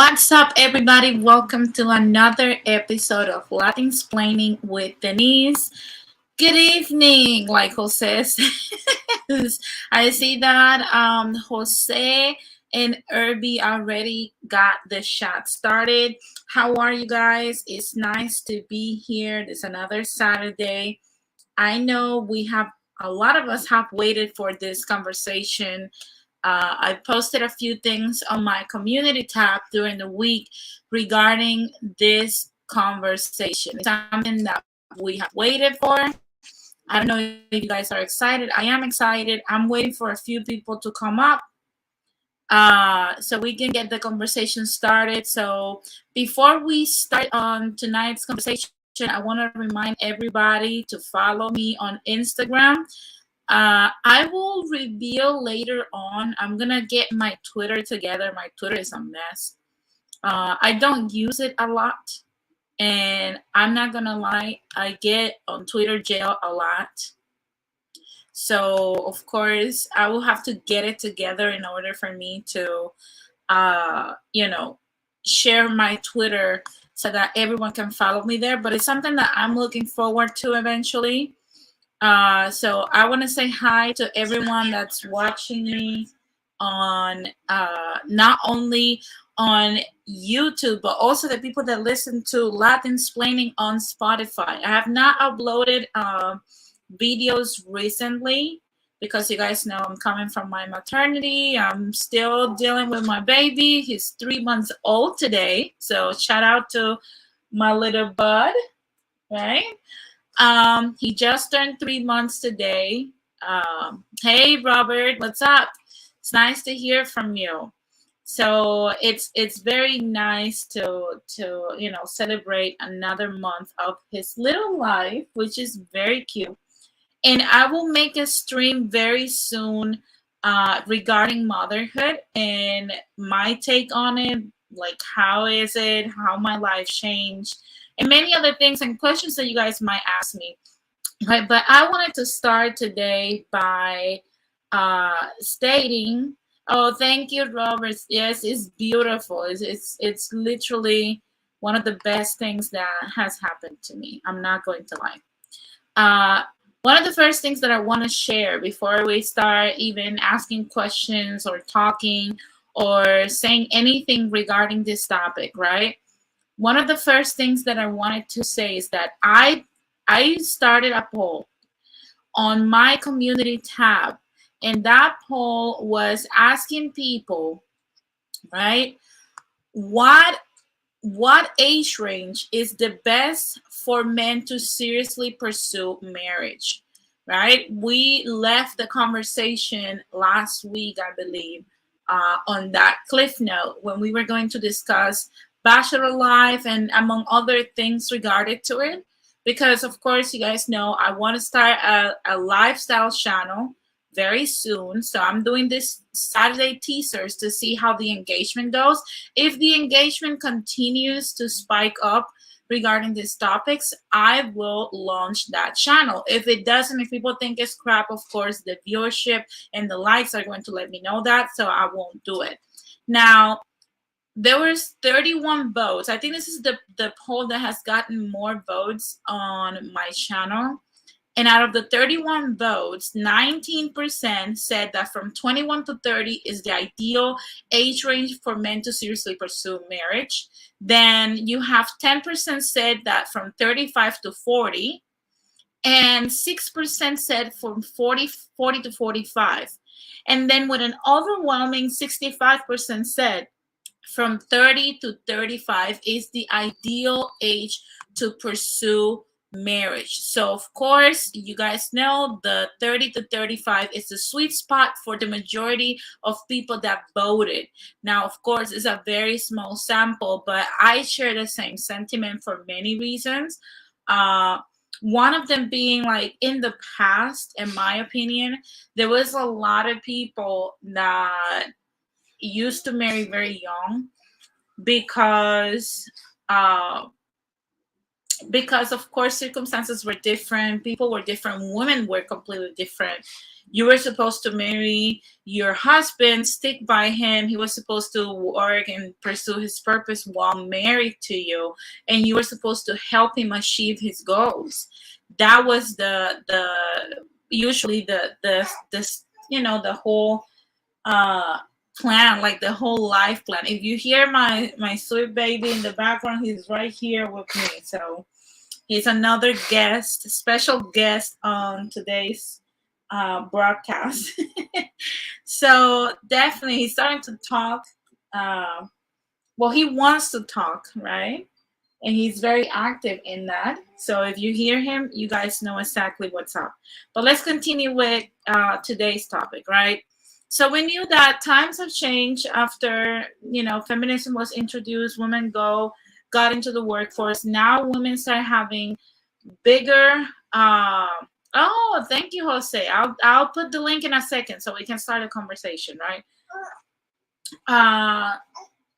What's up, everybody? Welcome to another episode of Latin Explaining with Denise. Good evening, like Jose says. I see that Jose and Irby already got the shot started. How are you guys? It's nice to be here. It's another Saturday. I know we have a lot of us have waited for this conversation. I posted a few things on my community tab during the week regarding this conversation. It's something that we have waited for. I don't know if you guys are excited. I am excited. I'm waiting for a few people to come up so we can get the conversation started. So before we start on tonight's conversation, I want to remind everybody to follow me on Instagram. I will reveal later on. I'm gonna get my Twitter together. My Twitter is a mess. I don't use it a lot, and I'm not gonna lie, I get on Twitter jail a lot. So of course, I will have to get it together in order for me to, share my Twitter so that everyone can follow me there. But it's something that I'm looking forward to eventually. So I want to say hi to everyone that's watching me on not only on YouTube, but also the people that listen to Latin Explaining on Spotify. I have not uploaded videos recently because you guys know I'm coming from my maternity. I'm still dealing with my baby. He's 3 months old today. So shout out to my little bud, right? He just turned 3 months today. Hey Robert, what's up? It's nice to hear from you. So it's very nice to celebrate another month of his little life, which is very cute. And I will make a stream very soon regarding motherhood and my take on it, like how is it, how my life changed, and many other things and questions that you guys might ask me. Right, but I wanted to start today by stating, oh, thank you, Robert. Yes, it's beautiful. It's literally one of the best things that has happened to me. I'm not going to lie. One of the first things that I want to share before we start even asking questions or talking or saying anything regarding this topic, right? One of the first things that I wanted to say is that I started a poll on my community tab, and that poll was asking people, right, what age range is the best for men to seriously pursue marriage, right? We left the conversation last week, I believe, on that cliff note when we were going to discuss bachelor life and among other things regarded to it. Because of course, you guys know I want to start a lifestyle channel very soon. So I'm doing this Saturday teasers to see how the engagement goes. If the engagement continues to spike up regarding these topics, I will launch that channel. If it doesn't, if people think it's crap, of course, the viewership and the likes are going to let me know that, so I won't do it. Now, there was 31 votes. I think this is the poll that has gotten more votes on my channel. And out of the 31 votes, 19% said that from 21 to 30 is the ideal age range for men to seriously pursue marriage. Then you have 10% said that from 35 to 40, and 6% said from 40 to 45. And then with an overwhelming 65% said from 30 to 35 is the ideal age to pursue marriage. So of course, you guys know the 30 to 35 is the sweet spot for the majority of people that voted. Now, of course, it's a very small sample, but I share the same sentiment for many reasons. One of them being, like, in the past, in my opinion, there was a lot of people that used to marry very young because because of course circumstances were different, people were different, women were completely different. You were supposed to marry your husband, stick by him, he was supposed to work and pursue his purpose while married to you, and you were supposed to help him achieve his goals. That was the usually the the whole uh plan, like the whole life plan. If you hear my sweet baby in the background, he's right here with me. So he's another guest, special guest on today's broadcast. So definitely, he's starting to talk. Uh, well, he wants to talk, right? And he's very active in that. So if you hear him, you guys know exactly what's up. But let's continue with today's topic, right? So we knew that times have changed after feminism was introduced. Women got into the workforce. Now women start having bigger. Oh, thank you, Jose. I'll put the link in a second so we can start a conversation, right? Uh,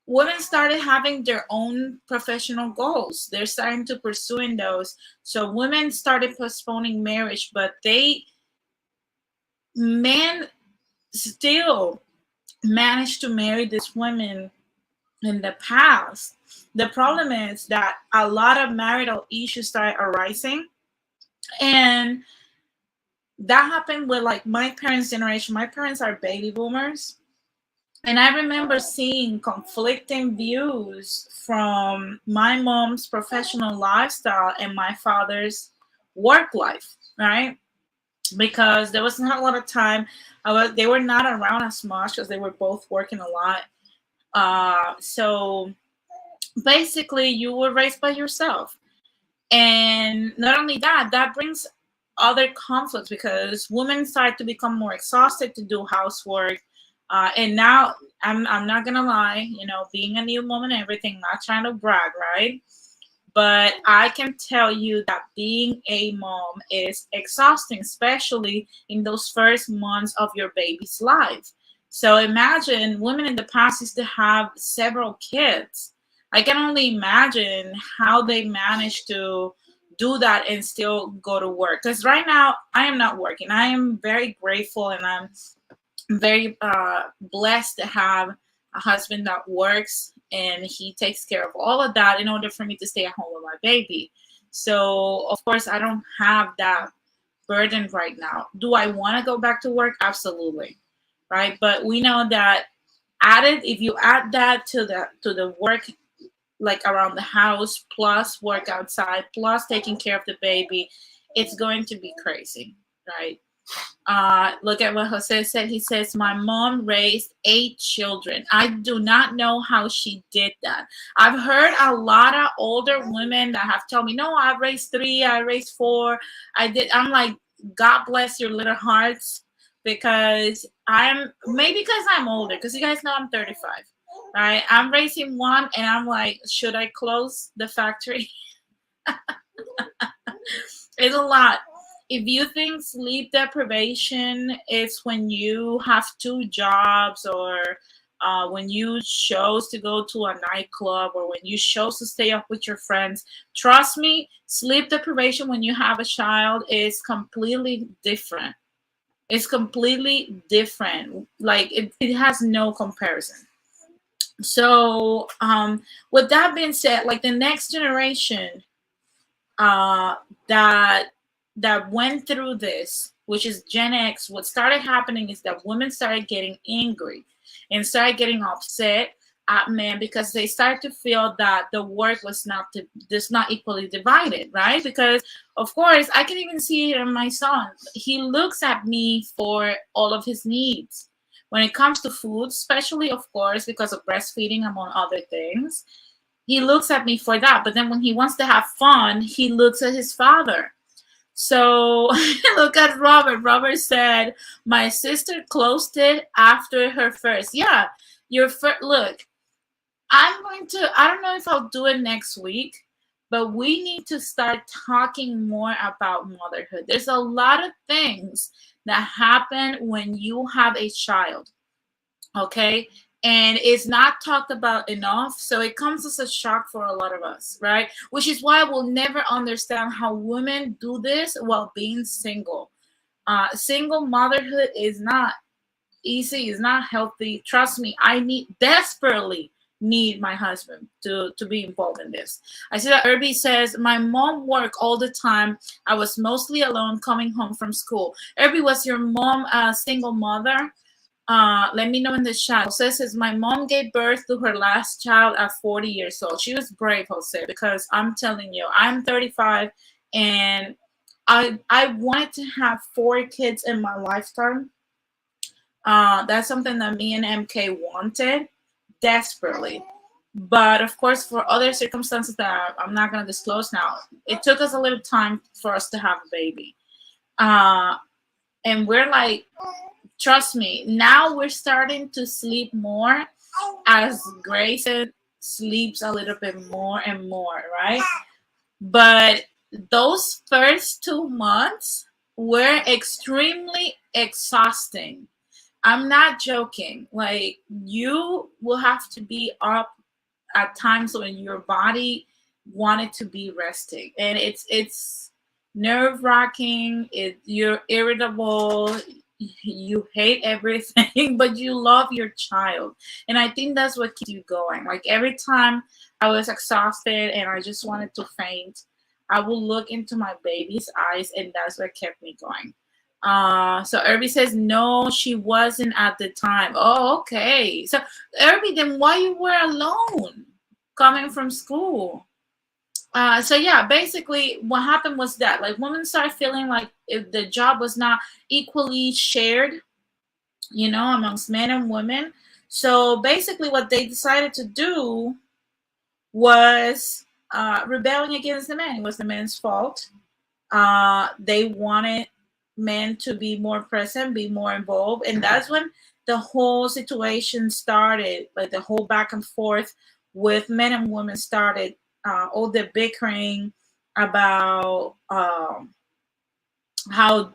Women started having their own professional goals. They're starting to pursuing those. So women started postponing marriage, but men still managed to marry these women in the past. The problem is that a lot of marital issues started arising, and that happened with like my parents' generation. My parents are baby boomers. And I remember seeing conflicting views from my mom's professional lifestyle and my father's work life, right? Because there was not a lot of time. They were not around as much because they were both working a lot. So basically, you were raised by yourself. And not only that, that brings other conflicts because women start to become more exhausted to do housework. And now I'm not gonna lie, being a new mom and everything, not trying to brag, right? But I can tell you that being a mom is exhausting, especially in those first months of your baby's life. So imagine women in the past used to have several kids. I can only imagine how they managed to do that and still go to work. Because right now, I am not working. I am very grateful and I'm very blessed to have a husband that works and he takes care of all of that in order for me to stay at home with my baby. So, of course, I don't have that burden right now. Do I want to go back to work? Absolutely. Right. But we know that if you add that to the work, like around the house, plus work outside, plus taking care of the baby, it's going to be crazy. Right. Look at what Jose said. He says, my mom raised 8 children. I do not know how she did that. I've heard a lot of older women that have told me, no, I raised 3, I raised 4. I'm like, God bless your little hearts, because maybe because I'm older, because you guys know I'm 35, right? I'm raising 1 and I'm like, should I close the factory? It's a lot. If you think sleep deprivation is when you have 2 jobs, or when you chose to go to a nightclub, or when you chose to stay up with your friends, trust me, sleep deprivation when you have a child is completely different. It's completely different. Like it has no comparison. So with that being said, like the next generation uh, that went through this, which is Gen X, what started happening is that women started getting angry and started getting upset at men because they started to feel that the work was not equally divided, right? Because of course, I can even see it in my son. He looks at me for all of his needs. When it comes to food, especially, of course, because of breastfeeding, among other things, he looks at me for that. But then when he wants to have fun, he looks at his father. So look at Robert. Robert said, my sister closed it after her first. Yeah, your first. Look, I don't know if I'll do it next week, but we need to start talking more about motherhood. There's a lot of things that happen when you have a child. Okay. and it's not talked about enough. So it comes as a shock for a lot of us, right? Which is why we'll never understand how women do this while being single. Single motherhood is not easy, is not healthy. Trust me, I need desperately need my husband to be involved in this. I see that Irby says my mom worked all the time. I was mostly alone coming home from school. Irby, was your mom a single mother? Let me know in the chat. Jose says my mom gave birth to her last child at 40 years old. She was brave, Jose, because I'm telling you, I'm 35 and I wanted to have 4 kids in my lifetime. That's something that me and MK wanted desperately. But of course, for other circumstances that I'm not going to disclose now, it took us a little time for us to have a baby. And we're like, trust me, now we're starting to sleep more as Grayson sleeps a little bit more and more, right? But those first 2 months were extremely exhausting. I'm not joking. Like, you will have to be up at times when your body wanted to be resting, and it's nerve wracking. You're irritable. You hate everything, but you love your child, and I think that's what keeps you going. Like, every time I was exhausted and I just wanted to faint, I would look into my baby's eyes, and that's what kept me going. So Irby says no, she wasn't at the time. Oh, okay. So Irby, then why you were alone coming from school? So yeah, basically what happened was that like women started feeling like if the job was not equally shared, amongst men and women. So basically what they decided to do was rebelling against the man. It was the man's fault. They wanted men to be more present, be more involved, and that's when the whole situation started. Like the whole back and forth with men and women started. All the bickering about how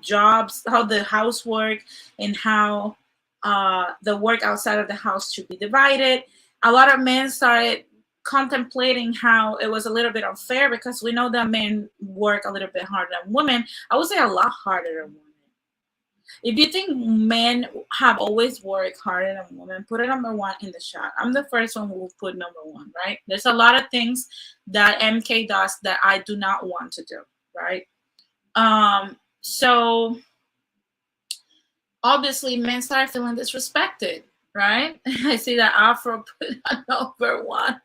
the housework, and how the work outside of the house should be divided. A lot of men started contemplating how it was a little bit unfair because we know that men work a little bit harder than women. I would say a lot harder than women. If you think men have always worked harder than women, put a number 1 in the chat. I'm the first one who will put number 1, right? There's a lot of things that MK does that I do not want to do, right? So obviously men started feeling disrespected, right? I see that Afro put a number 1.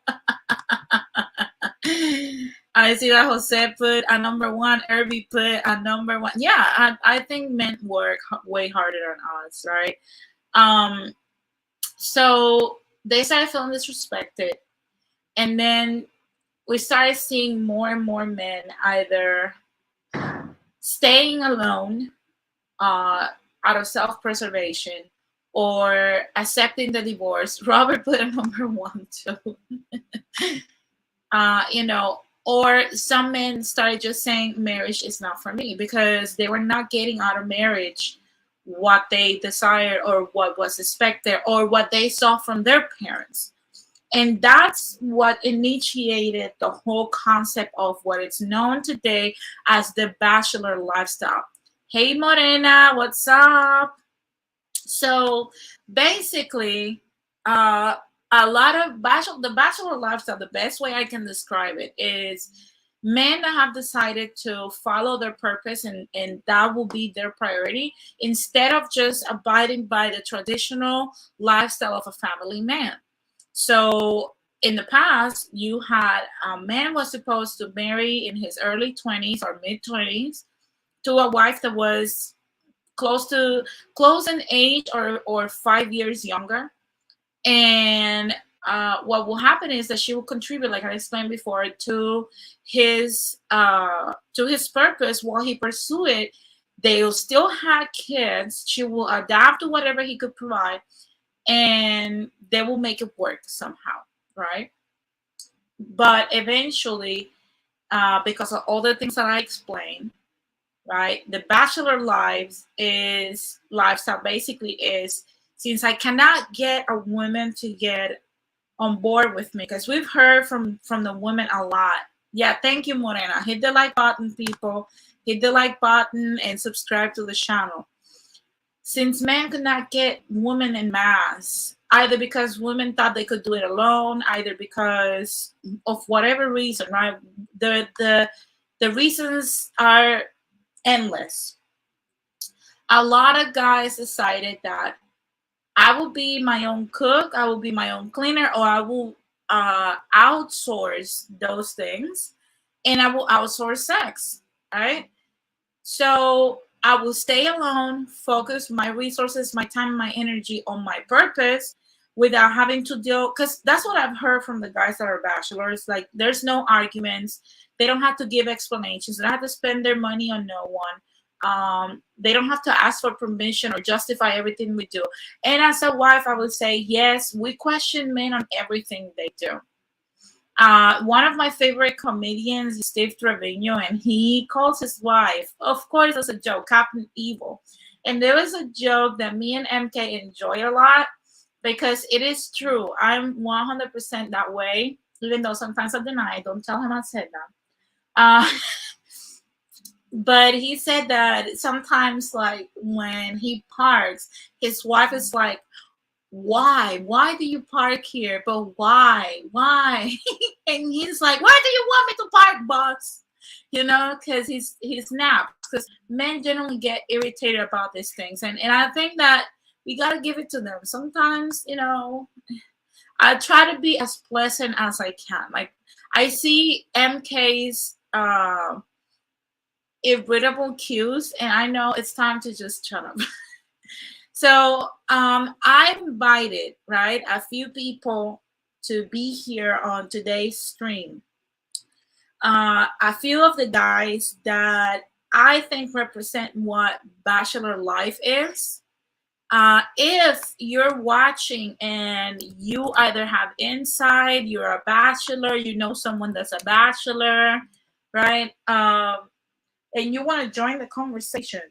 I see that Jose put a number 1. Irby put a number 1. Yeah, I think men work way harder than us, right? So they started feeling disrespected, and then we started seeing more and more men either staying alone out of self-preservation or accepting the divorce. Robert put a number 1 too. Or some men started just saying marriage is not for me because they were not getting out of marriage what they desired or what was expected or what they saw from their parents. And that's what initiated the whole concept of what is known today as the Bachelor lifestyle. Hey Morena, what's up? So basically, a lot of the Bachelor lifestyle, the best way I can describe it is men that have decided to follow their purpose, and that will be their priority instead of just abiding by the traditional lifestyle of a family man. So in the past, you had a man was supposed to marry in his early 20s or mid 20s to a wife that was close in age or 5 years younger. And what will happen is that she will contribute, like I explained before, to his purpose while he pursue it. They'll still have kids. She will adapt to whatever he could provide, and they will make it work somehow, right? But eventually, because of all the things that I explained, right, the Bachelor lifestyle basically is since I cannot get a woman to get on board with me, because we've heard from the women a lot. Yeah, thank you, Morena. Hit the like button, people. Hit the like button and subscribe to the channel. Since men could not get women in mass, either because women thought they could do it alone, either because of whatever reason, right? The reasons are endless. A lot of guys decided that I will be my own cook, I will be my own cleaner, or I will outsource those things, and I will outsource sex, right? So I will stay alone, focus my resources, my time, my energy on my purpose without having to deal. Because that's what I've heard from the guys that are bachelors. Like, there's no arguments. They don't have to give explanations. They don't have to spend their money on no one. They don't have to ask for permission or justify everything we do. And as a wife, I would say, yes, we question men on everything they do. One of my favorite comedians is Steve Trevino, and he calls his wife, of course, as a joke, Captain Evil. And there was a joke that me and MK enjoy a lot because it is true. I'm 100% that way, even though sometimes I deny it. Don't tell him I said that. But he said that sometimes, like when he parks, his wife is like, why do you park here? But why? And he's like, why do you want me to park, boss? You know, because he's snapped. Because men generally get irritated about these things, and I think that we gotta give it to them. Sometimes, you know, I try to be as pleasant as I can. Like, I see MK's irritable cues, and I know it's time to just shut up. So I invited, right, a few people to be here on today's stream. A few of the guys that I think represent what bachelor life is. If you're watching and you either have insight, you're a bachelor, you know someone that's a bachelor, right? And you want to join the conversation,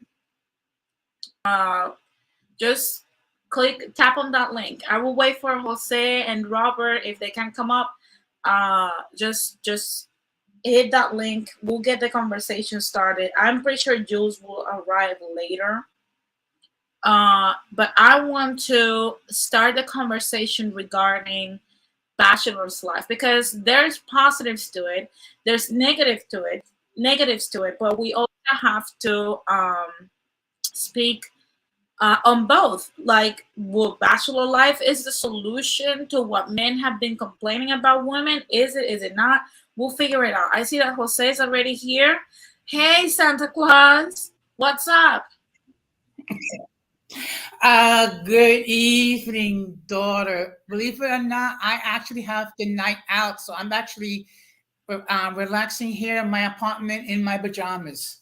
just tap on that link. I will wait for Jose and Robert if they can come up. Just hit that link. We'll get the conversation started. I'm pretty sure Jules will arrive later. But I want to start the conversation regarding bachelor's life, because there's positives to it, there's negatives to it, but we also have to speak on both. Like, will bachelor life is the solution to what men have been complaining about women? Is it not? We'll figure it out. I see that Jose is already here. Hey, Santa Claus, what's up? Good evening, daughter. Believe it or not, I actually have the night out, so I'm actually relaxing here in my apartment in my pajamas.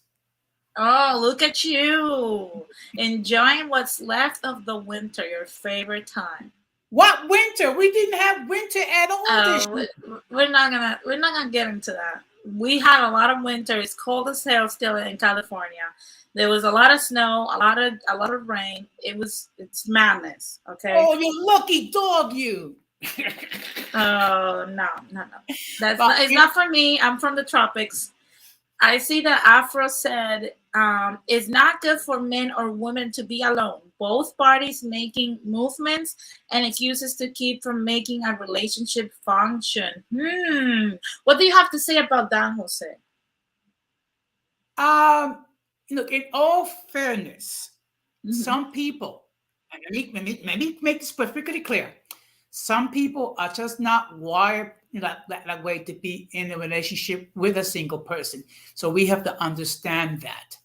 Oh, look at you, enjoying what's left of the winter, your favorite time. What winter? We didn't have winter at all this Oh, year. we're not gonna get into that. We had a lot of winter. It's cold as hell still in California. There was a lot of snow, a lot of rain. It's madness. Okay. Oh, you lucky dog, you. Oh, no, no, no. That's But not. It's not for me. I'm from the tropics. I see that Afro said, it's not good for men or women to be alone. Both parties making movements and excuses to keep from making a relationship function. What do you have to say about that, Jose? um, look, in all fairness, Hmm. some people, and let me make this perfectly clear. Some people are just not wired that way to be in a relationship with a single person. So we have to understand that.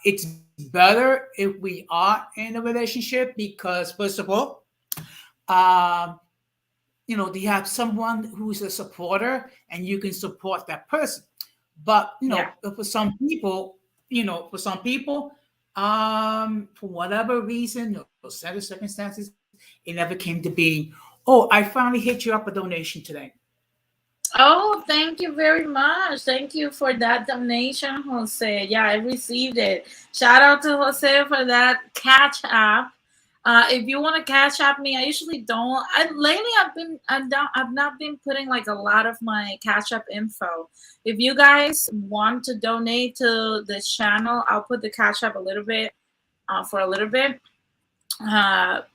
It's better if we are in a relationship because, first of all, um, you have someone who's a supporter and you can support that person. But Yeah. for some people, for whatever reason or set of circumstances, it never came to be. Oh, I finally hit you up a donation today. Oh, thank you very much. Thank you for that donation, Jose. Yeah, I received it. Shout out to Jose for that catch app. If you want to cash app me, I usually don't. Lately I've not been putting like a lot of my cash app info. If you guys want to donate to this channel, I'll put the cash app a little bit for a little bit.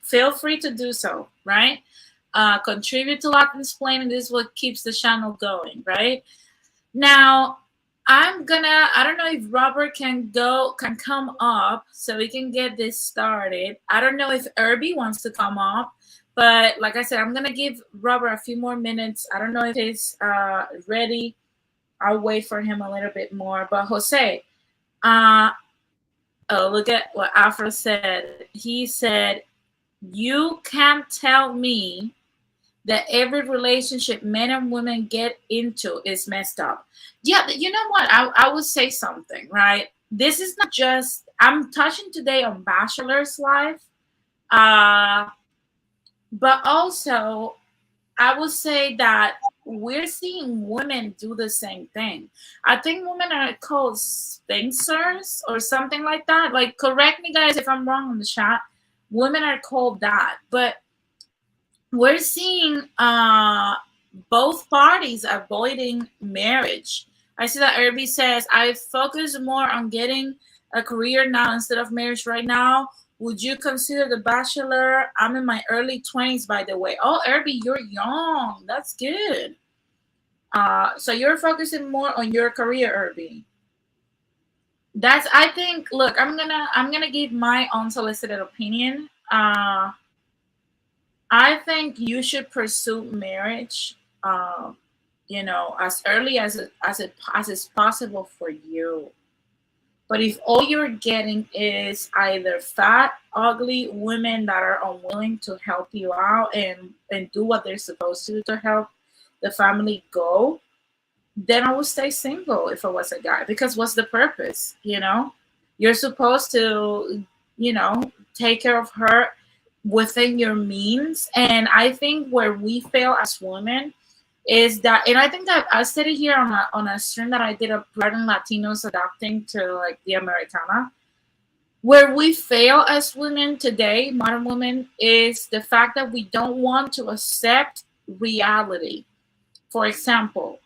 Feel free to do so, right? Contribute to Locked and Explain, this is what keeps the channel going, right? Now, I don't know if Robert can come up so we can get this started. I don't know if Irby wants to come up, but like I said, I'm gonna give Robert a few more minutes. I don't know if he's ready. I'll wait for him a little bit more. But Jose, uh, oh, look at what Afro said. He said, "You can't tell me that every relationship men and women get into is messed up." Yeah, you know what? I would say something, right? This is not just, I'm touching today on Bachelor's life, uh, but also I would say that we're seeing women do the same thing. I think women are called sphinxers or something like that. Like, correct me, guys, if I'm wrong in the chat. Women are called that, but we're seeing both parties avoiding marriage. I see that Irby says, I focus more on getting a career now instead of marriage right now. Would you consider The Bachelor? I'm in my early 20s, by the way. Oh, Irby, you're young. That's good. So you're focusing more on your career, Irby. That's, I think, look, I'm gonna give my unsolicited opinion. I think you should pursue marriage, as early as is possible for you. But if all you're getting is either fat, ugly women that are unwilling to help you out and do what they're supposed to do to help the family go, then I would stay single if I was a guy. Because what's the purpose? You're supposed to, take care of her within your means. And I think where we fail as women is that, and I think that I said it here on a stream that I did of regarding Latinos adapting to like the Americana. Where we fail as women today, modern women, is the fact that we don't want to accept reality. For example,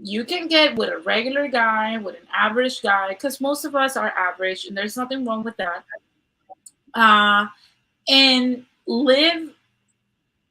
you can get with a regular guy, with an average guy, because most of us are average, and there's nothing wrong with that. Uh, and live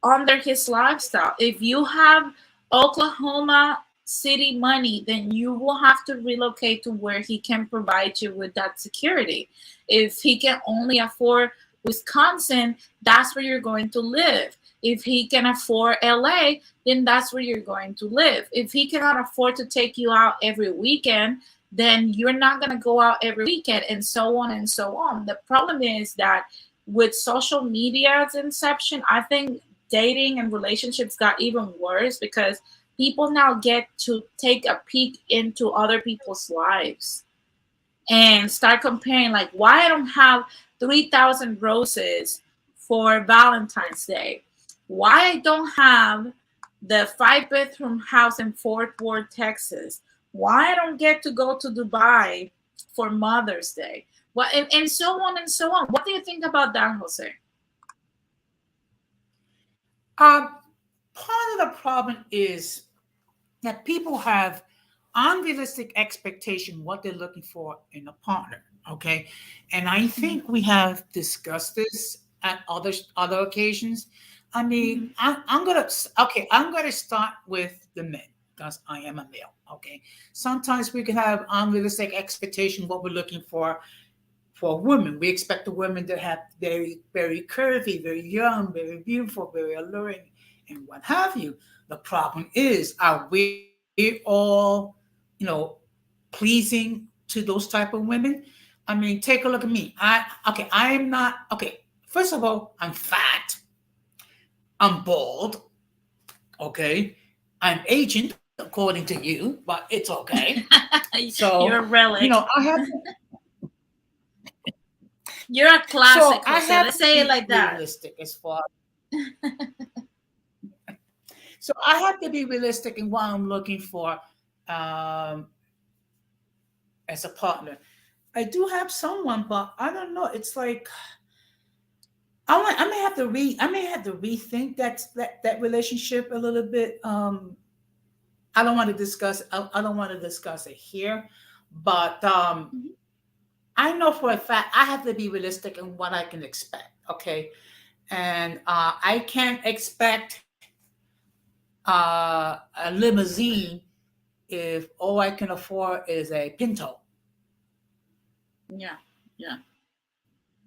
under his lifestyle. If you have Oklahoma City money, then you will have to relocate to where he can provide you with that security. If he can only afford Wisconsin, that's where you're going to live. If he can afford LA, then that's where you're going to live. If he cannot afford to take you out every weekend, then you're not going to go out every weekend, and so on and so on. The problem is that with social media's inception, I think dating and relationships got even worse because people now get to take a peek into other people's lives and start comparing, like, why I don't have 3,000 roses for Valentine's Day, why I don't have the 5-bedroom house in Fort Worth, Texas, why I don't get to go to Dubai for Mother's Day, and so on and so on. What do you think about that, Jose? Part of the problem is that people have unrealistic expectation what they're looking for in a partner. Okay, and I think we have discussed this at other occasions. I mean, I'm gonna start with the men because I am a male. Okay, sometimes we can have unrealistic expectation what we're looking for women. We expect the women to have very, very curvy, very young, very beautiful, very alluring, and what have you. The problem is, are we all, pleasing to those type of women? I mean, take a look at me. I am not okay. First of all, I'm fat. I'm bald. Okay, I'm ancient according to you, but it's okay. So You're a relic. I have You're a so classic, I Jose. have Let's to say it be like that. realistic as far. So I have to be realistic in what I'm looking for um, as a partner. I do have someone, but I don't know. It's like I may have to rethink that relationship a little bit. I don't want to discuss it here, but Mhm. I know for a fact I have to be realistic in what I can expect. Okay, and I can't expect a limousine if all I can afford is a Pinto. Yeah, yeah.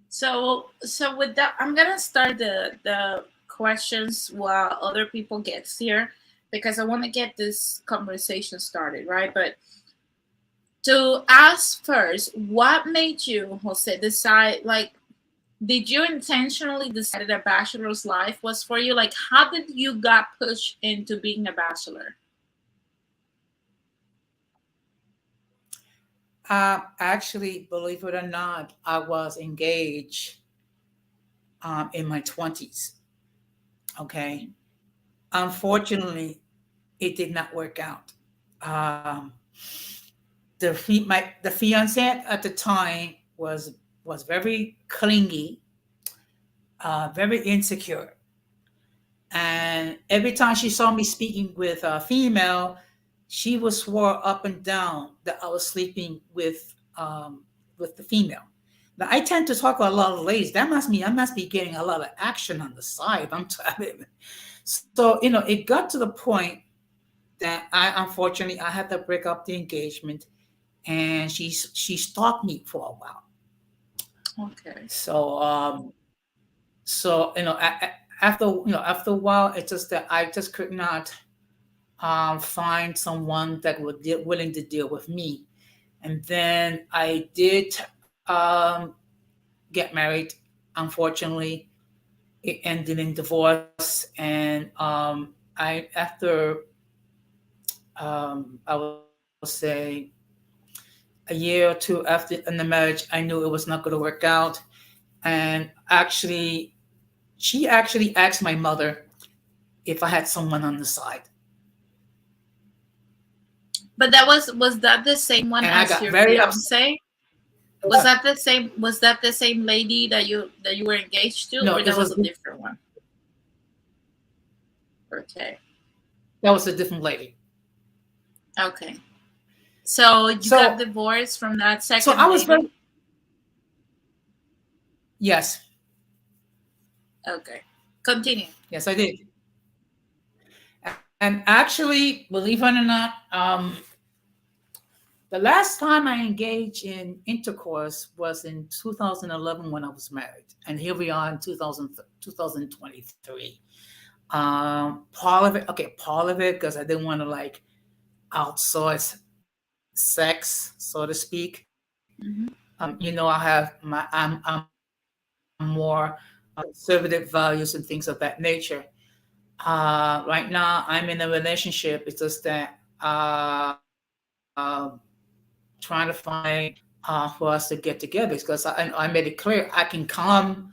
So with that, I'm gonna start the questions while other people gets here because I want to get this conversation started, right? But to ask first, what made you, Jose, decide like did you intentionally decide that a bachelor's life was for you? Like how did you got pushed into being a bachelor? Actually, believe it or not, I was engaged in my 20s. Okay. Unfortunately, it did not work out. Um, the fiance at the time was very clingy, very insecure, and every time she saw me speaking with a female, she would swear up and down that I was sleeping with the female. Now I tend to talk to a lot of ladies. That must mean I must be getting a lot of action on the side. I'm telling you. So it got to the point that I unfortunately I had to break up the engagement, and she stalked me for a while. Okay. So after a while, it's just that I just could not find someone that would willing to deal with me. And then I did get married. Unfortunately, it ended in divorce, and I would say a year or two after in the marriage, I knew it was not going to work out. And actually, she actually asked my mother if I had someone on the side, But was that the same one and I as got your very upset. fiance? Was that the same lady that you were engaged to, No, or this that was was a different one? Okay. that was a different lady. Okay. So you got So divorced from that so second I was lady? very yes, Okay. Continue. yes, I did. And actually, believe it or not, the last time I engaged in intercourse was in 2011 when I was married, and here we are in 2023. Part of it because I didn't want to like outsource sex, so to speak. Hmm. I have I'm more conservative values and things of that nature. Right now, I'm in a relationship. It's just that trying to find for us to get together because I made it clear I can come,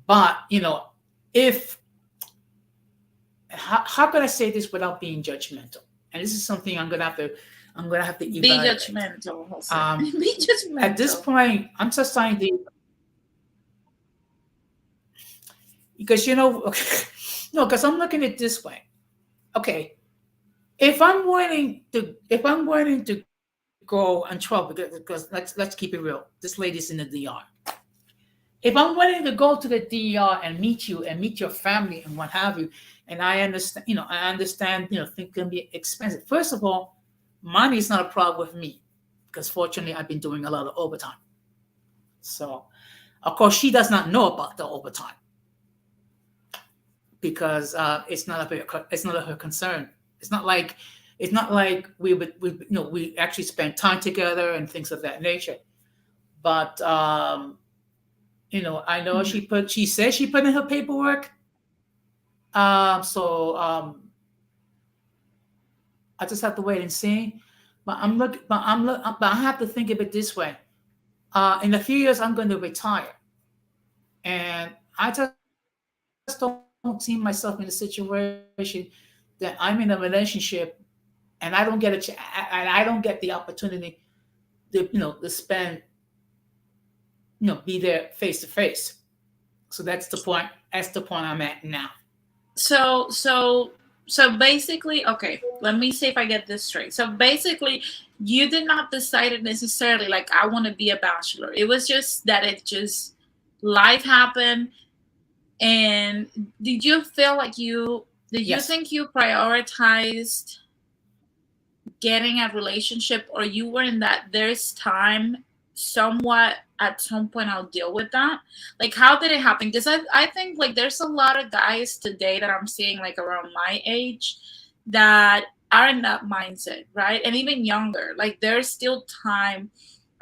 but if how can I say this without being judgmental? And this is something I'm gonna have to Be evaluate. judgmental, Jose. Um, Be at this judgmental. point, I'm just trying to because no, because I'm looking at it this way. Okay, if I'm willing to go and trouble because let's keep it real. This lady's in the DR. If I'm willing to go to the DR and meet you and meet your family and what have you, and I understand, things can be expensive. First of all, money is not a problem with me because fortunately I've been doing a lot of overtime. So, of course, she does not know about the overtime because it's not her concern. It's not like we actually spend time together and things of that nature. But I know Mhm. she says she put in her paperwork. So I just have to wait and see. But I have to think of it this way. In a few years, I'm going to retire, and I just don't see myself in a situation that I'm in a relationship and I don't get and I don't get the opportunity to spend be there face to face. So that's the point. That's the point I'm at now. So basically, okay, let me see if I get this straight. So basically, you did not decide it necessarily like I want to be a bachelor. It was just that it just life happened. And did you feel like you did you Yes. think you prioritized getting a relationship, or you were in that there's time somewhat at some point I'll deal with that? Like, how did it happen? Because I think like there's a lot of guys today that I'm seeing like around my age that are in that mindset, right? And even younger, like there's still time.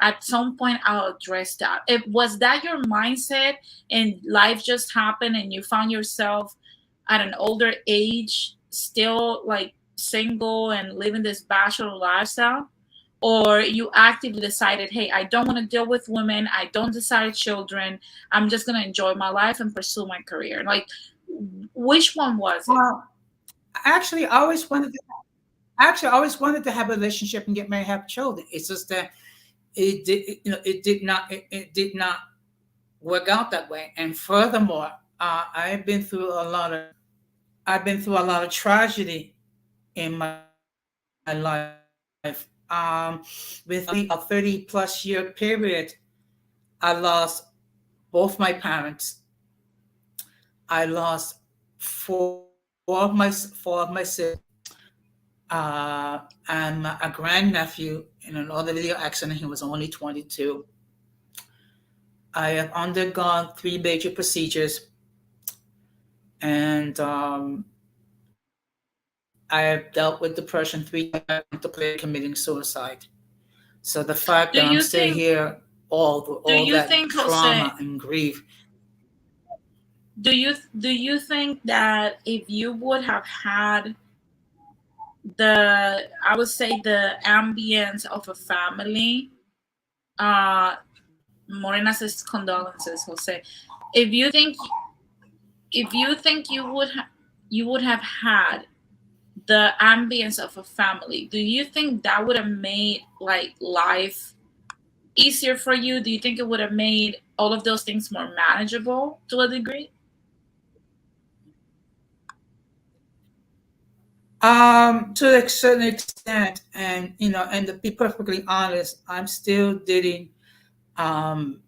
At some point I'll address that. It was that your mindset, and life just happened and you found yourself at an older age still like single and living this bachelor lifestyle, or you actively decided, hey, I don't want to deal with women, I don't desire children, I'm just going to enjoy my life and pursue my career? Like, which one was it? Well, actually, I always wanted to. Actually, I always wanted to have a relationship and get married, have children. It's just that it did not work out that way. And furthermore, I've been through a lot of tragedy in my life. Within a 30-plus year period, I lost both my parents. I lost four of my siblings. And a grandnephew in an automobile accident. He was only 22. I have undergone three major procedures, and I have dealt with depression 3 times. I contemplated committing suicide. So the fact that Do I'm you still think here, do all you that think Jose trauma and grief. do you think that if you would have had the, I would say, the ambience of a family, uh Morena says condolences, Jose. If you think you would have had the ambience of a family, do you think that would have made like life easier for you? Do you think it would have made all of those things more manageable to a degree? To a certain extent, and and to be perfectly honest, I'm still dealing um,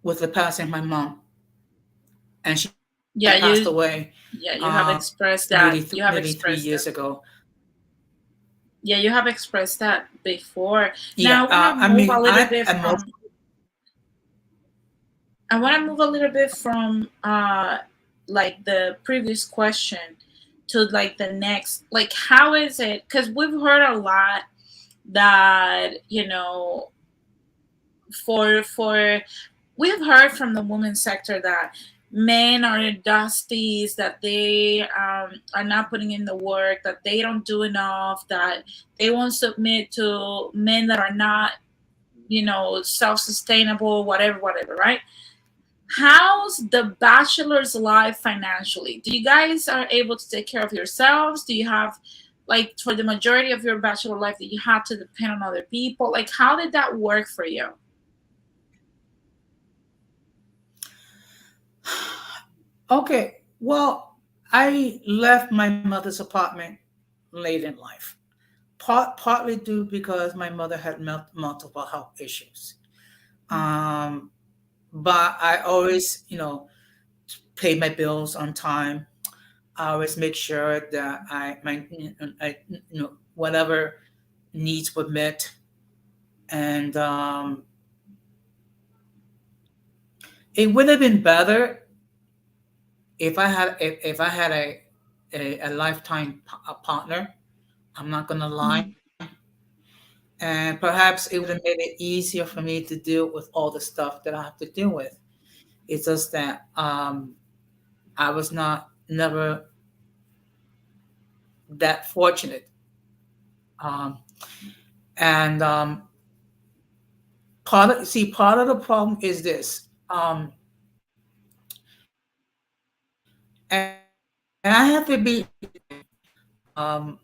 with the passing of my mom, and she passed Yeah, away you have expressed nearly that. You have 3 years expressed that. ago. Yeah, you have expressed that before. Yeah, Now I want to I move mean, a little I'm bit emotional. from I want to move a little bit from like the previous question to like the next, like how is it, because we've heard a lot that, you know, for we've heard from the women's sector that men are dusties, that they are not putting in the work, that they don't do enough, that they won't submit to men that are not, you know, self-sustainable, whatever, right? How's the bachelor's life financially? Do you guys are able to take care of yourselves? Do you have, like, for the majority of your bachelor life, that you have to depend on other people? Like, how did that work for you? Okay, well, I left my mother's apartment late in life. Partly due because my mother had multiple health issues. Um, but I always, pay my bills on time. I always make sure that whatever needs were met. And it would have been better if I had a lifetime partner. I'm not gonna lie, Mhm. and perhaps it would have made it easier for me to deal with all the stuff that I have to deal with. It's just that I was not never that fortunate. Um, and part of the problem is this. And I have to be, um,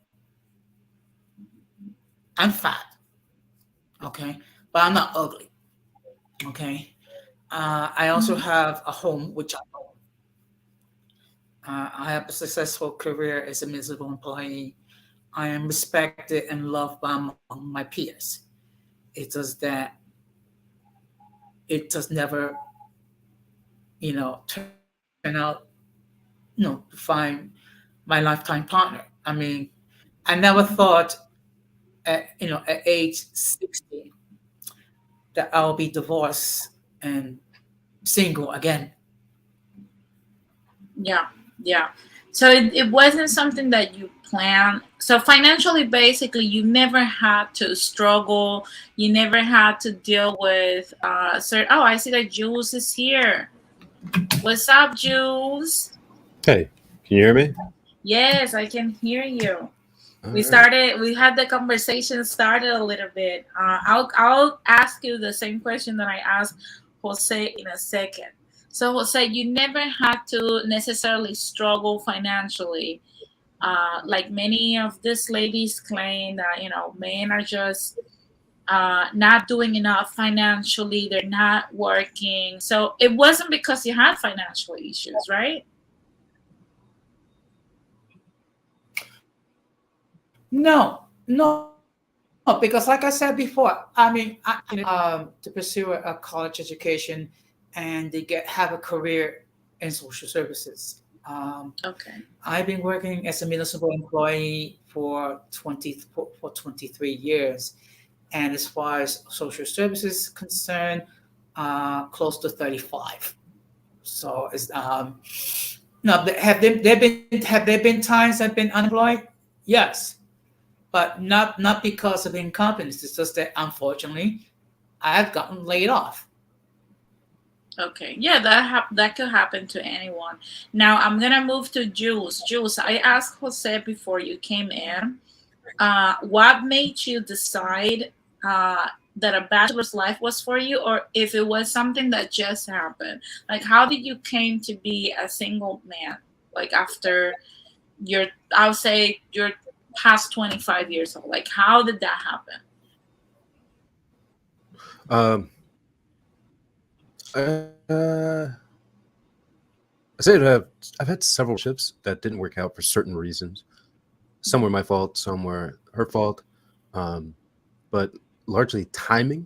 I'm fat, okay, but I'm not ugly, okay. I also Mhm. have a home which I own. I have a successful career as a municipal employee. I am respected and loved by among my peers. It does that. It does never, turn out, to find my lifetime partner. I mean, I never Mhm. thought at age 60 that I'll be divorced and single again. Yeah, yeah. So it wasn't something that you planned. So financially, basically, you never had to struggle. You never had to deal with. Sir, oh, I see that Jules is here. What's up, Jules? Hey, can you hear me? Yes, I can hear you. All We right. started. We had the conversation started a little bit. I'll ask you the same question that I asked Jose in a second. So Jose, you never had to necessarily struggle financially, like many of these ladies claim that men are just not doing enough financially. They're not working. So it wasn't because you had financial issues, right? No, because like I said before, to pursue a college education and they have a career in social services. Okay. I've been working as a municipal employee for 23 years, and as far as social services concerned, close to 35. So it's no, have there been times I've been unemployed? Yes, but not because of incompetence. It's just that unfortunately I've gotten laid off. Okay. Yeah, that could happen to anyone. Now I'm gonna move to Jules. Jules, I asked Jose before you came in, what made you decide that a bachelor's life was for you, or if it was something that just happened? Like, how did you came to be a single man? Like after your, I'll say your past 25 years old. Like, how did that happen? Um, uh, I say I've had several relationships that didn't work out for certain reasons. Some were my fault, some were her fault, um, but largely timing.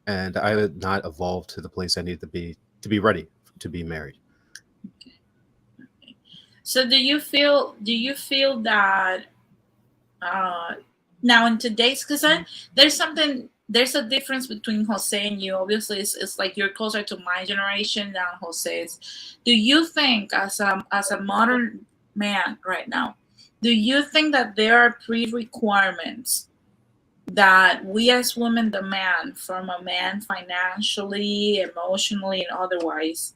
And I had not evolved to the place I needed to be ready to be married. So do you feel that uh now in today's, because there's a difference between Jose and you. Obviously it's like you're closer to my generation than Jose's. Do you think, as a modern man right now, do you think that there are pre-requirements that we as women demand from a man, financially, emotionally, and otherwise,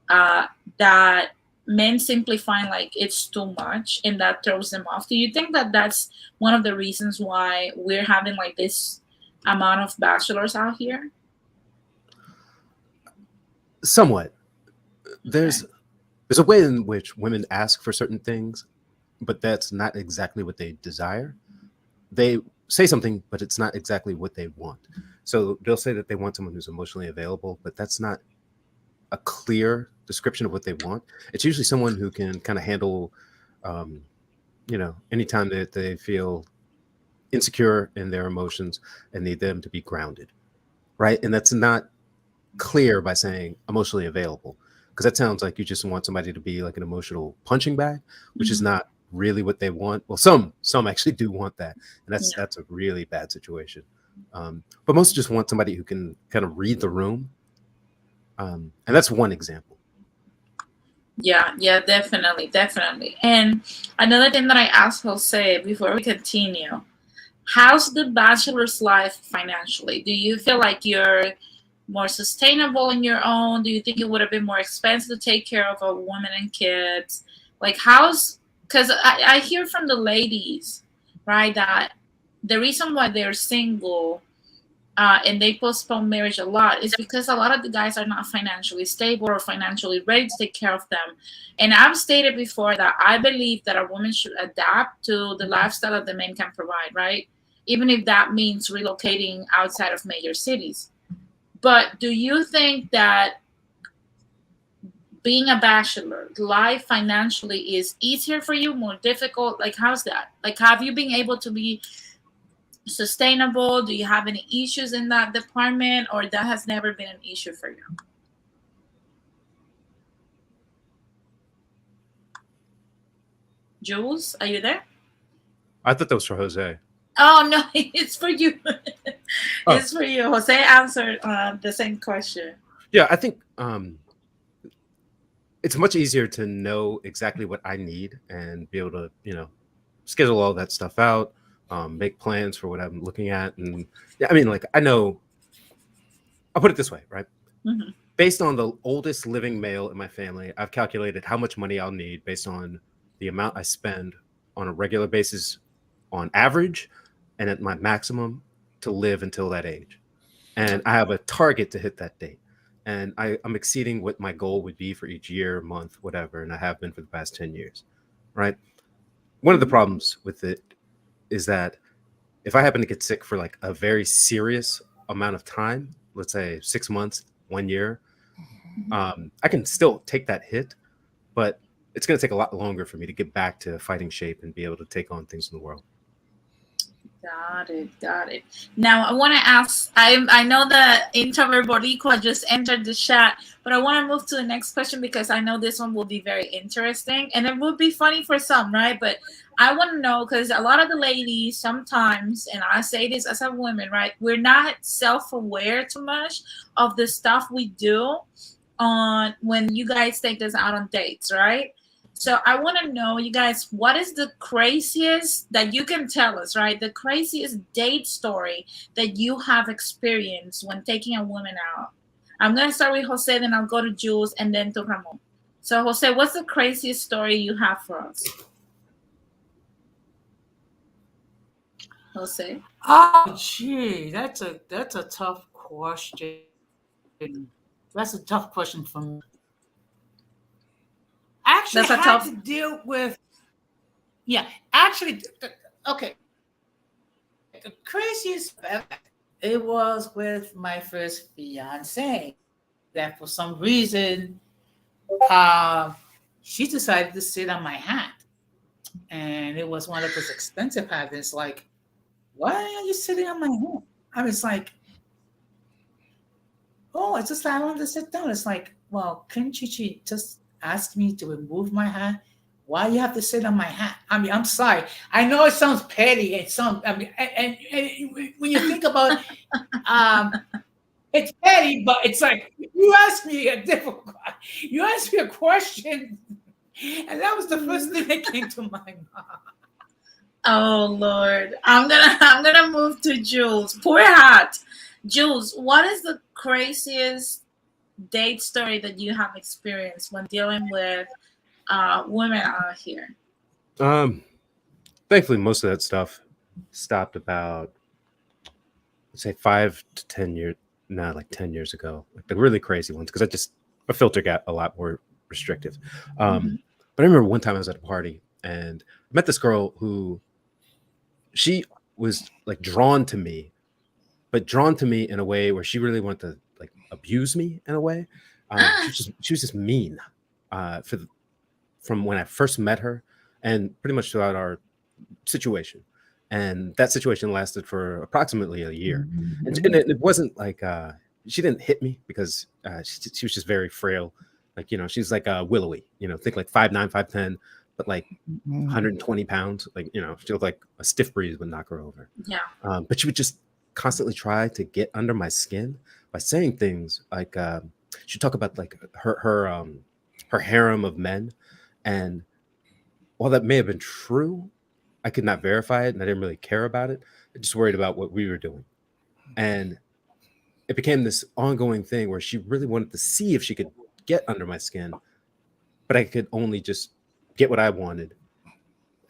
uh, that men simply find like it's too much and that throws them off? Do you think that that's one of the reasons why we're having like this amount of bachelors out here? Somewhat. Okay. There's a way in which women ask for certain things, but that's not exactly what they desire. They say something, but it's not exactly what they want. So they'll say that they want someone who's emotionally available, but that's not a clear description of what they want. It's usually someone who can kind of handle, um, anytime that they feel insecure in their emotions and need them to be grounded, right? And that's not clear by saying emotionally available, because that sounds like you just want somebody to be like an emotional punching bag, which is Mhm. not really what they want. Well, some actually do want that, and Yeah. that's a really bad situation. But most just want somebody who can kind of read the room, and that's one example. Yeah, yeah, definitely, definitely. And another thing that I asked Jose before we continue: how's the bachelor's life financially? Do you feel like you're more sustainable on your own? Do you think it would have been more expensive to take care of a woman and kids? Like, how's, because I hear from the ladies, right, that the reason why they're single, and they postpone marriage a lot, is because a lot of the guys are not financially stable or financially ready to take care of them. And I've stated before that I believe that a woman should adapt to the lifestyle that the men can provide, right? Even if that means relocating outside of major cities. But do you think that being a bachelor, life financially is easier for you, more difficult? Like, how's that? Like, have you been able to be sustainable? Do you have any issues in that department, or that has never been an issue for you? Jules, are you there? I thought that was for Jose. Oh no, it's for you. Oh. It's for you. Jose answered the same question. Yeah, I think it's much easier to know exactly what I need and be able to, schedule all that stuff out, make plans for what I'm looking at. And yeah, I mean, like, I know, I'll put it this way, right? Mm-hmm. Based on the oldest living male in my family, I've calculated how much money I'll need based on the amount I spend on a regular basis on average and at my maximum to live until that age. And I have a target to hit that date. And I'm exceeding what my goal would be for each year, month, whatever. And I have been for the past 10 years, right? One of the problems with it is that if I happen to get sick for like a very serious amount of time, let's say 6 months, 1 year, I can still take that hit, but it's going to take a lot longer for me to get back to fighting shape and be able to take on things in the world. Got it. Now I want to ask. I know the introvert Boricua just entered the chat, but I want to move to the next question because I know this one will be very interesting and it will be funny for some, right? But I want to know because a lot of the ladies sometimes, and I say this as a woman, right? We're not self-aware too much of the stuff we do on when you guys take us out on dates, right? So I want to know, you guys, what is the craziest that you can tell us, right? The craziest date story that you have experienced when taking a woman out. I'm going to start with Jose, then I'll go to Jules, and then to Ramon. So Jose, what's the craziest story you have for us? Jose? Oh, gee, that's a tough question. That's a tough question for me. Actually, That's a had tough. to deal with. Yeah, actually, okay. The craziest it was with my first fiance. That for some reason, she decided to sit on my hat, and it was one of those expensive hats. It's like, why are you sitting on my hat? I mean, it's like, oh, it's just I wanted to sit down. It's like, well, couldn't you just ask me to remove my hat? Why you have to sit on my hat? I mean, I'm sorry. I know it sounds petty. I mean, and when you think about, it's petty, but it's like you asked me a question, and that was the first thing that came to my mind. Oh Lord, I'm gonna move to Jules. Poor hat. Jules, what is the craziest date story that you have experienced when dealing with women out here? Thankfully, most of that stuff stopped about, let's say, 5 to 10 years, like 10 years ago, like the really crazy ones, because my filter got a lot more restrictive. But I remember one time I was at a party and I met this girl who she was like drawn to me, but drawn to me in a way where she really wanted to like abuse me in a way. She was just mean from when I first met her and pretty much throughout our situation. And that situation lasted for approximately a year. And it wasn't like she didn't hit me because she was just very frail. Like, she's like willowy, think like 5'9", 5'10", but like 120 pounds. Like, she looked like a stiff breeze would knock her over. Yeah. But she would just constantly try to get under my skin by saying things like she'd talk about like her harem of men. And while that may have been true, I could not verify it and I didn't really care about it. I just worried about what we were doing. And it became this ongoing thing where she really wanted to see if she could get under my skin, but I could only just get what I wanted,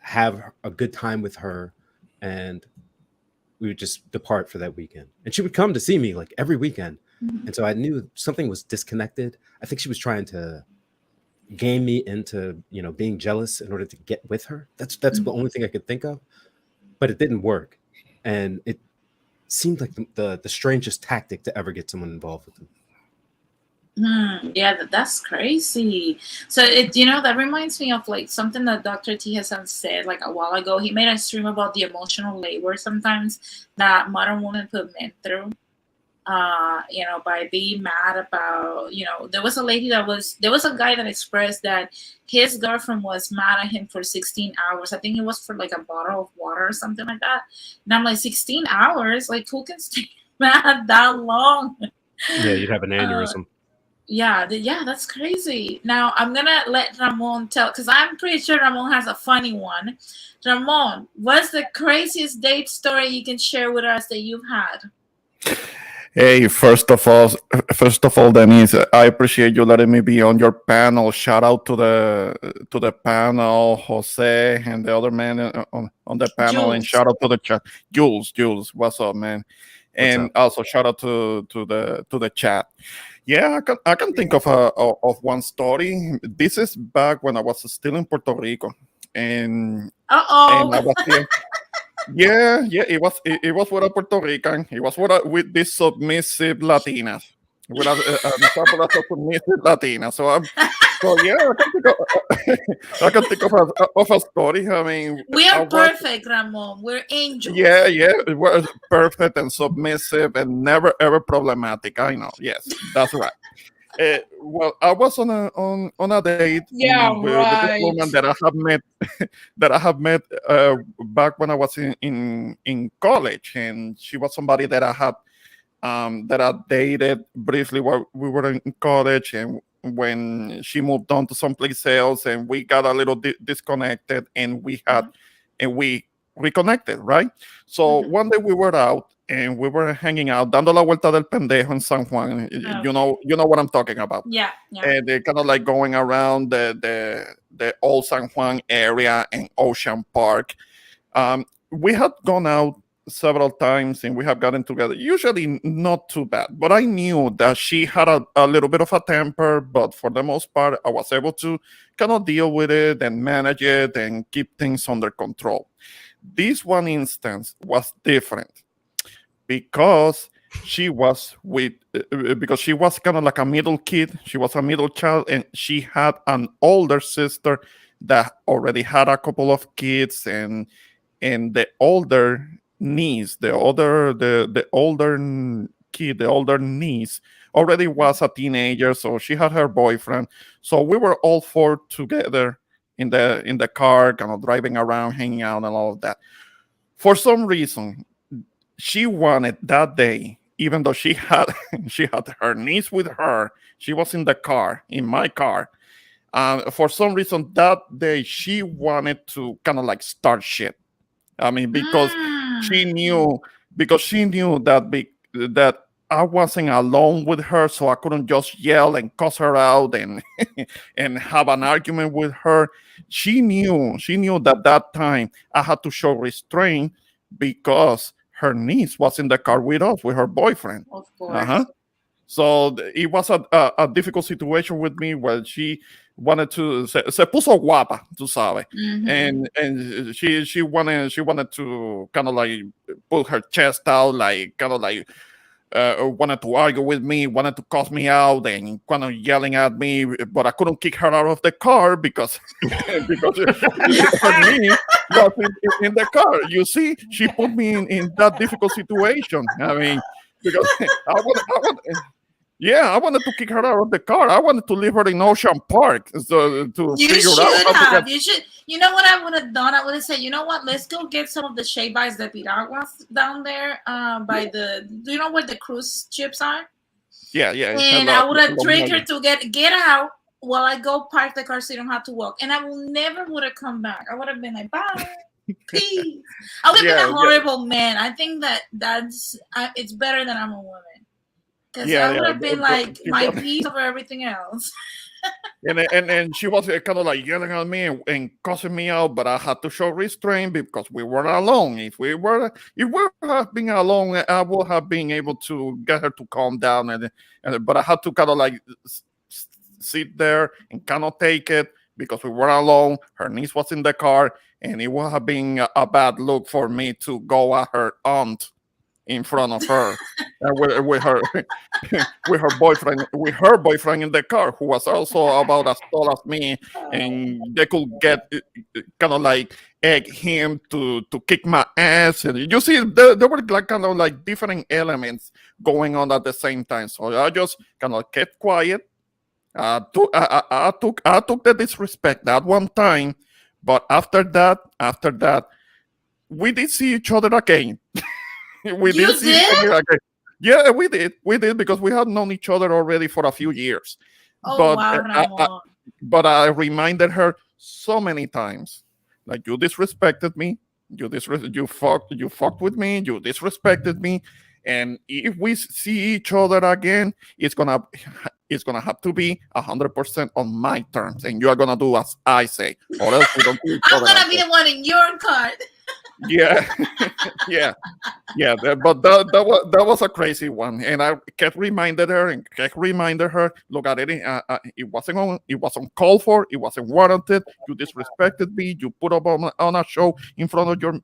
have a good time with her, and we would just depart for that weekend. And she would come to see me like every weekend. And so I knew something was disconnected. I think she was trying to game me into, being jealous in order to get with her. That's the only thing I could think of, but it didn't work. And it seemed like the strangest tactic to ever get someone involved with them. Yeah, that's crazy. So it, you know, that reminds me of like something that Dr. T Hassan said like a while ago. He made a stream about the emotional labor sometimes that modern women put men through. You know, by being mad about, you know, there was a guy that expressed that his girlfriend was mad at him for 16 hours. I think it was for like a bottle of water or something like that. And I'm like, 16 hours? Like, who can stay mad that long? Yeah, you'd have an Uh, aneurysm. yeah, yeah, that's crazy. Now I'm gonna let Ramon tell because I'm pretty sure Ramon has a funny one. Ramon, what's the craziest date story you can share with us that you've had? Hey, first of all, Denise, I appreciate you letting me be on your panel. Shout out to the panel, Jose, and the other man on the panel, and Jules. shout out to the chat, Jules, what's up, man? What's And up? also shout out to the chat. Yeah, I can think of of one story. This is back when I was still in Puerto Rico, and Uh-oh. I was here. Yeah, yeah, it was with a Puerto Rican. It was with this submissive Latinas, with a couple of submissive Latinas. So yeah, I can think of a story. I mean, We I are was perfect, Ramon. We're yeah, angels. yeah, it was perfect and submissive and never ever problematic. I know, yes, that's right. Well, I was on a date Yeah, with this right. woman that I have met that I have met back when I was in college, and she was somebody that I dated briefly while we were in college, and when she moved on to someplace else, and we got a little disconnected, and we reconnected, right? So Mhm. one day we were out and we were hanging out, dando la vuelta del pendejo in San Juan. Okay. You know what I'm talking about. Yeah, yeah. And they're kind of like going around the old San Juan area and Ocean Park. We had gone out several times and we have gotten together. Usually not too bad, but I knew that she had a little bit of a temper. But for the most part, I was able to kind of deal with it and manage it and keep things under control. This one instance was different because she was with because she was kind of like a middle kid. She was a middle child, and she had an older sister that already had a couple of kids, and the older niece, the older kid, the older niece already was a teenager, so she had her boyfriend. So we were all four together in the car, kind of driving around, hanging out, and all of that. For some reason, she wanted that day, even though she had she had her niece with her. She was in the car, in my car. For some reason, that day she wanted to kind of like start shit. I mean, she Mm. knew she knew that I wasn't alone with her, so I couldn't just yell and cuss her out and and have an argument with her. She knew that that time I had to show restraint because her niece was in the car with us with her boyfriend. Of Uh huh. course. So it was a difficult situation with me where she wanted to se puso guapa, tú sabes, Mm-hmm. and she wanted to kind of like put her chest out, like kind of like wanted to argue with me, wanted to cuss me out, and kind of yelling at me, but I couldn't kick her out of the car because because her knee was in the car. You see, she put me in that difficult situation. I mean, because I want, yeah, I wanted to kick her out of the car. I wanted to leave her in Ocean Park so to You figure out should how to get. have. You should. You know what I would have done? I would have said, you know what? Let's go get some of the Shea Buys de Piraguas down there by the. Do you know where the cruise ships are? Yeah, yeah. And Hello, I would have hello, triggered to get out while I go park the car so you don't have to walk. And I will never would have come back. I would have been like, bye, peace. I would have been yeah, a horrible man. I think that's it's better than I'm a woman because yeah, I yeah. would have been like She my was- peace over everything else. and she was kind of like yelling at me and cussing me out, but I had to show restraint because we were alone. If we have been alone, I would have been able to get her to calm down, and but I had to kind of like sit there and kind of take it because we were alone. Her niece was in the car, and it would have been a bad look for me to go at her aunt in front of her, with her with her boyfriend in the car, who was also about as tall as me, and they could get kind of like egg him to kick my ass. And you see, there were like kind of like different elements going on at the same time. So I just kind of kept quiet. I took the disrespect that one time, but after that, we did see each other again. We did You see each did? other again. Yeah, we did because we had known each other already for a few years. Oh But wow, Ramon. I reminded her so many times, like, you disrespected me, you fucked with me, you disrespected me, and if we see each other again, it's gonna have to be 100% on my terms, and you are gonna do as I say, or else we don't see each I'm other gonna be again. the one in your card. Yeah, yeah, yeah. But that was a crazy one, and I kept reminding her and kept reminding her. Look at it. It wasn't called for. It wasn't warranted. You disrespected me. You put up on a show in front of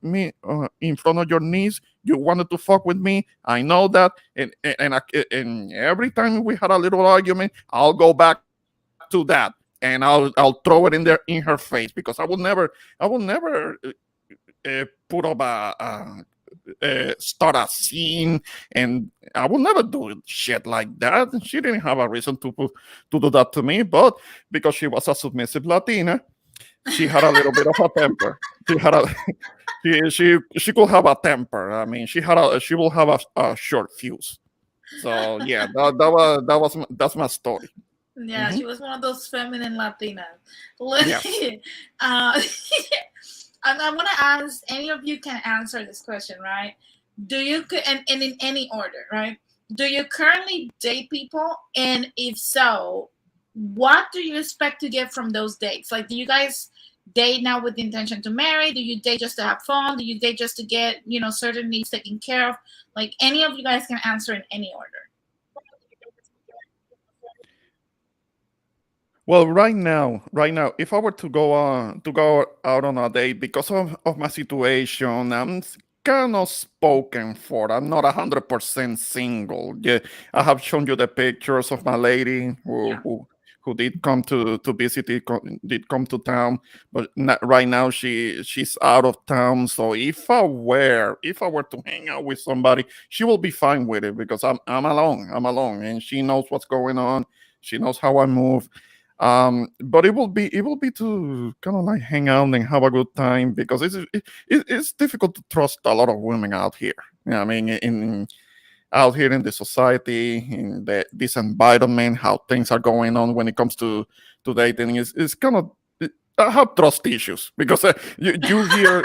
in front of your niece. You wanted to fuck with me. I know that, and every time we had a little argument, I'll go back to that, and I'll throw it in her face, because I will never put up start a scene, and I will never do shit like that. She didn't have a reason to do that to me, but because she was a submissive Latina, she had a little bit of a temper. She had a she could have a temper. I mean, she will have a short fuse. So yeah, that's my story. Yeah, Mhm. she was one of those feminine Latinas. Yes. uh, I want to ask, any of you can answer this question, right? Do you, and in any order, right? Do you currently date people? And if so, what do you expect to get from those dates? Like, do you guys date now with the intention to marry? Do you date just to have fun? Do you date just to get, certain needs taken care of? Like, any of you guys can answer in any order. Well, right now, if I were to go out on a date, because of my situation, I'm kind of spoken for. I'm not 100% single. Yeah, I have shown you the pictures of my lady who Yeah. who did come to visit, did come to town, but not, right now she's out of town. So if I were to hang out with somebody, she will be fine with it, because I'm alone. I'm alone, and she knows what's going on. She knows how I move. But it will be to kind of like hang out and have a good time, because it's difficult to trust a lot of women out here. Yeah, I mean, out here in the society, in this environment, how things are going on when it comes to dating, is kind of, I have trust issues, because you hear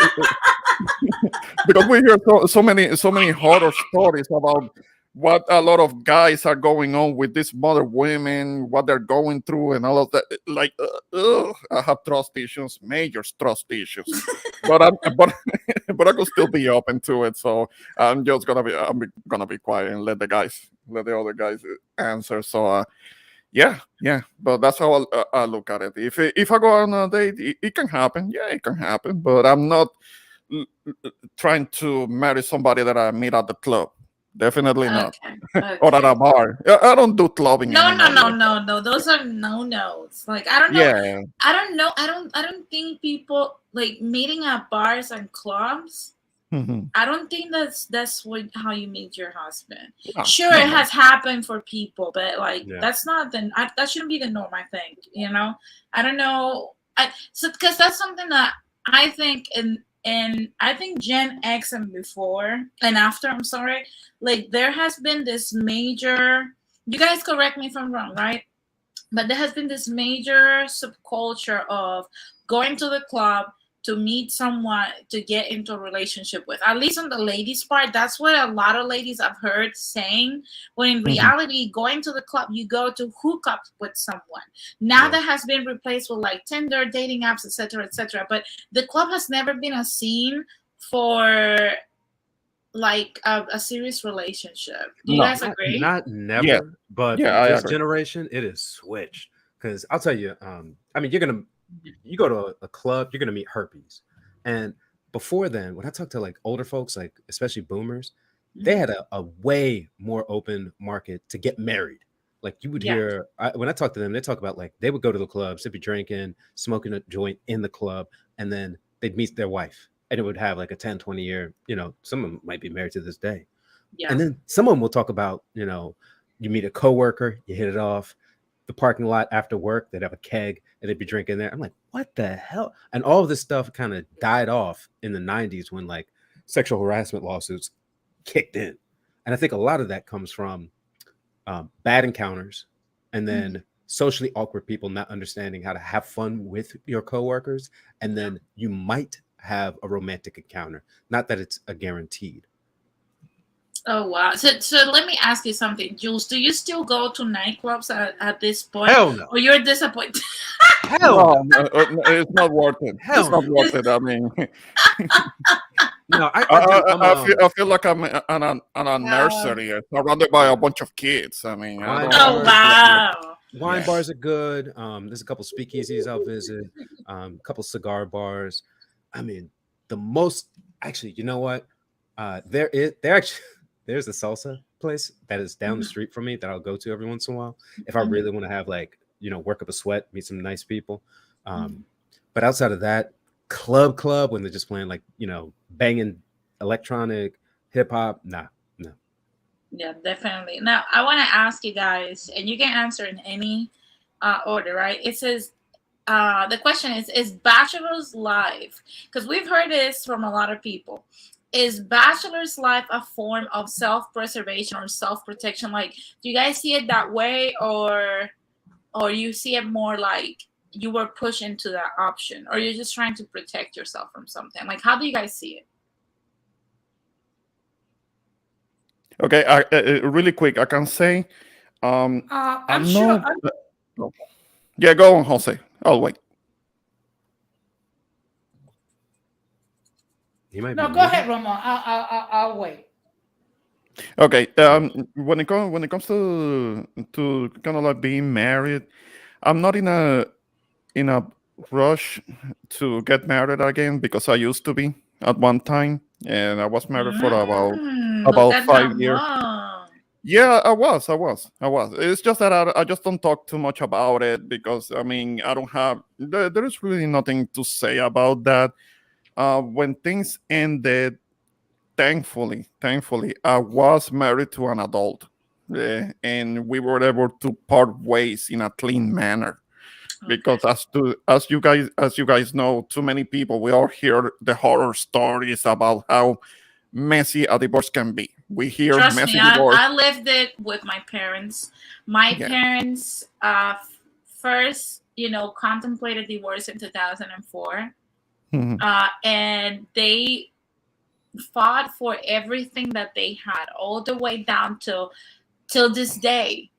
because we hear so many horror stories about what a lot of guys are going on with these mother women, what they're going through, and all of that. Like, I have trust issues, major trust issues, but but I could still be open to it. So I'm gonna be quiet and let the other guys answer. So yeah, but that's how I look at it. If I go on a date, it can happen. Yeah, it can happen, but I'm not l- trying to marry somebody that I meet at the club. Definitely not. Okay. Or at Okay. a bar. I don't do clubbing No, no, anymore. no, no, no. Those are no nos. Like, I don't know. Yeah. I don't know. I don't think people like meeting at bars and clubs. Mhm. I don't think that's what how you meet your husband. No, Sure, no, it no. has happened for people, but like Yeah. that's not that shouldn't be the norm. I think I don't know. Because that's something that I think and I think Gen X and before and after. I'm sorry. Like there has been this major. You guys correct me if I'm wrong, right? But there has been this major subculture of going to the club to meet someone to get into a relationship with. At least on the ladies' part, that's what a lot of ladies I've heard saying. When in Mhm. reality, going to the club, you go to hook up with someone. Now Yeah. that has been replaced with like Tinder, dating apps, etc., etc. But the club has never been a scene for like a serious relationship. Do you No. guys agree? Not Yeah. never, but Yeah, for I this agree. generation, it is switched. Because I'll tell you, I mean, you go to a club, you're gonna meet herpes, and before then, when I talk to like older folks, like especially boomers, they had a way more open market to get married. Like you would Yeah. hear when I talk to them, they talk about like they would go to the clubs, they'd be drinking, smoking a joint in the club, and then they'd meet their wife. And it would have like a 10, 20 year, some of them might be married to this day. Yeah. And then some of them will talk about, you meet a coworker, you hit it off, the parking lot after work, they'd have a keg and they'd be drinking there. I'm like, what the hell? And all of this stuff kind of died off in the 90s when like sexual harassment lawsuits kicked in. And I think a lot of that comes from bad encounters and then socially awkward people not understanding how to have fun with your coworkers. And then you might have a romantic encounter. Not that it's a guaranteed. Oh wow! So let me ask you something, Jules. Do you still go to nightclubs at this point? Hell no. Or you're disappointed? Hell no. It's not worth it. Hell It's not no. worth it. I mean, No, I feel like I'm in a nursery surrounded by a bunch of kids. I mean, I don't Oh wow! wine Yeah. bars are good. There's a couple speakeasies I'll visit, a couple cigar bars. I mean, the most actually, you know what? There's a salsa place that is down the street from me that I'll go to every once in a while if I really want to have like, work up a sweat, meet some nice people. But outside of that, club when they're just playing like, banging electronic hip hop, no. Yeah, definitely. Now I want to ask you guys, and you can answer in any order, right? It says the question is bachelor's life, because we've heard this from a lot of people. Is bachelor's life a form of self-preservation or self-protection? Like, do you guys see it that way, or you see it more like you were pushed into that option, or you're just trying to protect yourself from something? Like, how do you guys see it? Okay, really quick, I can say, I'm sure. Yeah, go on, Jose. I'll wait. He might No, be go muted. ahead, Ramon. I'll wait. Okay, when it comes to kind of like being married, I'm not in a rush to get married again because I used to be at one time, and I was married for Look about at 5 years. Ramon. Yeah, I was. It's just that I just don't talk too much about it because I mean I don't have there is really nothing to say about that. When things ended, thankfully, I was married to an adult, and we were able to part ways in a clean manner. Because as you guys know, too many people we all hear the horror stories about how messy a divorce can be. We hear Trust messy me, divorce. I lived it with my parents. My Yeah. parents first, contemplated divorce in 2004, Mhm. and they fought for everything that they had, all the way down till this day.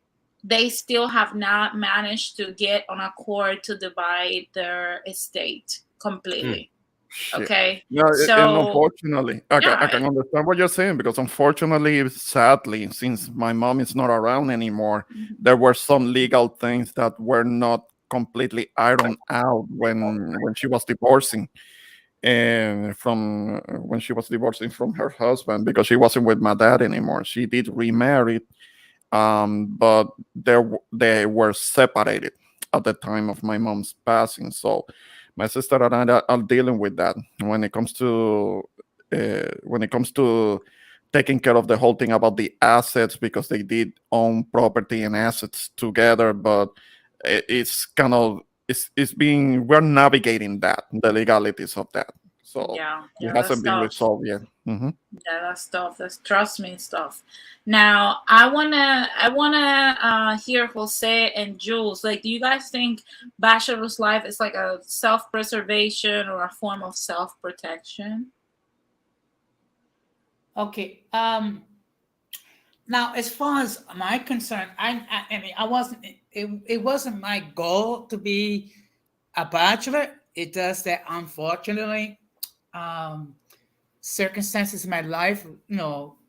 They still have not managed to get on a accord to divide their estate completely. Shit. Okay, Yeah, and so unfortunately, I yeah, can understand what you're saying because unfortunately, sadly, since my mom is not around anymore, there were some legal things that were not completely ironed out when she was divorcing, and from when she was divorcing from her husband because she wasn't with my dad anymore. She did remarry, but they were separated at the time of my mom's passing. So my sister and I are dealing with that when it comes to taking care of the whole thing about the assets because they did own property and assets together, but it's kind of it's being we're navigating that the legalities of that. So yeah, it that's hasn't been tough. resolved yet. Mhm. Yeah, that's tough. That's, trust me, stuff. Now, I wanna hear Jose and Jules. Like, do you guys think bachelor's life is like a self-preservation or a form of self-protection? Okay. Now, as far as my concern, I mean, I wasn't. It wasn't my goal to be a bachelor. It does that, unfortunately. Circumstances in my life,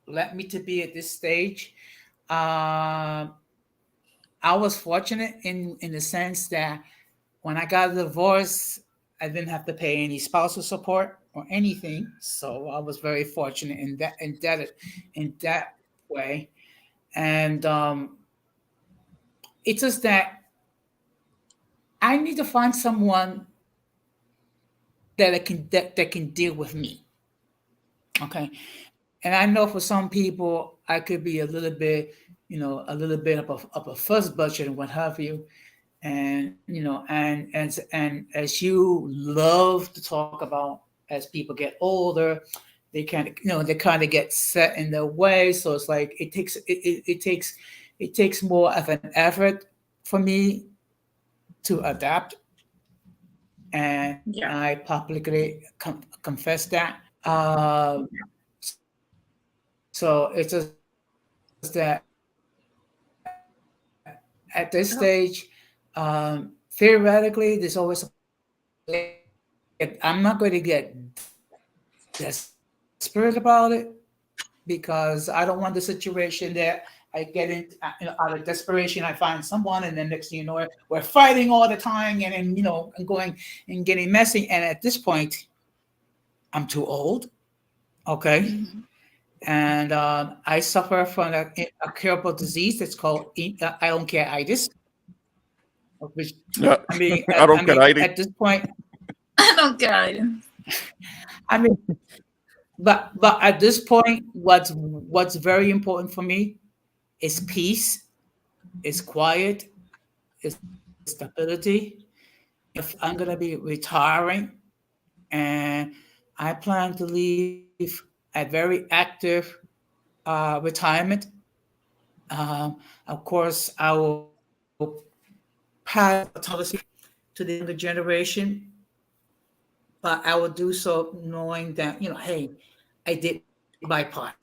led me to be at this stage. I was fortunate in the sense that when I got a divorce, I didn't have to pay any spousal support or anything. So I was very fortunate in that way. And it's just that I need to find someone that can deal with me. Okay. And I know for some people I could be a little bit, a little bit of a fuss budget and what have you. And and as you love to talk about, as people get older, they kind of get set in their way. So it's like it takes more of an effort for me to adapt, and Yeah. I publicly confess that. Um, so it's just that at this Oh, stage, theoretically, there's always I'm not going to get desperate about it, because I don't want the situation that I get in, out of desperation, I find someone, and then next thing you know, we're fighting all the time, and then and going and getting messy. And at this point, I'm too old. Okay. mhm. And I suffer from a curable disease that's called I don't care itis, which Yeah, I mean, I don't care. at this point, I don't get it. I mean, but at this point, what's very important for me is peace, is quiet, is stability. If I'm gonna be retiring, and I plan to leave a very active retirement, of course, I will pass autonomy to the younger generation, but I will do so knowing that, hey, I did my part.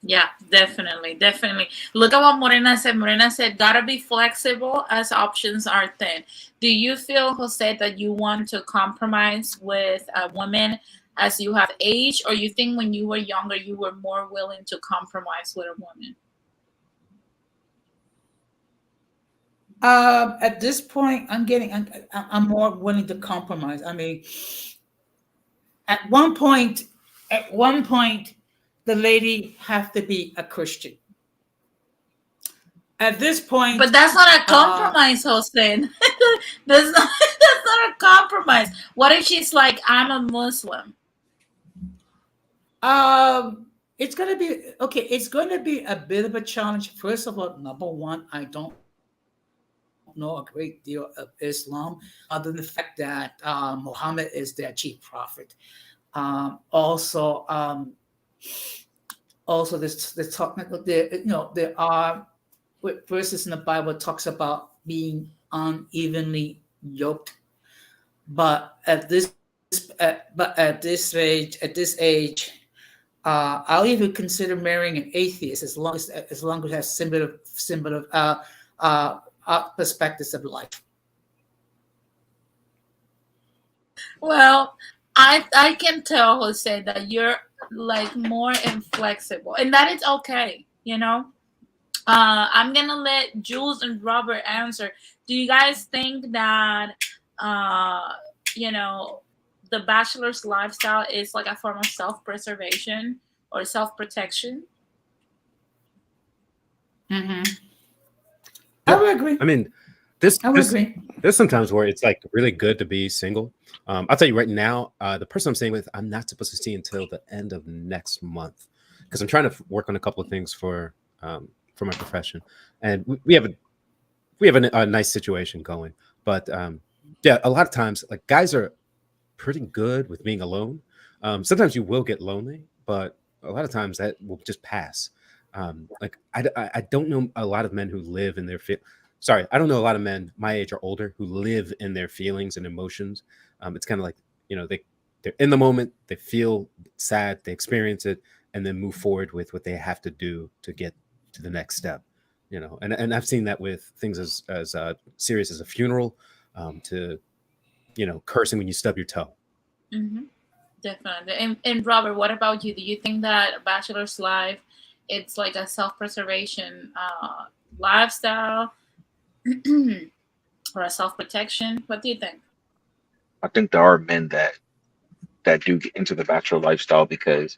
Yeah, definitely, definitely. Look at what Morena said. Morena said, "Gotta be flexible as options are thin." Do you feel, Jose, that you want to compromise with a woman as you have age, or you think when you were younger you were more willing to compromise with a woman? At this point, I'm more willing to compromise. I mean, at one point, at one point, the lady have to be a Christian. At this But point, that's not a uh, compromise, Jose. That's not that's not a compromise. What if she's like, "I'm a Muslim"? it's gonna be okay. It's gonna be a bit of a challenge. First of all, number one, I don't know a great deal of Islam, other than the fact that Muhammad is their chief prophet. Also, also this talk there, there are verses in the Bible talks about being unevenly yoked. But at this age, I'll even consider marrying an atheist, as long as it has similar perspectives of life. Well, I can tell, Jose, that you're like more inflexible, and that is okay. I'm gonna let Jules and Robert answer. Do you guys think that uh, you know the bachelor's lifestyle is like a form of self-preservation or self-protection? Hmm. I Yeah, would agree. I mean, this I would this agree. there's sometimes where it's like really good to be single. I'll tell you right now, the person I'm staying with, I'm not supposed to see until the end of next month because I'm trying to work on a couple of things for my profession, and we have a nice situation going. But yeah, a lot of times, like guys are pretty good with being alone. Sometimes you will get lonely, but a lot of times that will just pass. Like I don't know a lot of men who live in their sorry, I don't know a lot of men my age or older who live in their feelings and emotions. It's kind of like they're in the moment, they feel sad, they experience it, and then move forward with what they have to do to get to the next step. And I've seen that with things as serious as a funeral, to cursing when you stub your toe. Hmm. Definitely. And Robert, what about you? Do you think that bachelor's life it's like a self-preservation lifestyle or a self-protection? What do you think? I think there are men that that do get into the bachelor lifestyle, because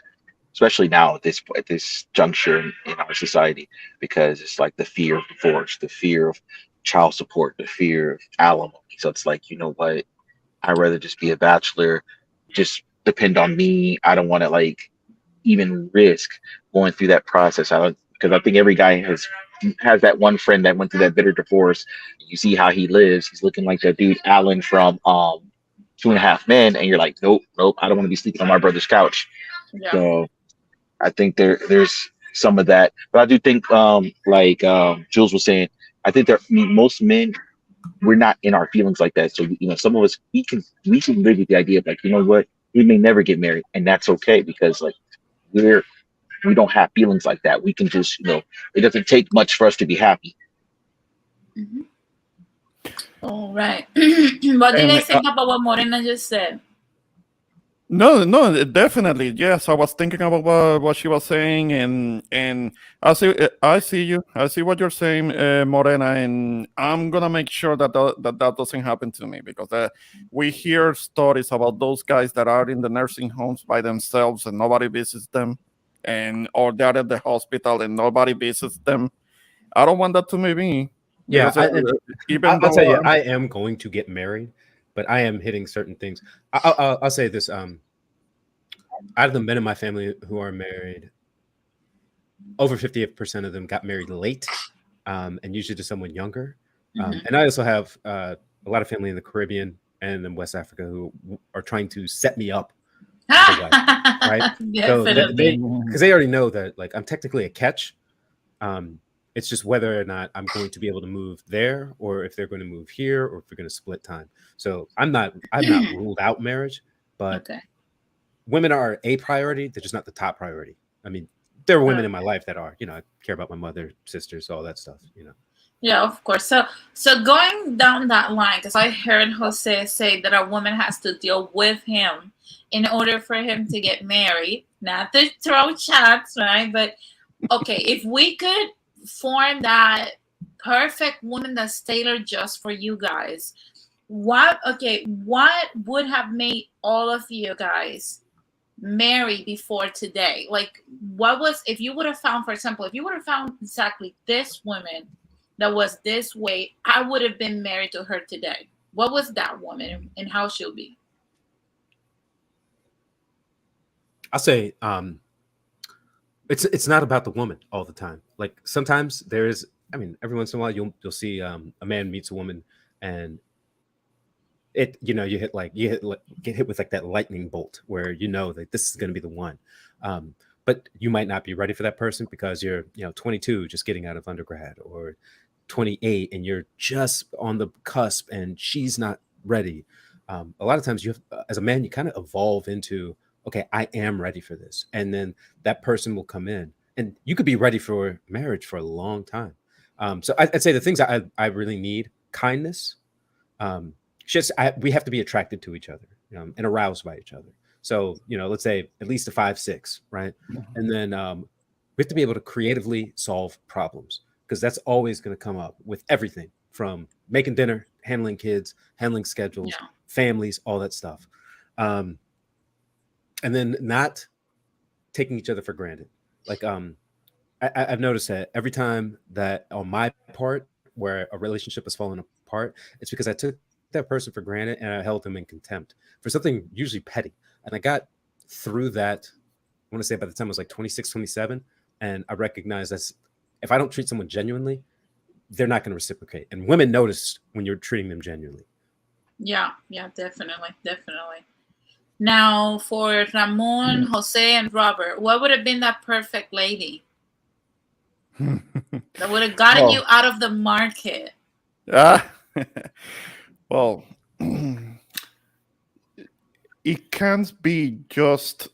especially now at this juncture in our society, because it's like the fear of divorce, the fear of child support, the fear of alimony. So it's like, you know what? I'd rather just be a bachelor, just depend on me. I don't want to like even risk going through that process. I don't, because I think every guy has that one friend that went through that bitter divorce. You see how he lives. He's looking like that dude Alan from Two and a Half Men, and you're like, nope, nope, I don't want to be sleeping on my brother's couch. Yeah. So I think there's some of that, but I do think Jules was saying, I think that most men, we're not in our feelings like that. So some of us, we can live with the idea of like, you know what, we may never get married, and that's okay, because like we don't have feelings like that. We can just, it doesn't take much for us to be happy. Mm-hmm. All right. What do you And guys think about what Morena just said? no, definitely. Yes, I was thinking about what she was saying, and I see you. I see what you're saying, Morena, and I'm gonna make sure that doesn't happen to me, because we hear stories about those guys that are in the nursing homes by themselves and nobody visits them, or they're at the hospital and nobody visits them. I don't want that to be me. Yeah, Because I'll tell you, I am going to get married, but I am hitting certain things. I'll say this: out of the men in my family who are married, over 50% of them got married late, and usually to someone younger. And I also have a lot of family in the Caribbean and in West Africa who are trying to set me up for life, right? Definitely. Because they already know that like I'm technically a catch. It's just whether or not I'm going to be able to move there, or if they're going to move here, or if we're going to split time. So I'm not ruled out marriage, but Okay. women are a priority. They're just not the top priority. I mean, there are women in my life that are, I care about my mother, sisters, all that stuff, Yeah, of course. So going down that line, because I heard Jose say that a woman has to deal with him in order for him to get married. Not to throw shots, right? But okay, if we could form that perfect woman that's tailored just for you guys, what would have made all of you guys marry before today? Like, what was, if you would have found, for example, if you would have found exactly this woman that was this way, I would have been married to her today. What was that woman, and how she'll be? I'll say it's not about the woman all the time. Like sometimes there is, I mean, every once in a while you'll see a man meets a woman, and get hit with like that lightning bolt where that this is going to be the one. But you might not be ready for that person because you're 22, just getting out of undergrad, or 28 and you're just on the cusp and she's not ready. A lot of times you have, as a man, you kind of evolve into, okay, I am ready for this. And then that person will come in and you could be ready for marriage for a long time. So I'd say the things I really need: kindness. We have to be attracted to each other, and aroused by each other. So, let's say at least a 5'6", right? And then we have to be able to creatively solve problems, because that's always going to come up with everything from making dinner, handling kids, handling schedules, families, all that stuff. And then not taking each other for granted. Like I've noticed that every time that on my part where a relationship has fallen apart, it's because I took that person for granted and I held them in contempt for something usually petty. And I got through that, I want to say by the time I was like 26, 27, and I recognized that if I don't treat someone genuinely, they're not going to reciprocate. And women notice when you're treating them genuinely. Yeah, definitely. Now, for Ramon, Jose, and Robert, what would have been that perfect lady that would have gotten you out of the market? Well, it can't be just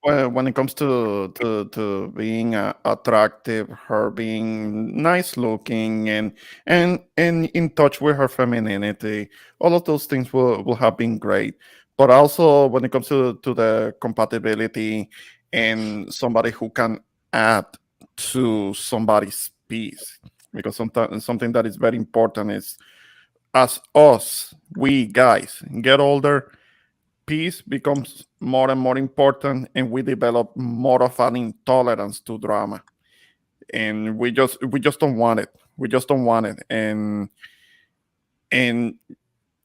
when it comes to being attractive, her being nice looking and in touch with her femininity. All of those things will have been great. But also when it comes to the compatibility and somebody who can add to somebody's piece, because sometimes something that is very important is, as we guys get older, peace becomes more and more important, and we develop more of an intolerance to drama, and we just don't want it. We just don't want it. And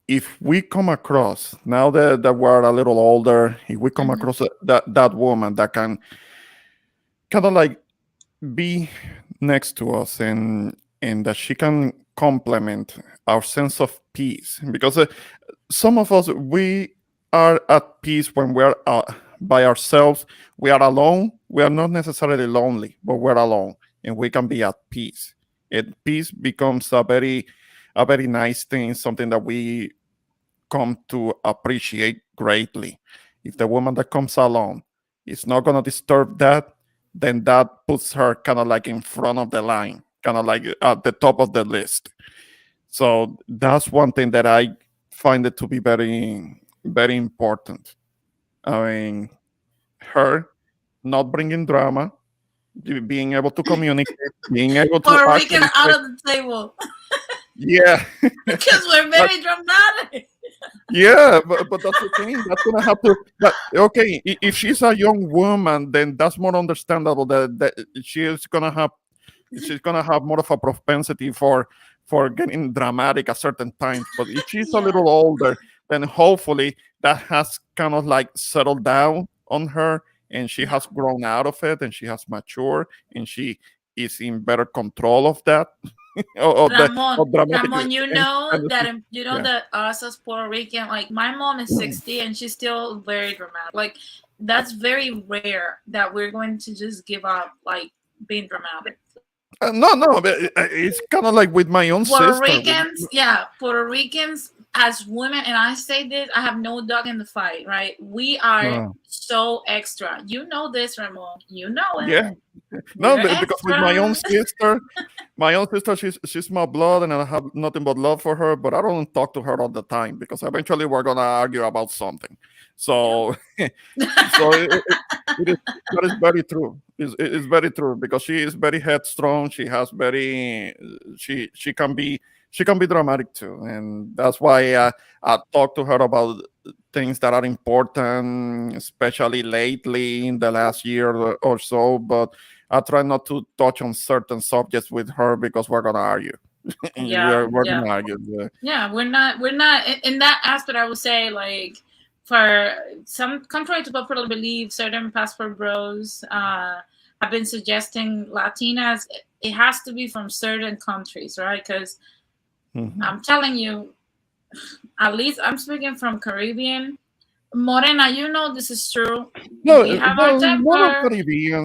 if we come across, now that we're a little older, if we come Mhm. across that woman that can kind of like be next to us, and that she can complement our sense of peace, because some of us, we are at peace when we're by ourselves. We are alone. We are not necessarily lonely, but we're alone, and we can be at peace. And peace becomes a very nice thing, something that we come to appreciate greatly. If the woman that comes along is not going to disturb that, then that puts her kind of like in front of the line, kind of like at the top of the list. So that's one thing that I find it to be very, very important. I mean, her not bringing drama, being able to communicate, being able to Puerto Rican actually out say, of the table yeah, because we're very dramatic. yeah, but that's the thing. That's gonna have to. That, okay, if she's a young woman, then that's more understandable. That she's gonna have more of a propensity for getting dramatic at certain times. But if she's a Yeah. little older, then hopefully that has kind of like settled down on her, and she Yeah. has grown out of it, and she has matured, and she is in better control of that, or the Ramon, of dramatic. Ramon, you know And that you know yeah. that us as Puerto Rican, like my mom is 60 and she's still very dramatic. Like that's very rare that we're going to just give up like being dramatic. No, but it's kind of like with my own Puerto sister. Ricans, yeah, Puerto Ricans as women, and I say this, I have no dog in the fight, right? We are Uh, so extra. You know this, Ramon. You know it. yeah, no, We're because with my own extra. sister, she's my blood, and I have nothing but love for her. But I don't talk to her all the time because eventually we're gonna argue about something. Yeah. So, so it is that is very true. It's very true because she is very headstrong. She has very she can be dramatic too, and that's why I talk to her about things that are important, especially lately in the last year or so. But I try not to touch on certain subjects with her because we're gonna argue. Yeah, we're yeah. gonna argue. Yeah. Yeah, we're not in that aspect. I would say like for some, contrary to what people believe, certain passport bros have been suggesting Latinas. It has to be from certain countries, right? Because Mhm. I'm telling you, at least I'm speaking from Caribbean. Morena, you know this is true. No, We have our well, not a temper. Caribbean.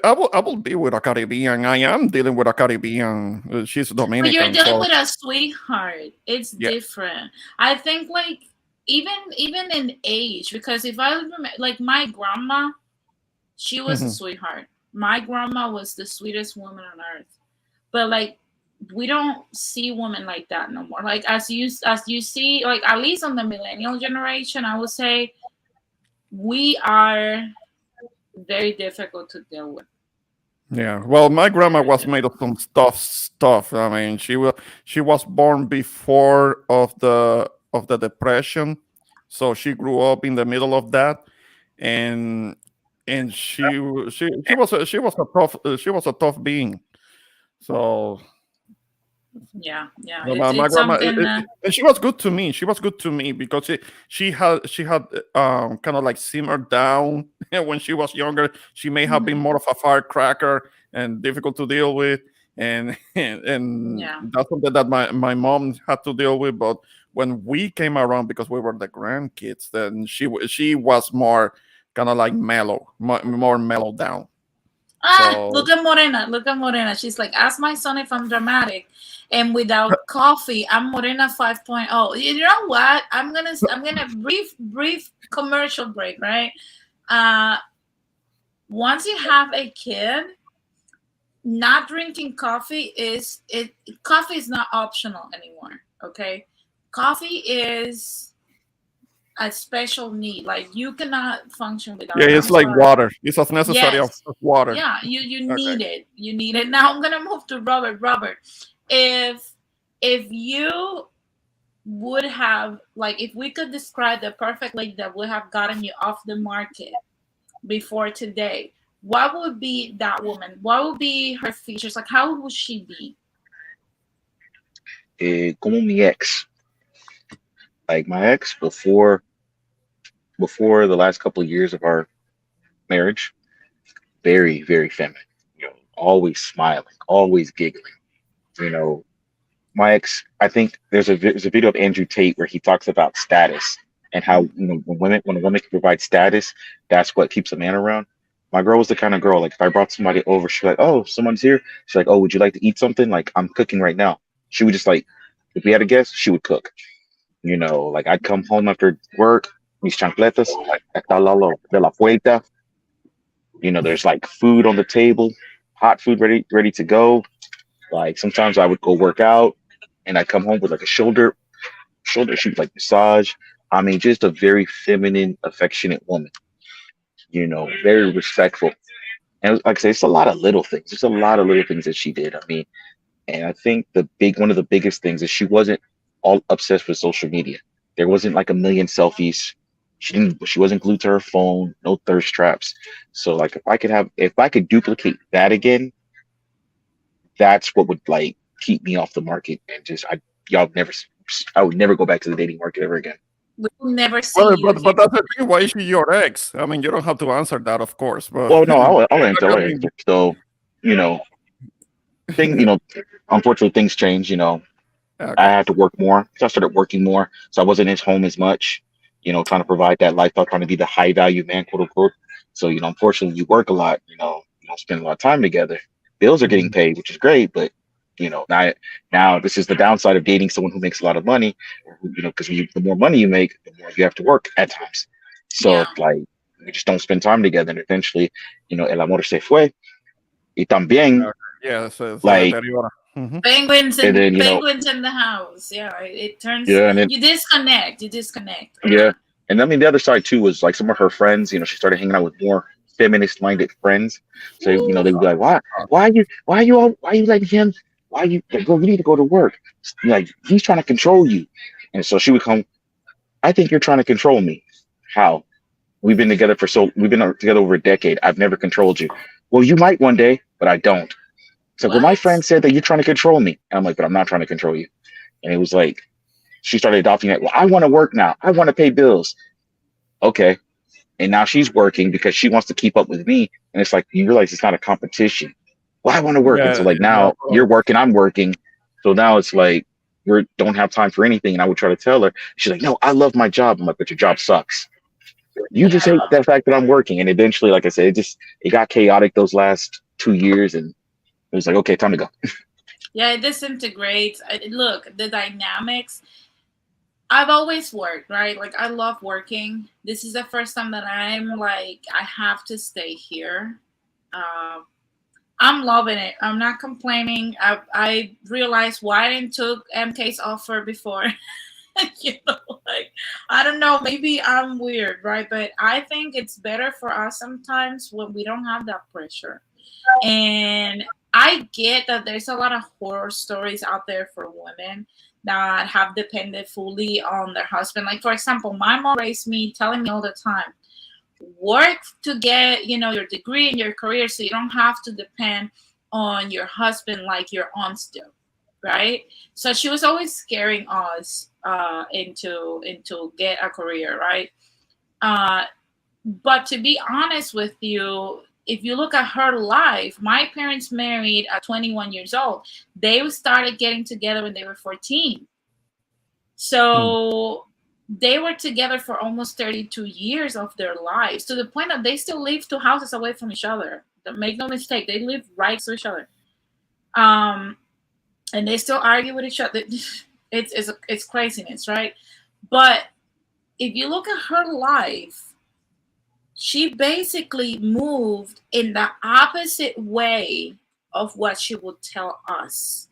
I will be with a Caribbean. I am dealing with a Caribbean. She's But you're Dominican, dealing so with a sweetheart. It's yeah. different. I think like even in age, because if I remember, like my grandma, she was a Mhm. sweetheart. My grandma was the sweetest woman on earth. But like we don't see women like that no more. Like as you see, like at least on the millennial generation, I would say we are very difficult to deal with. Yeah. Well, my grandma Very was made of some stuff. I mean, she was born before of the depression, so she grew up in the middle of that, and she was a tough being. So yeah. no, It's my it's grandma, something. and she was good to me. She was good to me because she had kind of like simmered down when she was younger. She may have been Mhm. more of a firecracker and difficult to deal with, and and Yeah. that's something that my mom had to deal with. But when we came around, because we were the grandkids, then she was more kind of like mellow, more mellow down. Ah, So look at Morena. Look at Morena. She's like, ask my son if I'm dramatic. And without coffee, I'm Morena 5.0. You know what? I'm gonna brief commercial break, right? Uh once you have a kid, not drinking coffee coffee is not optional anymore. Okay. Coffee is a special need. Like you cannot function without yeah, it. it's I'm like sorry. water. It's as necessary Yes. as water. Yeah, you Okay. need it. You need it. Now I'm gonna move to Robert. Robert, if you would have, like, if we could describe the perfect lady that would have gotten you off the market before today, what would be that woman? What would be her features? Like, how would she be? Como mi ex, like my ex before the last couple of years of our marriage, very, very feminine. Always smiling, always giggling. You know, my ex. I think there's a video of Andrew Tate where he talks about status and how when a woman can provide status, that's what keeps a man around. My girl was the kind of girl like if I brought somebody over, she's like, "Oh, someone's here." She's like, "Oh, would you like to eat something?" Like I'm cooking right now. She would just like if we had a guest, she would cook. Like I'd come home after work, mis chancletas, está al lado de la puerta. There's like food on the table, hot food ready to go. Like sometimes I would go work out and I come home with like a shoulder shoot like massage. I mean, just a very feminine, affectionate woman, very respectful. And like I say, it's a lot of little things. There's a lot of little things that she did. I mean, and I think one of the biggest things is she wasn't all obsessed with social media. There wasn't like a million selfies. She wasn't glued to her phone, no thirst traps. So like if I could duplicate that again, that's what would like keep me off the market and just I would never go back to the dating market ever again. We will never see Well, you but again. that's the thing. Why is she your ex? I mean, you don't have to answer that, of course. But Well, no, I'll answer. I I'll mean, answer. So, you know, thing, unfortunately things change. I okay. had to work more. So I started working more. So I wasn't at home as much, trying to provide that lifestyle, trying to be the high value man, quote unquote. So, unfortunately you work a lot, you don't spend a lot of time together. Bills are getting Mhm. paid, which is great, but now this is the downside of dating someone who makes a lot of money, because the more money you make, the more you have to work at times. So Yeah. it's like we just don't spend time together, and eventually, el amor se fue, y también Okay. Yeah, se like, deteriora. Mhm. Penguins and and then penguins in the house. Yeah, it turns, yeah, and then you disconnect. You disconnect. yeah, and I mean the other side too was like some of her friends. She started hanging out with more feminist-minded friends. So Woo. they would be like, why are you letting him? Why you like, girl? You need to go to work. Like he's trying to control you. And so she would come. I think you're trying to control me. How? We've been together over a decade. I've never controlled you. Well, you might one day, but I don't. It's like, well, my What? friend said that you're trying to control me. And I'm like, but I'm not trying to control you. And it was like she started adopting it. Well, I want to work now. I want to pay bills. Okay. And now she's working because she wants to keep up with me. And it's like you realize it's not a competition. Well, I want to work. And so Yeah, like yeah, now of you're course. working, I'm working. So now it's like we don't have time for anything. And I would try to tell her. She's like, no, I love my job. I'm like, but your job sucks. You just hate Yeah. the fact that I'm working. And eventually, like I said, it got chaotic those last 2 years, and it was like, okay, time to go. Yeah, it disintegrates. Look, the dynamics. I've always worked, right? Like, I love working. This is the first time that I'm like, I have to stay here. Um, I'm loving it. I'm not complaining. I realized why I didn't took MK's offer before. Like, I don't know. Maybe I'm weird, right? But I think it's better for us sometimes when we don't have that pressure. And I get that there's a lot of horror stories out there for women that have depended fully on their husband. Like, for example, my mom raised me telling me all the time, work to get, your degree and your career so you don't have to depend on your husband like your aunts do, right? So she was always scaring us into get a career, right? Uh, but to be honest with you, if you look at her life, my parents married at 21 years old. They started getting together when they were 14. Hmm. So they were together for almost 32 years of their lives, to the point that they still live 2 houses away from each other. Make no mistake, they live right to each other. Um, and they still argue with each other. It's craziness, right? But if you look at her life, she basically moved in the opposite way of what she would tell us,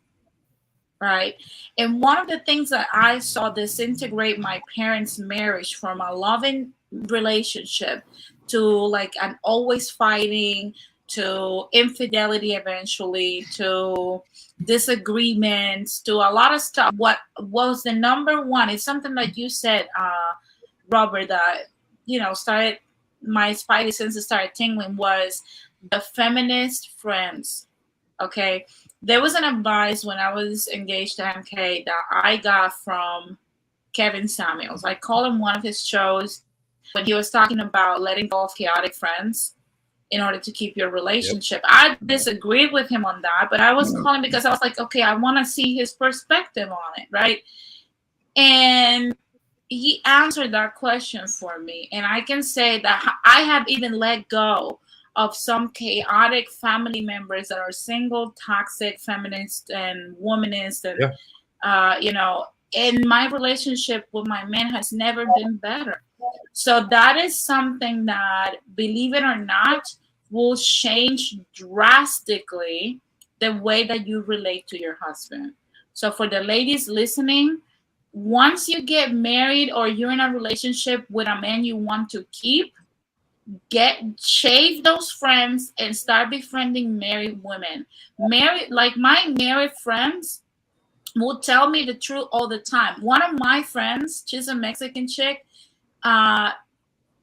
right? And one of the things that I saw disintegrate my parents' marriage from a loving relationship to like an always fighting to infidelity eventually, to disagreements, to a lot of stuff. What was the number one? It's something like you said, Robert, that started my spidey senses started tingling, was the feminist friends. Okay, there was an advice when I was engaged to MK that I got from Kevin Samuels. I called him one of his shows when he was talking about letting go of chaotic friends in order to keep your relationship. I disagreed with him on that, but I was calling because I was like, okay, I want to see his perspective on it, right? And he answered that question for me. And I can say that I have even let go of some chaotic family members that are single, toxic, feminist, and womanist. And, and my relationship with my man has never been better. So that is something that, believe it or not, will change drastically the way that you relate to your husband. So for the ladies listening, once you get married or you're in a relationship with a man you want to keep, shave those friends and start befriending married women. Like my married friends will tell me the truth all the time. One of my friends, she's a Mexican chick,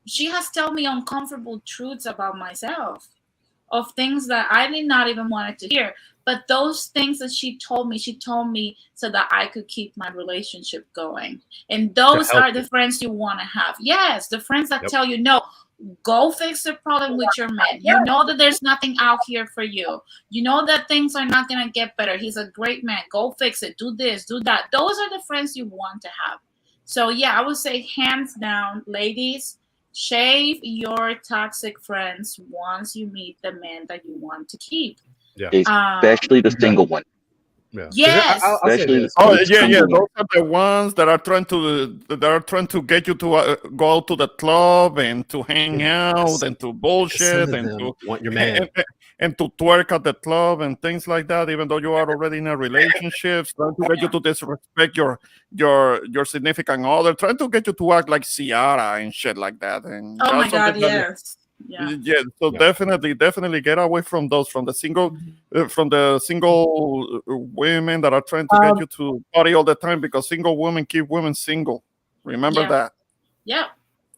she has told me uncomfortable truths about myself, of things that I did not even want to hear. But those things that she told me so that I could keep my relationship going. And those are the friends you want to have. Yes, the friends that tell you, no, go fix the problem with your man. You know that there's nothing out here for you. You know that things are not going to get better. He's a great man. Go fix it. Do this, do that. Those are the friends you want to have. So yeah, I would say hands down, ladies, shave your toxic friends once you meet the man that you want to keep. Yeah. Especially the single one. Yeah. Yes. I'll say this. Those are the ones that are trying to get you to go out to the club and to hang out and to bullshit and to want your man and to twerk at the club and things like that. Even though you are already in a relationship, trying to get you to disrespect your significant other, trying to get you to act like Ciara and shit like that. And oh my God, yes. Yeah, so definitely get away from those, from the single women that are trying to get you to party all the time, because single women keep women single. Remember that. Yeah.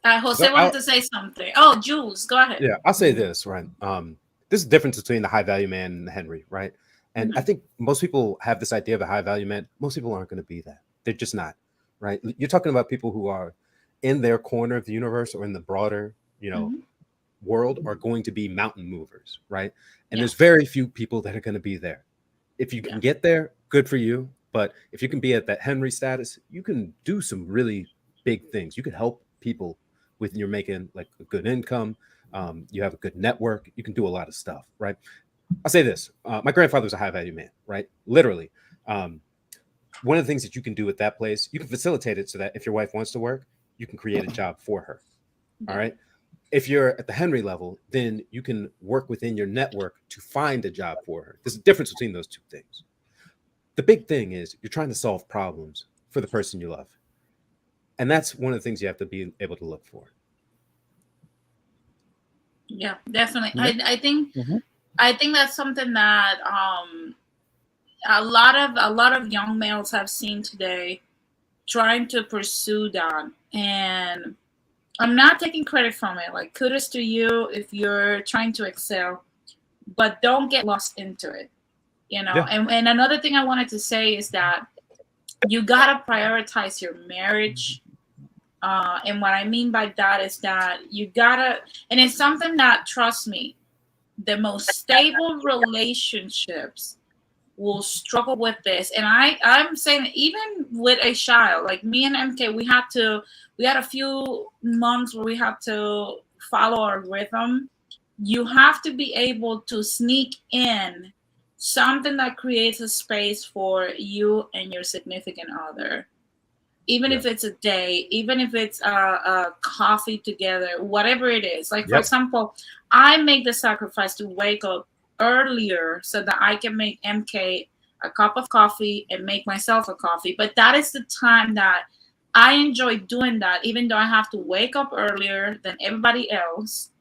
Jose wanted to say something. Oh, Jules, go ahead. Yeah, I'll say this, right? This is the difference between the high value man and the Henry, right? And I think most people have this idea of a high value man. Most people aren't going to be that. They're just not, right? You're talking about people who are in their corner of the universe or in the broader, world, are going to be mountain movers, right? And there's very few people that are going to be there. If you can get there, good for you. But if you can be at that Henry status, you can do some really big things. You can help people with, you're making like a good income. You have a good network. You can do a lot of stuff, right? I'll say this. My grandfather was a high value man, right? Literally. One of the things that you can do at that place, you can facilitate it so that if your wife wants to work, you can create a job for her. All right. If you're at the Henry level, then you can work within your network to find a job for her. There's a difference between those two things. The big thing is you're trying to solve problems for the person you love. And that's one of the things you have to be able to look for. Yeah, definitely. I think that's something that a lot of young males have seen today, trying to pursue that. And I'm not taking credit from it. Like, kudos to you if you're trying to excel, but don't get lost into it, And another thing I wanted to say is that you gotta prioritize your marriage. And what I mean by that is that you gotta, and it's something that, trust me, the most stable relationships will struggle with this. And I'm saying, even with a child, like me and MK, we had a few months where we had to follow our rhythm. You have to be able to sneak in something that creates a space for you and your significant other. Even if it's a day, even if it's a coffee together, whatever it is. Like, for example, I make the sacrifice to wake up earlier so that I can make MK a cup of coffee and make myself a coffee. But that is the time that I enjoy doing that, even though I have to wake up earlier than everybody else,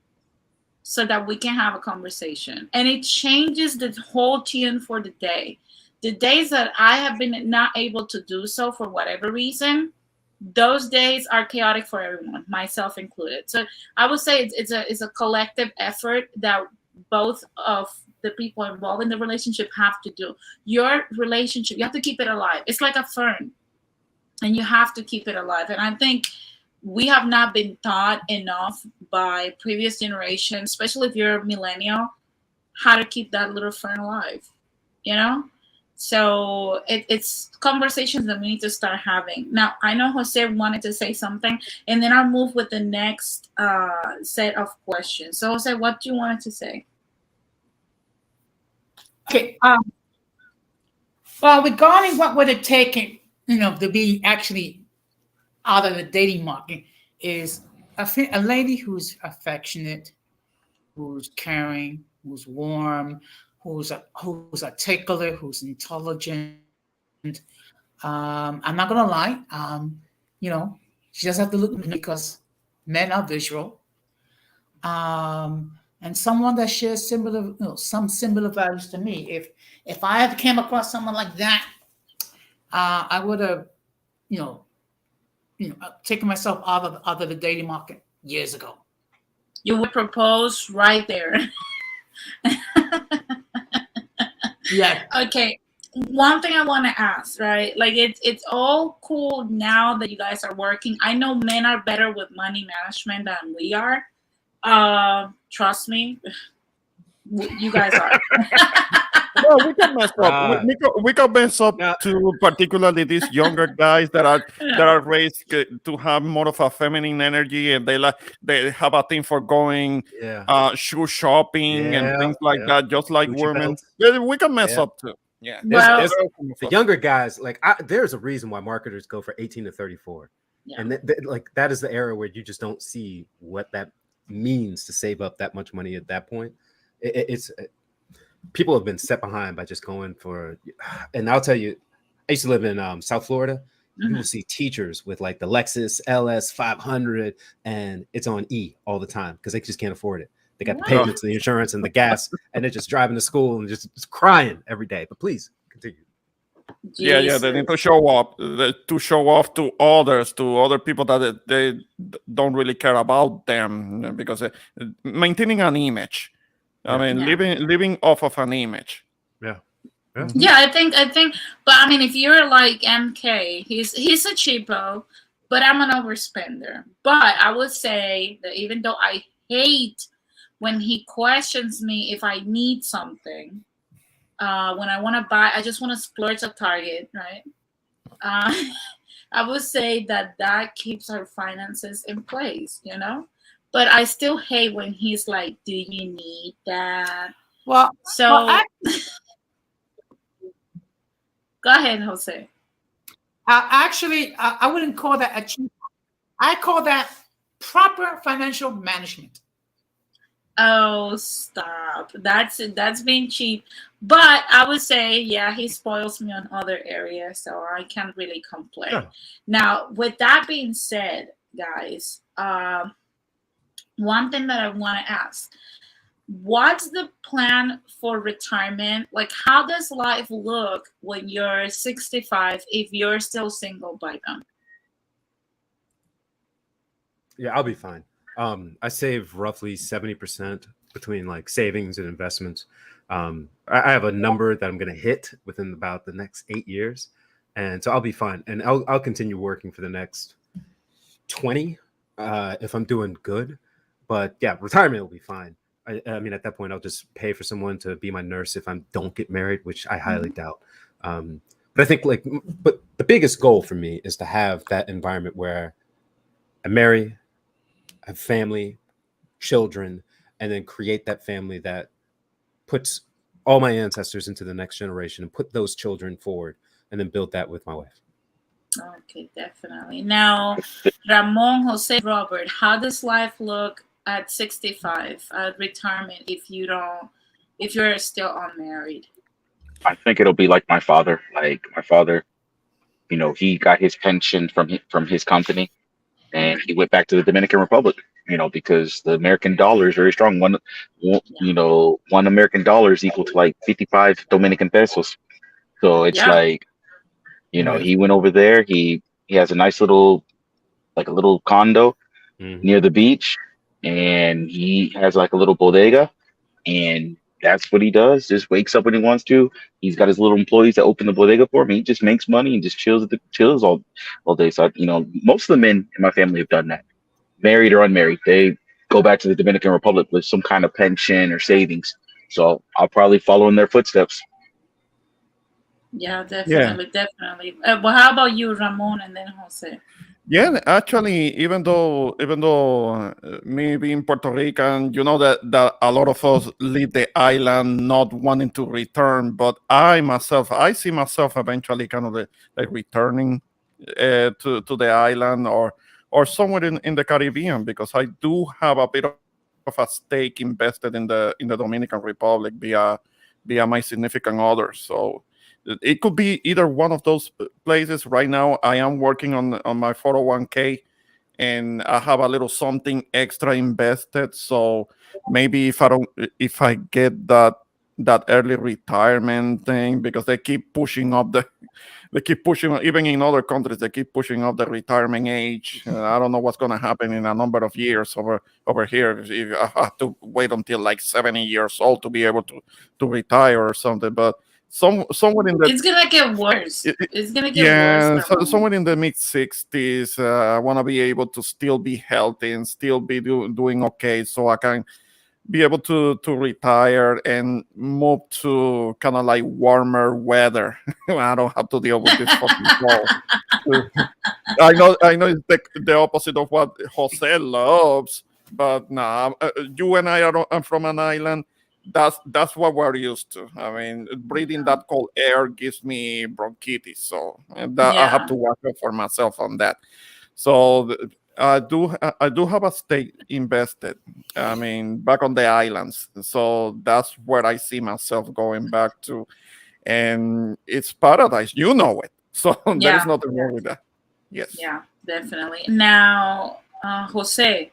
so that we can have a conversation. And it changes the whole tune for the day. The days that I have been not able to do so for whatever reason, those days are chaotic for everyone, myself included. So I would say it's a collective effort that both of the people involved in the relationship have to do. Your relationship, you have to keep it alive. It's like a fern, and you have to keep it alive. And I think we have not been taught enough by previous generations, especially if you're a millennial, how to keep that little fern alive, you know? So it's conversations that we need to start having. Now, I know Jose wanted to say something, and then I'll move with the next set of questions. So, Jose, what do you want to say? Okay. Well, regarding what would it take, to be actually out of the dating market, is a lady who's affectionate, who's caring, who's warm, who's articulate, who's intelligent. I'm not gonna lie. She doesn't have to look at me because men are visual. And someone that shares some similar values to me. If I had came across someone like that, I would have, taken myself out of the dating market years ago. You would propose right there. Yeah. Okay. One thing I want to ask, right? Like it's all cool now that you guys are working. I know men are better with money management than we are. Trust me, you guys are. Well, we can mess up. We can mess up to particularly these younger guys that are raised to have more of a feminine energy, and they have a thing for going shoe shopping and things like that, just like Gucci women. belts. We can mess up too. Yeah. Well, the younger guys, like there's a reason why marketers go for 18 to 34. Yeah. And that is the era where you just don't see what that means to save up that much money at that point. It's people have been set behind by just going for, and I'll tell you, I used to live in South Florida. You will see teachers with like the Lexus LS 500 and it's on E all the time because they just can't afford it. They got the payments, the insurance, and the gas, and they're just driving to school and just crying every day. But please continue. Yeah, they need to show up, to show off to other people that they don't really care about them, because maintaining an image. I mean, living off of an image. Yeah. Yeah, I think, but I mean, if you're like MK, he's a cheapo, but I'm an overspender. But I would say that even though I hate when he questions me if I need something, when I want to buy, I just want to splurge at Target, right? I would say that keeps our finances in place, But I still hate when he's like, "Do you need that?" Well, go ahead, Jose. Actually, I wouldn't call that a cheap. I call that proper financial management. Oh, stop. That's being cheap. But I would say, yeah, he spoils me on other areas, so I can't really complain. Yeah. Now, with that being said, guys, one thing that I want to ask, what's the plan for retirement? Like, how does life look when you're 65 if you're still single by then? Yeah, I'll be fine. I save roughly 70% between like savings and investments. I have a number that I'm going to hit within about the next 8 years. And so I'll be fine. And I'll continue working for the next 20 if I'm doing good. But yeah, retirement will be fine. I mean, at that point, I'll just pay for someone to be my nurse if I don't get married, which I highly doubt. But I think but the biggest goal for me is to have that environment where I marry, have family, children, and then create that family that puts all my ancestors into the next generation and put those children forward and then build that with my wife. Okay, definitely. Now, Ramon, Jose, Robert, how does life look at 65 at retirement if you're still unmarried? I think it'll be like my father. Like my father, he got his pension from his company. and he went back to the Dominican Republic. Because the American dollar is very strong. Yeah. One American dollar is equal to like 55 Dominican pesos. So it's Yeah. like, Yeah. he went over there. He has a nice little, like a little condo Hmm. near the beach, and he has like a little bodega, and that's what he does. Just wakes up when he wants to. He's got his little employees that open the bodega for him. He just makes money and just chills all day. So most of the men in my family have done that, married or unmarried. They go back to the Dominican Republic with some kind of pension or savings. So I'll probably follow in their footsteps. Yeah, Yeah. definitely, definitely. But how about you, Ramon, and then Jose? Yeah, actually, even though me being Puerto Rican, that a lot of us leave the island not wanting to return. But I see myself eventually kind of like returning to the island, or somewhere in the Caribbean, because I do have a bit of a stake invested in the Dominican Republic via my significant other. So it could be either one of those places. Right now, I am working on my 401k, and I have a little something extra invested. So maybe if I get that early retirement thing, because they keep pushing, even in other countries, they keep pushing up the retirement age. I don't know what's going to happen in a number of years over here. If I have to wait until like 70 years old to be able to retire or something. But somewhere in the It's gonna get worse. it- It's gonna get worse, yeah, so Ramon. somewhere in the mid 60s, I want to be able to still be healthy and still be doing okay, so I can be able to retire and move to kind of like warmer weather. I don't have to deal with this fucking cold. I know it's the opposite of what Jose loves, but nah, you and I are from an island. That's what we're used to. I mean, breathing that cold air gives me bronchitis, so that I have Yeah, to watch out for myself on that. So I do have a stake invested. I mean, back on the islands. So that's where I see myself going back to, and it's paradise. You know it. So there is yeah, nothing wrong with that. Yes. yeah, definitely. Now, Jose,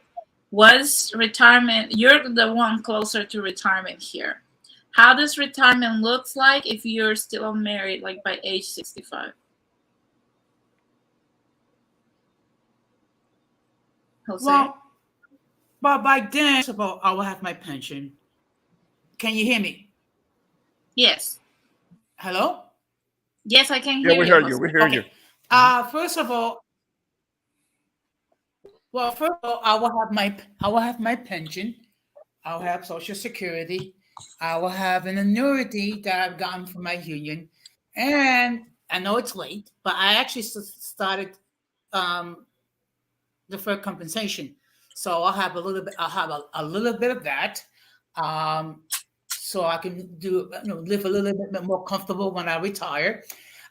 was retirement? You're the one closer to retirement here. How does retirement looks like if you're still unmarried, like by age 65? Jose? Well, but by then, first of all, I will have my pension. Can you hear me? Yes. Hello? Yes, I can Yeah, hear we you, hear you. Jose. We hear you. Okay. First of all, I will have my pension. I'll have Social Security. I will have an annuity that I've gotten from my union, and I know it's late, but I actually started um, deferred compensation. So I'll have a little bit. I'll have a little bit of that, um, so I can live a little bit more comfortable when I retire.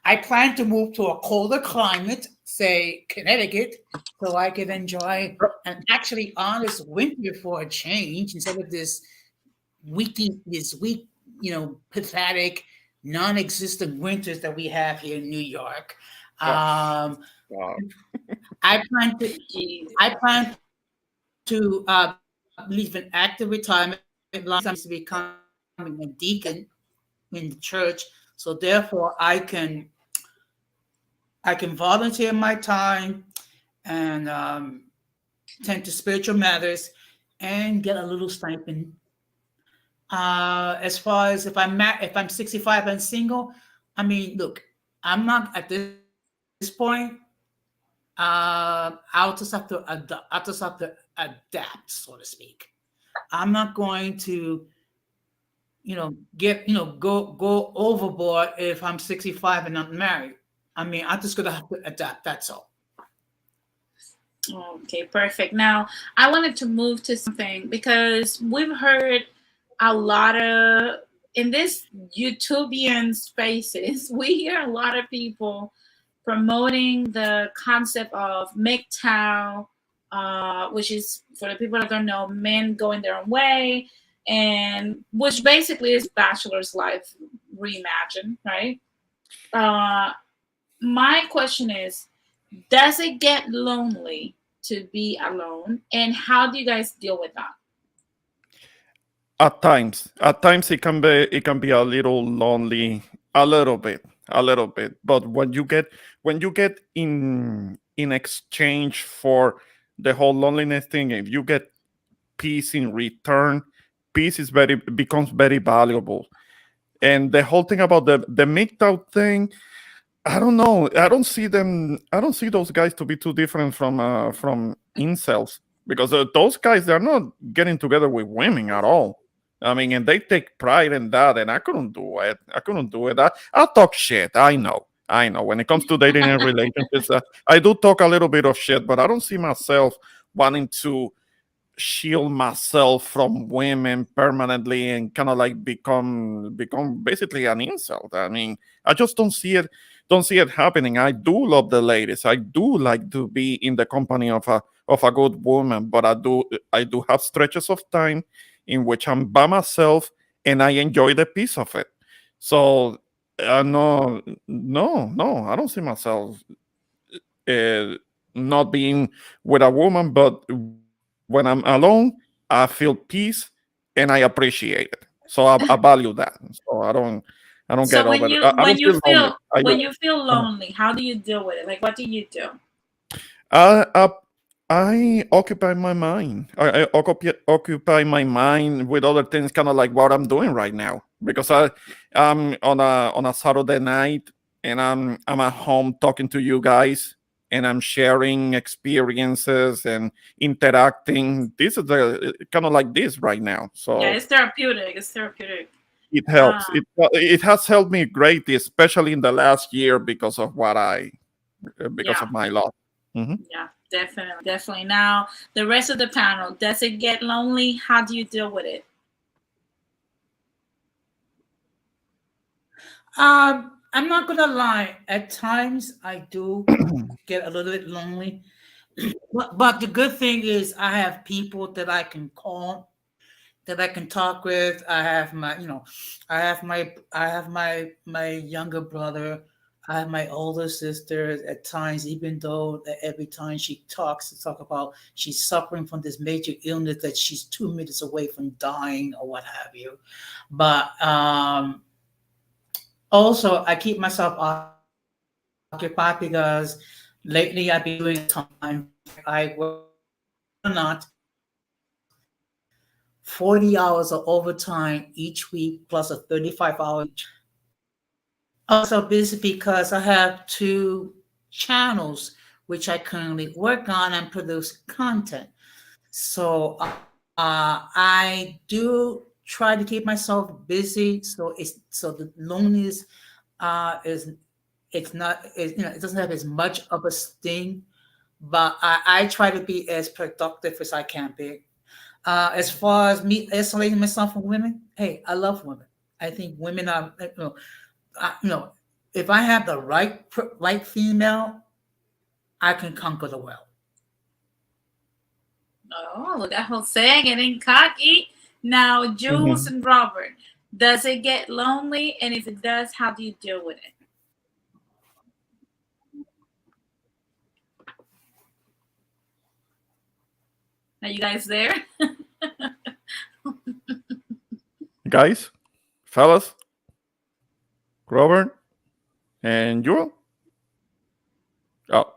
I plan to move to a colder climate, say Connecticut, so I can enjoy an actually honest winter for a change instead of this weak, pathetic, non-existent winters that we have here in New York. Oh, Um, wow. I plan to Jeez. I plan to leave an active retirement life to becoming a deacon in the church. So therefore, I can volunteer my time and tend to spiritual matters and get a little stipend. As far as if I'm 65 and single, I mean, look, I'm not at this point. I'll just have to adapt, so to speak. I'm not going to, go overboard if I'm 65 and not married. I mean, I'm just gonna have to adapt. That's all. Okay, perfect. Now, I wanted to move to something because we've heard a lot of in this YouTubian spaces, we hear a lot of people promoting the concept of MGTOW, which is for the people that don't know, men going their own way, and which basically is bachelor's life reimagined, right? Uh, my question is, does it get lonely to be alone, and how do you guys deal with that? At times it can be a little lonely, a little bit. But when you get in exchange for the whole loneliness thing, if you get peace in return, peace becomes very valuable. And the whole thing about the MGTOW thing, I don't know. I don't see them. I don't see those guys to be too different from incels, because those guys, they're not getting together with women at all. I mean, and they take pride in that, and I couldn't do it. I couldn't do it. I talk shit. I know. I know. When it comes to dating and relationships, I do talk a little bit of shit, but I don't see myself wanting to shield myself from women permanently and kind of like become basically an insult. I mean, I just don't see it happening. I do love the ladies. I do like to be in the company of a good woman, but I do have stretches of time in which I'm by myself and I enjoy the peace of it. So no, no, no, I don't see myself uh, not being with a woman, but when I'm alone, I feel peace and I appreciate it. So I value that. So I don't get So over it. I don't feel lonely. when you feel lonely, how do you deal with it? Like, what do you do? I, I I occupy my mind. I occupy my mind with other things, kind of like what I'm doing right now. Because I'm on a Saturday night, and I'm at home talking to you guys, and I'm sharing experiences and interacting. This is the kind of like this right now. Yeah, So it's therapeutic. It's therapeutic. it Uh, helps. It has helped me greatly, especially in the last year, because yeah, of my loss. Mhm. yeah, definitely, definitely. Now, the rest of the panel, does it get lonely? How do you deal with it? I'm not gonna lie. At times, I do get a little bit lonely. But the good thing is, I have people that I can call, that I can talk with. I have my younger brother. I have my older sister. At times, even though every time she talks to talk about she's suffering from this major illness that she's 2 minutes away from dying or what have you, but also I keep myself occupied because lately I've been doing time. I work not 40 hours of overtime each week plus a 35 hour. Also busy because I have two channels which I currently work on and produce content. So I do try to keep myself busy. So the loneliness is it's not it, it doesn't have as much of a sting, but I try to be as productive as I can be. As far as me isolating myself from women, hey, I love women. I think women are, if I have the right female, I can conquer the world. Oh, look at Jose getting cocky. Now, Jules Mhm. and Robert, does it get lonely? And if it does, how do you deal with it? Are you guys there? Guys, fellas, Robert, and you. Oh,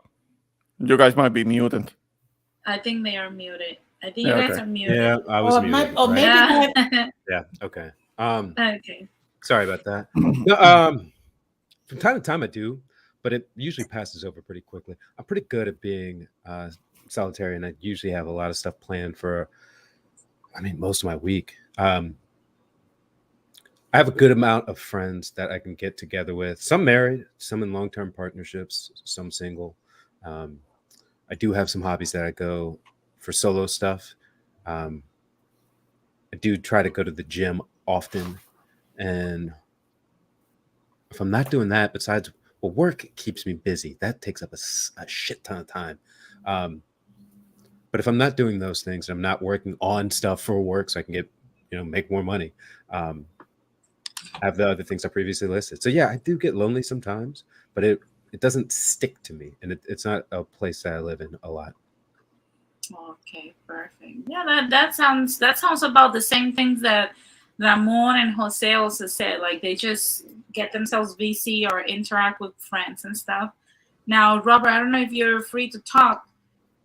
you guys might be muted. I think they are muted. I think you Yeah, guys okay. are Yeah, muted. I was muted, Or right? maybe my Yeah, okay. Okay. Sorry about that. No, from time to time I do, but it usually passes over pretty quickly. I'm pretty good at being solitary, and I usually have a lot of stuff planned for, I mean, most of my week. I have a good amount of friends that I can get together with. Some married, some in long-term partnerships, some single. Um, I do have some hobbies that I go for solo stuff. Um, I do try to go to the gym often, and if I'm not doing that, besides, well, work keeps me busy. That takes up a shit ton of time. Um, but if I'm not doing those things, I'm not working on stuff for work, so I can get, make more money. Um, I have the other things I previously listed. So yeah, I do get lonely sometimes, but it doesn't stick to me, and it's not a place that I live in a lot. Okay, perfect. Yeah, that sounds about the same things that Ramon and Jose also said. Like they just get themselves busy or interact with friends and stuff. Now, Robert, I don't know if you're free to talk,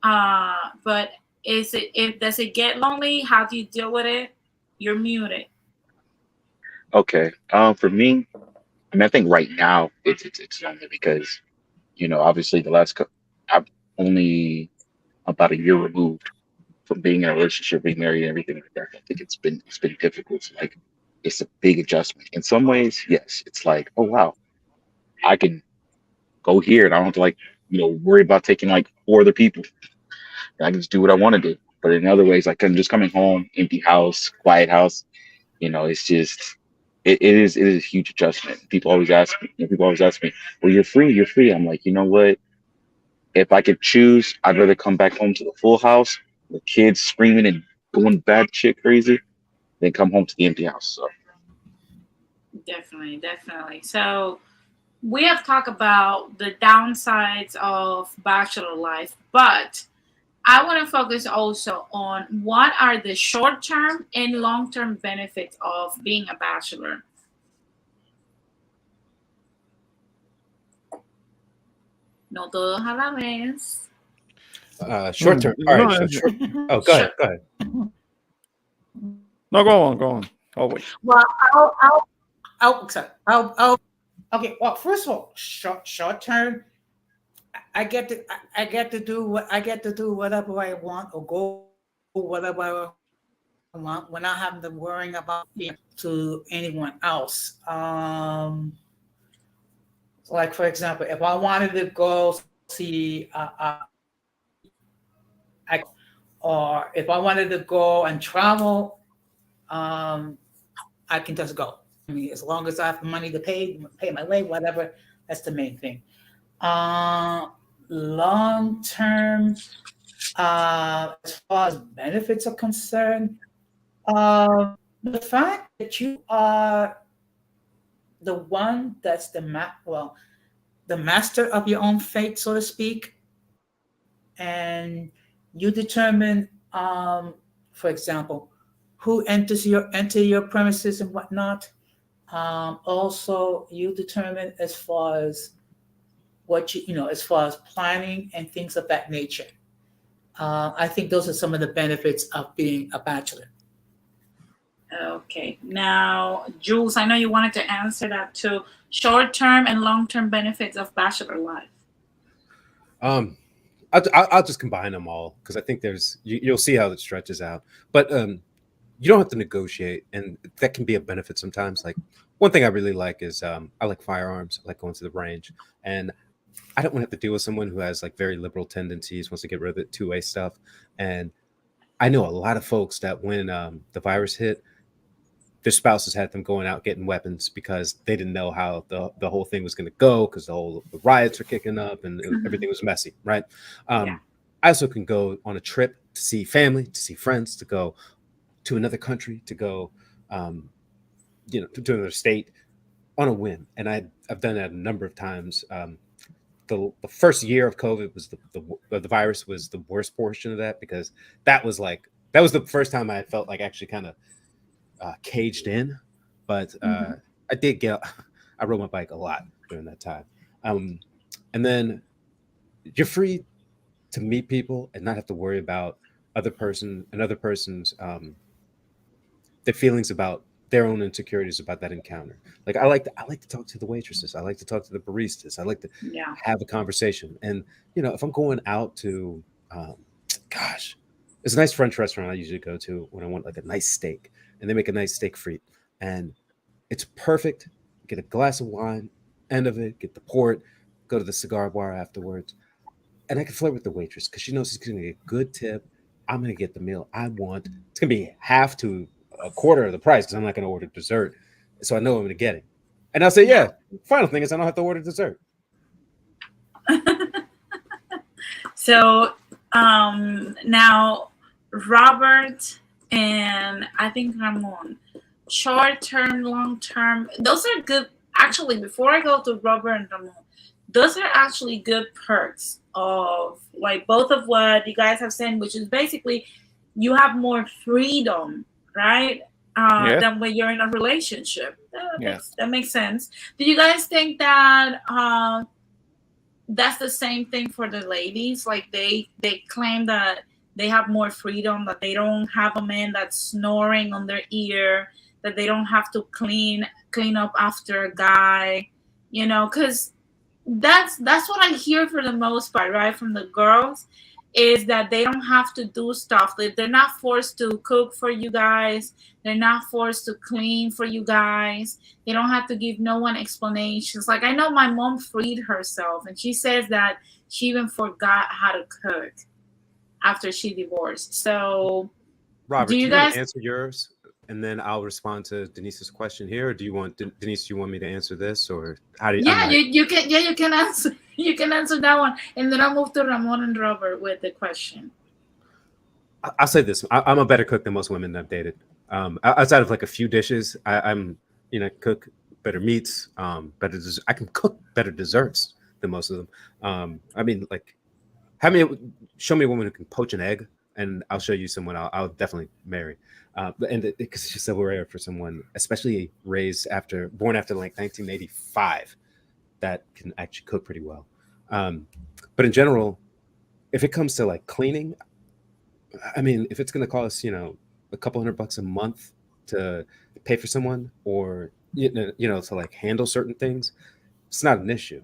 but does it get lonely? How do you deal with it? You're muted. Okay. For me, I mean, I think right now it's lonely because obviously I'm only about a year removed from being in a relationship, being married, and everything like that. I think it's been difficult. Like, it's a big adjustment. In some ways, yes, it's like, oh wow, I can go here and I don't have to like worry about taking like four other people. I can just do what I want to do. But in other ways, like I'm just coming home, empty house, quiet house. It's just it is a huge adjustment. People always ask me, well, you're free. I'm like, you know what? If I could choose, I'd rather come back home to the full house, the kids screaming and going bad shit crazy, than come home to the empty house. So Definitely, definitely. So we have talked about the downsides of bachelor life, but I want to focus also on what are the short term and long term benefits of being a bachelor. No todos a la vez. Short term. All right. So short. Oh, go Sure. ahead. Go ahead. No, go on, go on. I'll wait. Well, sorry. Okay. Well, first of all, short term, I get to do whatever I want or go whatever I want when I have to worrying about to anyone else. Like for example, if I wanted to go see or if I wanted to go and travel, um, I can just go. I mean, as long as I have money to pay my way, whatever. That's the main thing. Uh, Long term, as far as benefits are concerned, the fact that you are the one that's the master of your own fate, so to speak, and you determine, for example, who enter your premises and whatnot. Also, you determine as far as as far as planning and things of that nature. I think those are some of the benefits of being a bachelor. Okay. Now, Jules, I know you wanted to answer that too. Short term and long term benefits of bachelor life. Um, I'll just combine them all because I think you'll see how it stretches out. But you don't have to negotiate, and that can be a benefit sometimes. Like one thing I really like is I like firearms. I like going to the range, and I don't want to have to deal with someone who has like very liberal tendencies, wants to get rid of the two-way stuff. And I know a lot of folks that when the virus hit, their spouses had them going out getting weapons because they didn't know how the whole thing was going to go because the riots are kicking up and everything was messy, right? Yeah. I also can go on a trip to see family, to see friends, to go to another country, to go, to another state on a whim. And I've done that a number of times. The first year of COVID was the virus was the worst portion of that because that was the first time I felt like actually kind of caged in, but I did I rode my bike a lot during that time. And then you're free to meet people and not have to worry about another person's their feelings about their own insecurities about that encounter. Like I like to talk to the waitresses. I like to talk to the baristas. I like to Yeah. have a conversation. And if I'm going out to, um, gosh, it's a nice French restaurant I usually go to when I want like a nice steak, and they make a nice steak frite, and it's perfect. Get a glass of wine, end of it, get the port, go to the cigar bar afterwards, and I can flirt with the waitress because she knows she's going to get a good tip. I'm going to get the meal I want. It's going to be half to a quarter of the price because I'm not going to order dessert. So I know I'm going to get it. And I'll say, yeah, final thing is I don't have to order dessert. So now Robert and I think Ramon, short term, long term, those are good. Actually, before I go to Robert and Ramon, those are actually good perks of like both of what you guys have said, which is basically you have more freedom, right? Yes. Than when you're in a relationship. Yes. That makes sense. Do you guys think that that's the same thing for the ladies? Like they claim that they have more freedom, that they don't have a man that's snoring on their ear, that they don't have to clean up after a guy, because that's what I hear for the most part, right, from the girls, is that they don't have to do stuff. They're not forced to cook for you guys. They're not forced to clean for you guys. They don't have to give no one explanations. Like I know my mom freed herself, and she says that she even forgot how to cook after she divorced. So, Robert, do do you you want guys? to answer yours, and then I'll respond to Denise's question here, or do you want Denise? Do you want me to answer this, or how do you, I'm Yeah, not? you can. Yeah, you can answer. You can answer that one, and then I'll move to Ramon and Robert with the question. I'll say this: I'm a better cook than most women I've dated. Outside of like a few dishes, I'm cook better meats, better. I can cook better desserts than most of them. I mean, like, show me a woman who can poach an egg, and I'll show you someone I'll definitely marry. Because it's just so rare for someone, especially born after like 1985, that can actually cook pretty well. But in general, if it comes to like cleaning, I mean, if it's going to cost a couple $100 a month to pay for someone, or to like handle certain things, it's not an issue.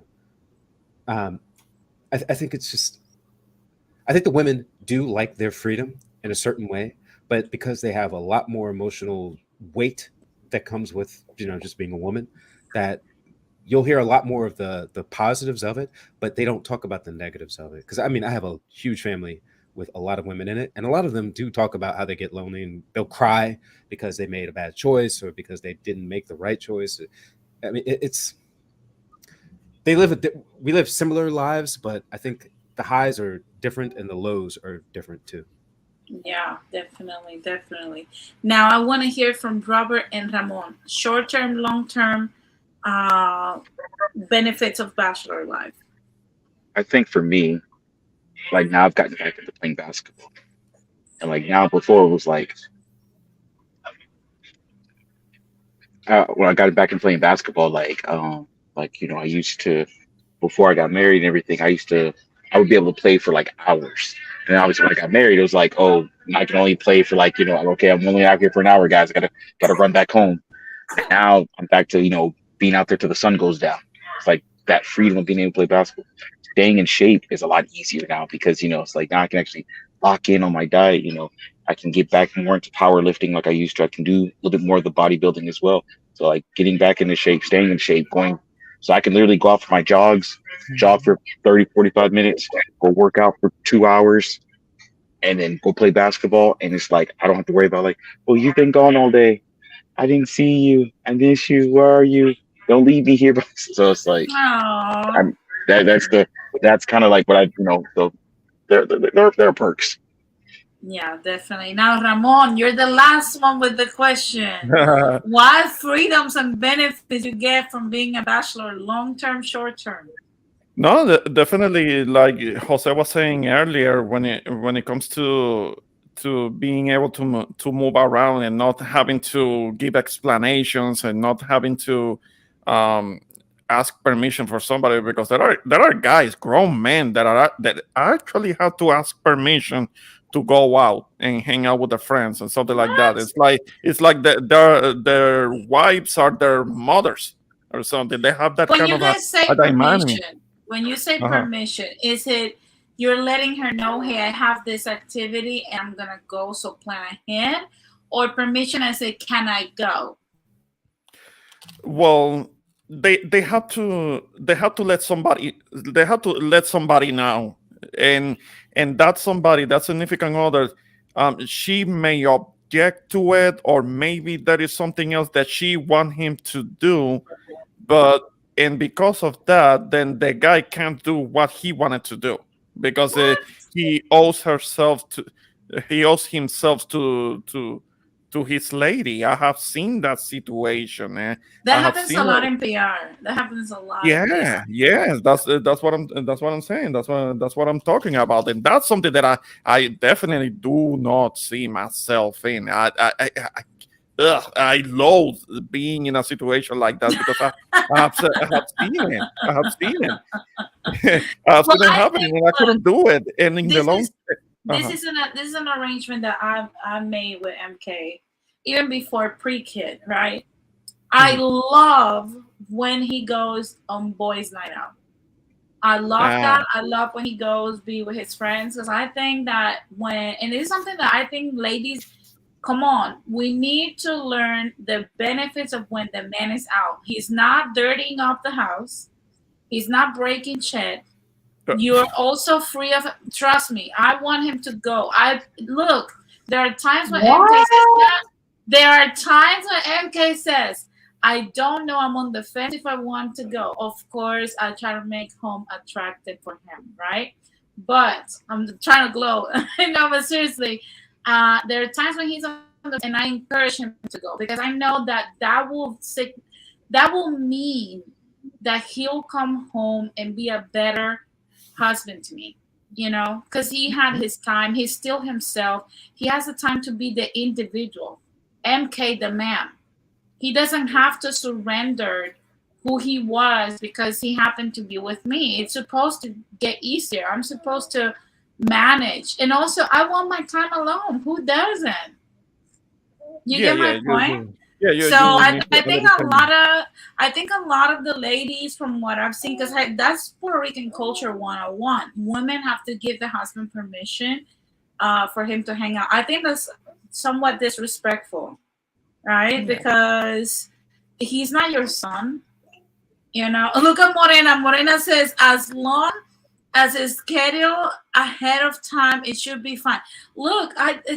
I think it's just I think the women do like their freedom in a certain way, but because they have a lot more emotional weight that comes with just being a woman, that you'll hear a lot more of the positives of it, but they don't talk about the negatives of it. Because I mean, I have a huge family with a lot of women in it, and a lot of them do talk about how they get lonely and they'll cry because they made a bad choice or because they didn't make the right choice. I mean, it's we live similar lives, but I think the highs are different and the lows are different too. Yeah, definitely, definitely. Now I want to hear from Robert and Ramon. Short term, long term, benefits of bachelor life. I think for me, like now I've gotten back into playing basketball, and like now before it was when I got back into playing basketball, I used to, before I got married and everything, I would be able to play for like hours. And obviously when I got married, it was like, oh, I can only play for okay, I'm only out here for an hour, guys. I gotta run back home. And now I'm back to being out there till the sun goes down. It's like that freedom of being able to play basketball. Staying in shape is a lot easier now because it's like now I can actually lock in on my diet. I can get back more into powerlifting like I used to. I can do a little bit more of the bodybuilding as well. So like getting back into shape, staying in shape, going, so I can literally go out for my jog for 30, 45 minutes, go work out for 2 hours, and then go play basketball. And it's like, I don't have to worry about like, well, you've been gone all day. I didn't see you. I miss you. Where are you? Don't leave me here. So it's like, Oh, I'm that's kind of like what so there are perks. yeah, definitely. Now, Ramon, you're the last one with the question. What freedoms and benefits you get from being a bachelor, long term, short term? No, definitely. Like Jose was saying earlier, when it comes to being able to move around and not having to give explanations and not having to um, ask permission for somebody, because there are guys, grown men that actually have to ask permission to go out and hang out with their friends and something like that. What? It's like their wives are their mothers or something. They have that When kind you of a guys say dynamic. permission, when you say Uh-huh. permission, is it you're letting her know, hey, I have this activity and I'm gonna go, so plan ahead, or permission I say, can I go? Well, they have to let somebody know, and that significant other, she may object to it, or maybe there is something else that she want him to do, but and because of that, then the guy can't do what he wanted to do because What? he owes himself to to his lady. I have seen that situation. That I have happens seen a lot it. in PR. That happens a lot in Yeah, PR. yes, that's what I'm saying. That's what I'm talking about, and that's something that I definitely do not see myself in. I loathe being in a situation like that because I have seen it. I have seen it. I have Well, seen it I happening, think and I couldn't do it. And in the this long, is uh-huh. this is an arrangement that I made with MK even before pre-kid, right? I Mhm. love when he goes on boys' night out. I love Ah, that. I love when he goes be with his friends because I think that when and it is something that I think ladies, come on, we need to learn the benefits of when the man is out. He's not dirtying up the house. He's not breaking shit. uh, You're also free of. Trust me, I want him to go. I look. There are times when MK What? says that. There are times when MK says, "I don't know. I'm on the fence if I want to go." Of course, I try to make home attractive for him, right? But I'm trying to glow. No, but seriously, there are times when he's on the and I encourage him to go because I know that that will mean that he'll come home and be a better husband to me, because he had his time. He's still himself. He has the time to be the individual. MK, the man. He doesn't have to surrender who he was because he happened to be with me. It's supposed to get easier. I'm supposed to manage. And also, I want my time alone. Who doesn't? You yeah, get yeah, my point? So you need to I think understand. a lot of the ladies from what I've seen, because that's Puerto Rican culture 101. Women have to give the husband permission for him to hang out. I think that's somewhat disrespectful, right? Yeah. Because he's not your son. Look at Morena. Morena says as long as it's scheduled ahead of time, it should be fine. Look,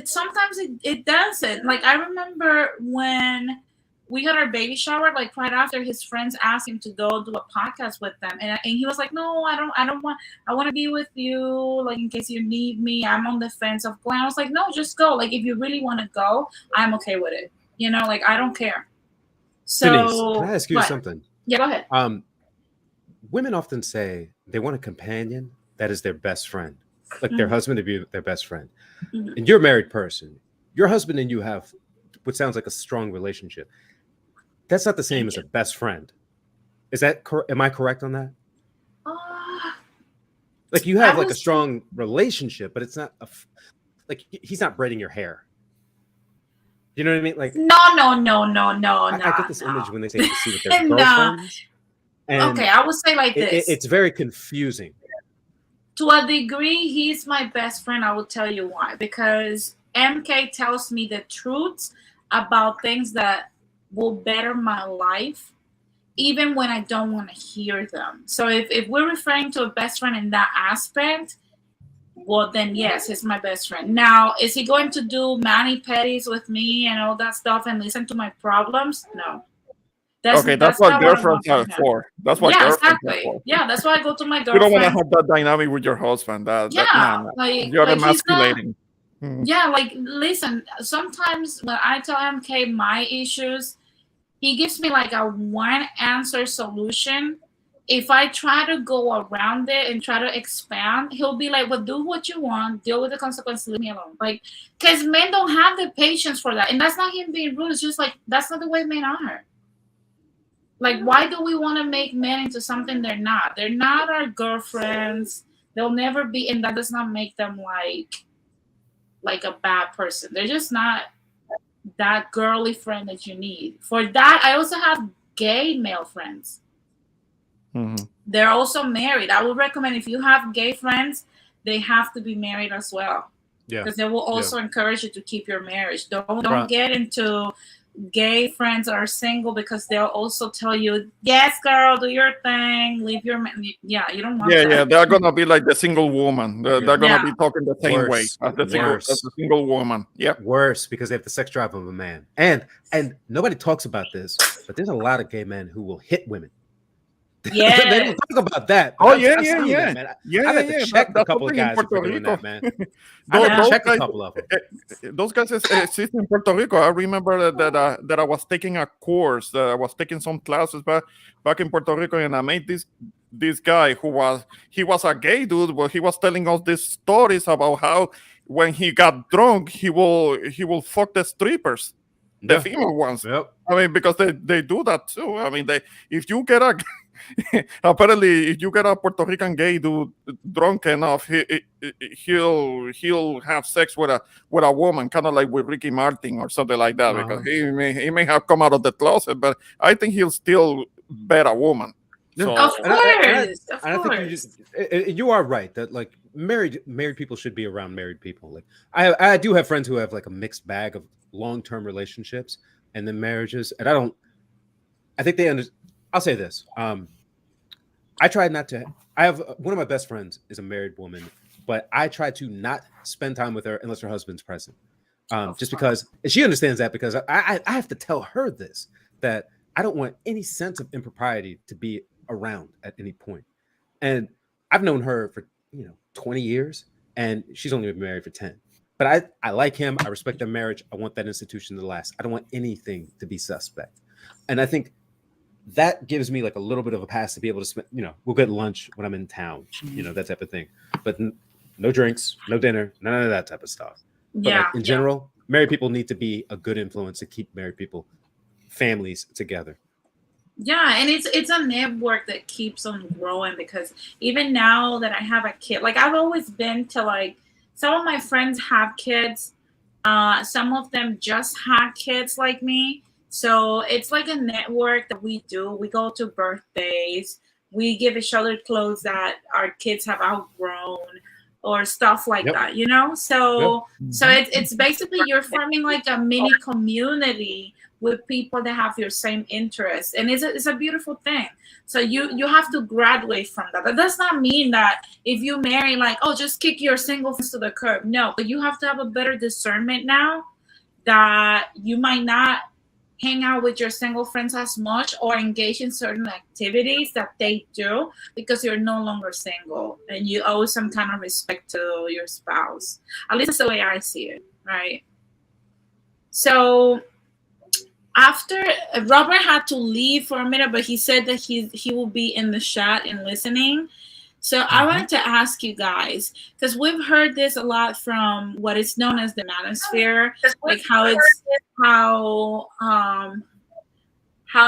sometimes it doesn't. Like I remember when we had our baby shower, like right after his friends asked him to go do a podcast with them, and he was like, "No, I don't want. I want to be with you, like in case you need me. I'm on the fence of going." I was like, "No, just go. Like if you really want to go, I'm okay with it. Like I don't care." Denise, can So I ask you what? something? Yeah, go ahead. Women often say they want a companion that is their best friend, like their Mhm. husband to be their best friend. Mhm. And you're a married person. Your husband and you have what sounds like a strong relationship. That's not the same Thank as a you. best friend. Is that am I correct on that? Uh, Like you I have like a was strong relationship, but it's not like he's not braiding your hair. You know what I mean? Like no, no, no, no, no, I no, get this image when they say they see with their no. girlfriends, and Okay, I would say like this. it's very confusing. To a degree, he's my best friend. I will tell you why. Because MK tells me the truths about things that will better my life, even when I don't want to hear them. So if we're referring to a best friend in that aspect, well, then yes, he's my best friend. Now, is he going to do mani pedis with me and all that stuff and listen to my problems? No, Okay, that's that's what not what I want girlfriends from are him. for. That's what Yeah, girlfriends are exactly. for. Yeah, that's why I go to my You don't want to girlfriends. have that dynamic with your husband. Yeah, No. like You're he's not. emasculating. Mhm. Yeah, like listen. Sometimes when I tell MK my issues, he gives me like a one answer solution. If I try to go around it and try to expand, he'll be like, "Well, do what you want, deal with the consequences, leave me alone." Like, because men don't have the patience for that, and that's not him being rude. It's just like that's not the way men are. Like, why do we want to make men into something they're not? They're not our girlfriends. They'll never be, and that does not make them like a bad person. They're just not that girly friend that you need. For that, I also have gay male friends. Mhm. They're also married. I would recommend if you have gay friends, they have to be married as well. Yeah, Because they will yeah. also encourage you to keep your marriage. Don't Right. get into gay friends that are single because they'll also tell you, yes, girl, do your thing, leave your man. Yeah, you don't want Yeah, that. they're gonna be like the single woman. They're gonna Yeah. be talking the same way Worse, as the worse, single woman. Yep. worse, because they have the sex drive of a man. And nobody talks about this, but there's a lot of gay men who will hit women. They Yeah. don't talk about that. Oh, I've seen that, man. I've had to check a That's couple of something in guys for Puerto doing Rico. that, man. I've had to Those check a guys, couple of them. those guys exist in Puerto Rico. I remember that I was taking a course, that I was taking some classes back in Puerto Rico, and I made this guy he was a gay dude, but he was telling us these stories about how when he got drunk, he will fuck the strippers, the Yeah. female ones. Yep. I mean, because they do that too. I mean, if you get a apparently if you get a Puerto Rican gay dude drunk enough, he'll have sex with a woman, kind of like with Ricky Martin or something like that, because he may have come out of the closet, but I think he'll still bet a woman. Yeah. So Of And I course. Of think course. you are right that like married people should be around married people. Like I do have friends who have like a mixed bag of long-term relationships and then marriages, and I think I'll say this. I tried not to. I have one of my best friends is a married woman, but I try to not spend time with her unless her husband's present. Just because and she understands that, because I have to tell her this, that I don't want any sense of impropriety to be around at any point. And I've known her for 20 years, and she's only been married for 10. But I like him. I respect their marriage. I want that institution to last. I don't want anything to be suspect. And I think that gives me like a little bit of a pass to be able to spend, we'll get lunch when I'm in town, that type of thing. But no drinks, no dinner, none of that type of stuff. But Yeah. like in general, married people need to be a good influence to keep married people, families together. Yeah, and it's a network that keeps on growing, because even now that I have a kid, like I've always been to, like, some of my friends have kids, some of them just had kids like me. So it's like a network that we do. We go to birthdays, we give each other clothes that our kids have outgrown or stuff like Yep. that, So it's basically you're forming like a mini community with people that have your same interests, and it's a beautiful thing. So you have to graduate from that. That does not mean that if you marry, like, oh, just kick your single friends to the curb. No, but you have to have a better discernment now, that you might not hang out with your single friends as much or engage in certain activities that they do, because you're no longer single and you owe some kind of respect to your spouse. At least that's the way I see it, right? So after Robert had to leave for a minute, but he said that he will be in the chat and listening. So I wanted to ask you guys, because we've heard this a lot from what is known as the manosphere, like how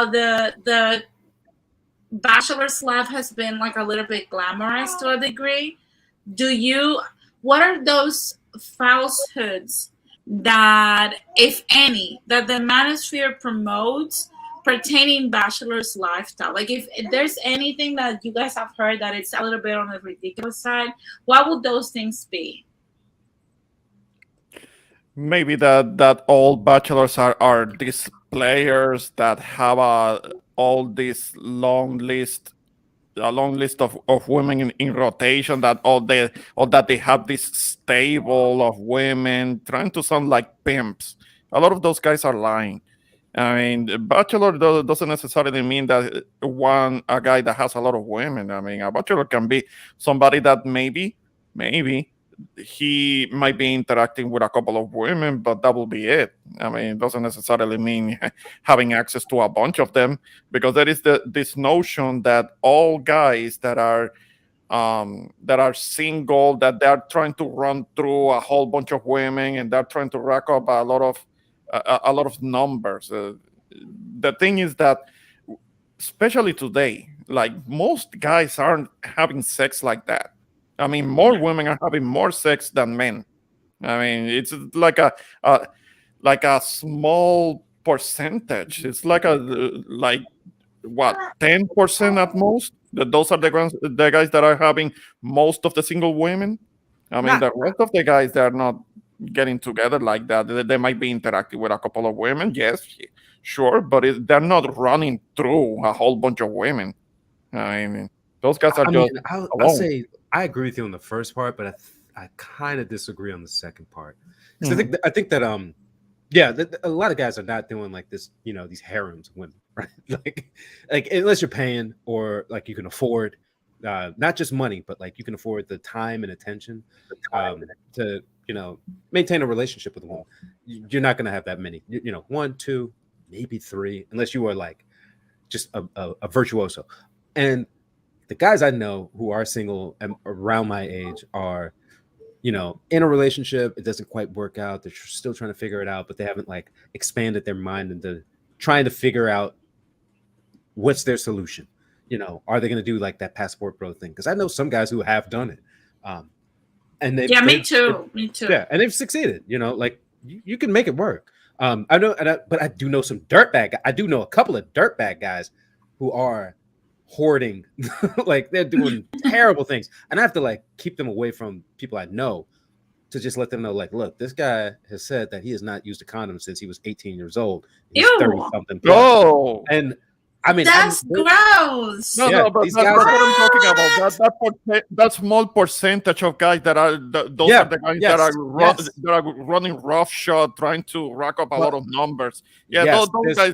the bachelor's life has been like a little bit glamorized to a degree. What are those falsehoods that, if any, that the manosphere promotes pertaining bachelor's lifestyle? Like, if there's anything that you guys have heard that it's a little bit on the ridiculous side, what would those things be? maybe that all bachelors are these players that have all this long list of women in rotation, that that they have this stable of women, trying to sound like pimps. A lot of those guys are lying. I mean, the bachelor doesn't necessarily mean that a guy that has a lot of women. I mean, a bachelor can be somebody that maybe he might be interacting with a couple of women, but that will be it. I mean, it doesn't necessarily mean having access to a bunch of them, because there is this notion that all guys that are single, that they're trying to run through a whole bunch of women, and they're trying to rack up a lot of numbers. The thing is that, especially today, like, most guys aren't having sex like that. I mean, more women are having more sex than men. I mean, it's like a small percentage. It's like what, 10% at most. Those are the guys that are having most of the single women. I mean, the rest of the guys, they're not getting together like that. They might be interacting with a couple of women, yes, sure, but they're not running through a whole bunch of women. I mean, those guys are just I'll alone. say I agree with you on the first part, but I kind of disagree on the second part. Because I think that Yeah, a lot of guys are not doing like this, these harems of women, right? like unless you're paying or like you can afford, not just money, but like you can afford the time and attention to maintain a relationship with a woman. You're not going to have that many, one, two, maybe three, unless you are like just a virtuoso. And the guys I know who are single and around my age are, in a relationship, it doesn't quite work out. They're still trying to figure it out, but they haven't like expanded their mind into trying to figure out what's their solution. Are they going to do like that passport bro thing? Because I know some guys who have done it, and Yeah, me too. Me too. yeah, and they've succeeded. Like you can make it work. I know, but I do know some dirtbag. I do know a couple of dirtbag guys who are hoarding, like they're doing terrible things, and I have to like keep them away from people I know to just let them know, like, look, this guy has said that he has not used a condom since he was 18 years old. He's Ew. 30 something plus. Oh, And I mean, That's gross. no, Yeah, no, but these that's guys what are- I'm talking about. That small percentage of guys that are those Yeah, are the guys yes, that are running roughshod, trying to rack up a lot of numbers. Yeah, yes,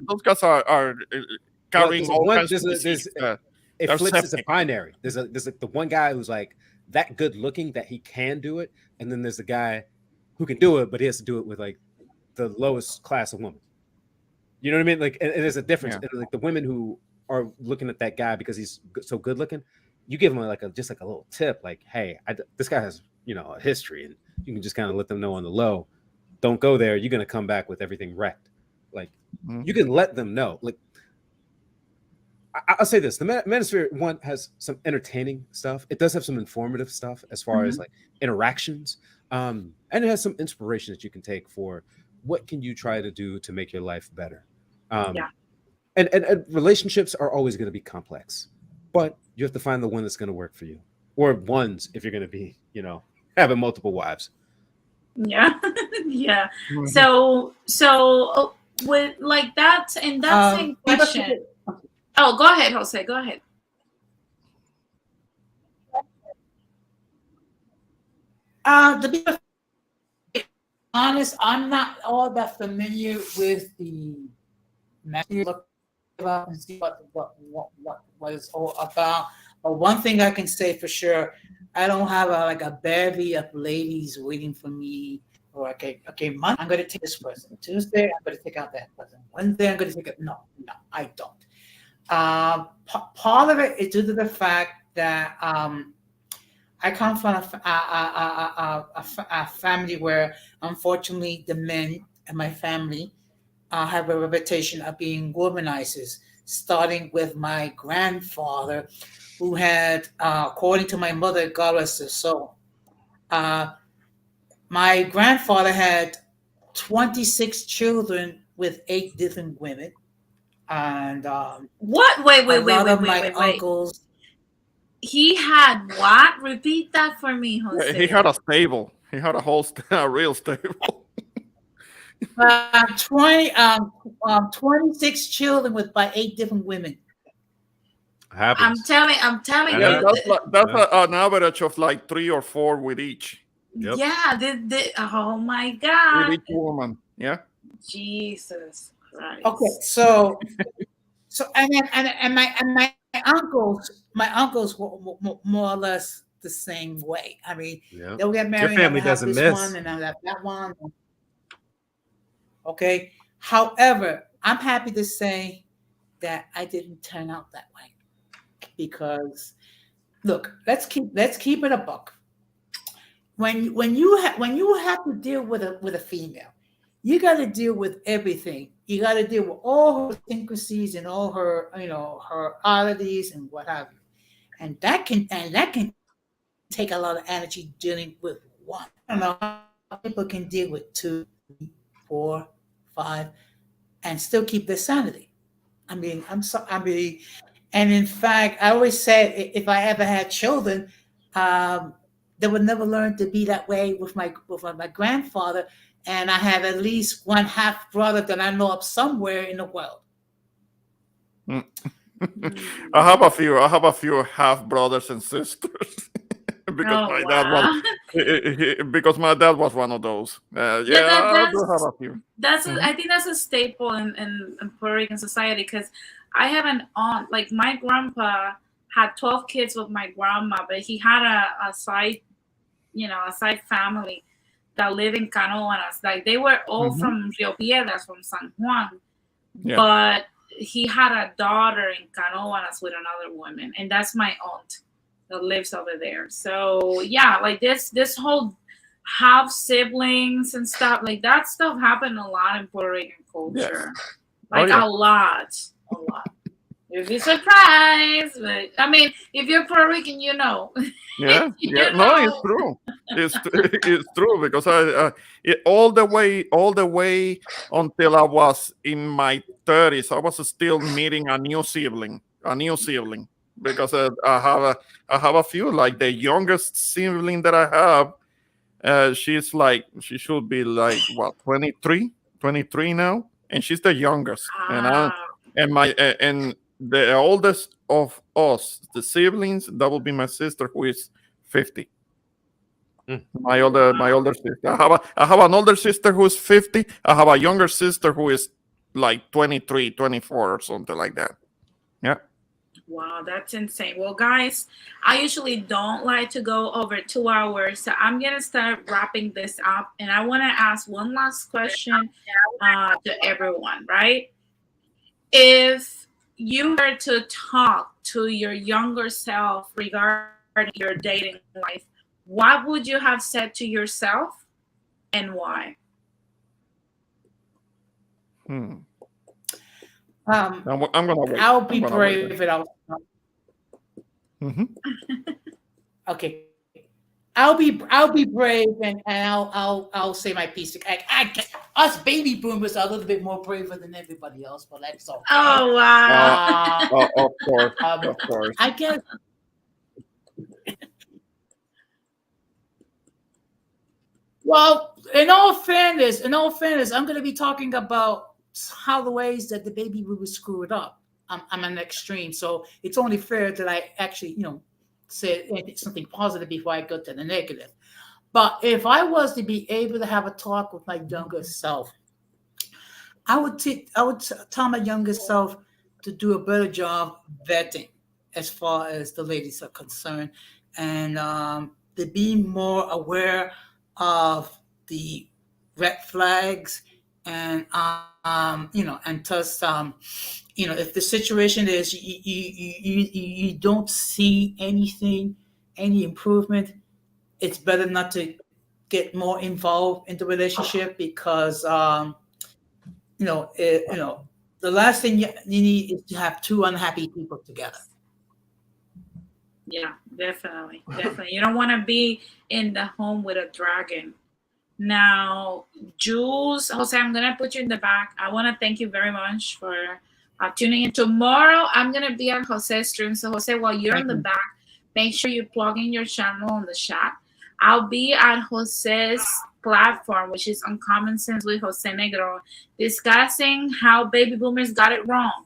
those guys are carrying all kinds of disease. it they're flips as a septic. binary. There's like the one guy who's like that good looking that he can do it, and then there's the guy who can do it, but he has to do it with like the lowest class of woman. You know what I mean? Like, and there's a difference. Yeah. And like the women who are looking at that guy because he's so good looking, you give him like just like a little tip, like, hey, this guy has a history, and you can just kind of let them know on the low, don't go there. You're gonna come back with everything wrecked. Like, you can let them know. Like, I'll say this: the Manosphere one has some entertaining stuff. It does have some informative stuff as far as like interactions, and it has some inspiration that you can take for what can you try to do to make your life better. Yeah. And relationships are always going to be complex, but you have to find the one that's going to work for you, or ones if you're going to be, having multiple wives. Yeah. Yeah. So with like that and that same question. Oh, go ahead, Jose. Go ahead. To be honest, I'm not all that familiar with the material about and see what it's all about. But one thing I can say for sure, I don't have a bevy of ladies waiting for me. Or okay, Monday I'm going to take this person. Tuesday I'm going to take out that person. Wednesday I'm going to take it. No, I don't. Part of it is due to the fact that I come from a family where, unfortunately, the men in my family have a reputation of being womanizers, starting with my grandfather, who had, according to my mother, God rest her soul, my grandfather had 26 children with 8 different women. And What? Wait. uncles. He had what? Repeat that for me, Jose. He had a stable. He had a whole a real stable. 26 children with by 8 different women. I'm telling Yeah, you. that's an average of like 3 or 4 with each. Yep. Yeah. Oh my God. With each woman. Yeah. Jesus Christ. Okay, so and my uncles were more or less the same way. I mean, Yep. they'll get married. Your family and have doesn't this miss. one, and I'll have that one. Okay. However, I'm happy to say that I didn't turn out that way, because look, let's keep it a buck. When you have to deal with a female, you got to deal with everything. You got to deal with all her idiosyncrasies and all her her oddities and what have you, and that can take a lot of energy dealing with one. I don't know how people can deal with 2, 3, 4, 5, and still keep their sanity. I mean, and in fact, I always said if I ever had children, they would never learn to be that way with my grandfather. And I have at least one half brother that I know of somewhere in the world. I have a few half brothers and sisters. because Oh my dad was wow. because my dad was one of those. Yeah, Yeah, I do have a few. I think that's a staple in Puerto Rican society because I have an aunt. Like my grandpa had 12 kids with my grandma, but he had a side, a side family that lived in Canoanas. Like they were all Mhm. from Rio Piedras, from San Juan, Yeah. but he had a daughter in Canoanas with another woman, and that's my aunt that lives over there. So yeah, like this whole half siblings and stuff like that stuff happened a lot in Puerto Rican Yes. culture, Oh like yeah. a lot, a lot. You'd be surprised, but I mean, if you're Puerto Rican, you know, Yeah, you yeah. No, it's know. true. It's true because all the way until I was in my 30s, I was still meeting a new sibling, because I have a few. Like the youngest sibling that I have, she should be like what, 23 now, and she's the youngest, Ah, and the oldest of us, the siblings, that will be my sister, who is 50. Mm. My older sister. I have an older sister who is 50. I have a younger sister who is like 23, 24, or something like that. Yeah. wow, that's insane. Well, guys, I usually don't like to go over 2 hours, so I'm gonna start wrapping this up, and I want to ask one last question to everyone, right? If you were to talk to your younger self regarding your dating life, what would you have said to yourself and why? Hmm. Um, I'm gonna wait. I'll I'm be gonna wait. brave and Hmm. okay. I'll be brave and I'll say my piece. Us baby boomers are a little bit more braver than everybody else, but that's okay. Oh wow. Of course, Um, of course. I guess. Well, in all fairness, I'm going to be talking about how the ways that the baby boomers screwed up. I'm an extreme, so it's only fair that I actually, say something positive before I go to the negative. But if I was to be able to have a talk with my younger self, I would tell my younger self to do a better job vetting as far as the ladies are concerned, and to be more aware of the red flags, and and thus if the situation is you don't see any improvement, it's better not to get more involved in the relationship, because the last thing you need is to have two unhappy people together. Yeah, definitely. Definitely. You don't want to be in the home with a dragon. Now, Jules, Jose, I'm going to put you in the back. I want to thank you very much for tuning in. Tomorrow, I'm going to be on Jose's stream. So, Jose, while you're in Thank the you. back, make sure you plug in your channel on the chat. I'll be at Jose's platform, which is Uncommon Sense with Jose Negro, discussing how baby boomers got it wrong,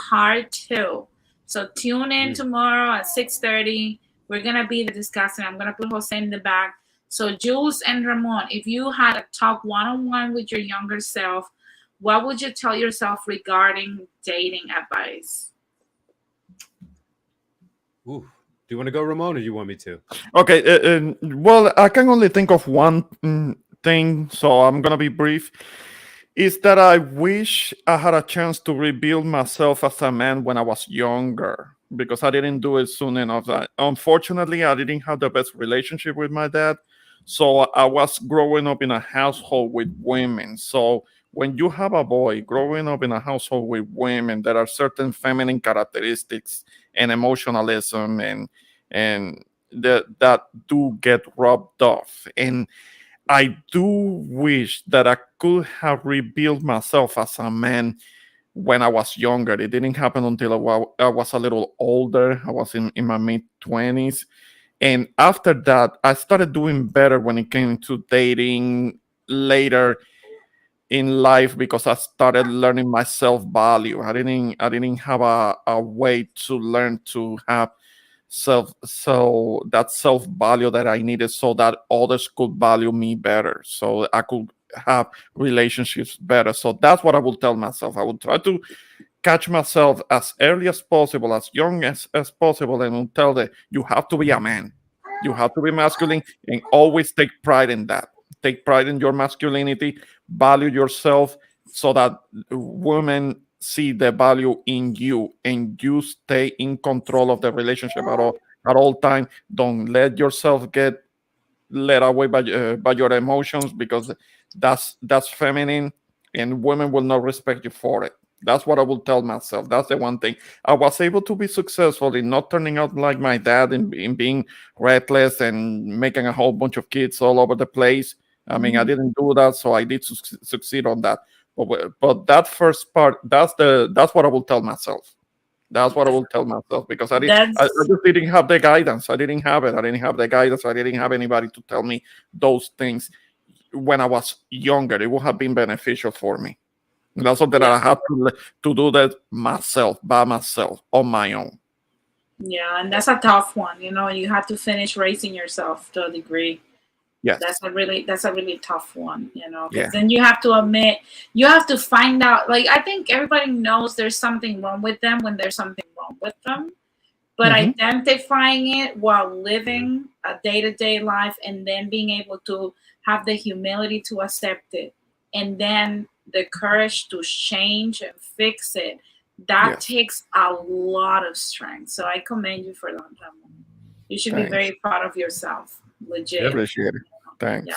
part 2. So tune in tomorrow at 6:30. We're gonna be discussing. I'm gonna put Jose in the back. So Jules and Ramon, if you had a talk one-on-one with your younger self, what would you tell yourself regarding dating advice? Ooh. Do you want to go, Ramon, or do you want me to? Okay. Well, I can only think of one thing, so I'm gonna be brief. Is that I wish I had a chance to rebuild myself as a man when I was younger, because I didn't do it soon enough. Unfortunately, I didn't have the best relationship with my dad. So I was growing up in a household with women. So when you have a boy growing up in a household with women, there are certain feminine characteristics and emotionalism and that do get rubbed off. And I do wish that I could have rebuilt myself as a man when I was younger. It didn't happen until I was a little older. I was in my mid 20s. And after that, I started doing better when it came to dating later in life, because I started learning my self value. I didn't have a way to learn to have that self value that I needed, so that others could value me better, so I could have relationships better. So that's what I will tell myself. I will try to catch myself as early as possible, as young as possible, and will tell that you have to be a man. You have to be masculine, and always take pride in that. Take pride in your masculinity, value yourself, so that women see the value in you, and you stay in control of the relationship at all time. Don't let yourself get led away by your emotions, because that's feminine, and women will not respect you for it. That's what I will tell myself. That's the one thing. I was able to be successful in not turning out like my dad, in being reckless and making a whole bunch of kids all over the place. I mean, I didn't do that, so I did succeed on that. But that first part, that's what I will tell myself. That's what I will tell myself, because I That's just didn't have the guidance. I didn't have it. I didn't have the guidance. I didn't have anybody to tell me those things when I was younger. It would have been beneficial for me. And that's something that yeah. I had to do that myself, by myself, on my own. Yeah, and that's a tough one. You have to finish raising yourself to a degree. Yes. That's a really tough one, because Yeah. then you have to admit, you have to find out. Like, I think everybody knows there's something wrong with them when there's something wrong with them, but Mhm. identifying it while living a day-to-day life, and then being able to have the humility to accept it, and then the courage to change and fix it, that Yes. takes a lot of strength. So I commend you for that, Ramon. You should be Thanks. very proud of yourself, I legit. appreciate it. Yeah. Thanks.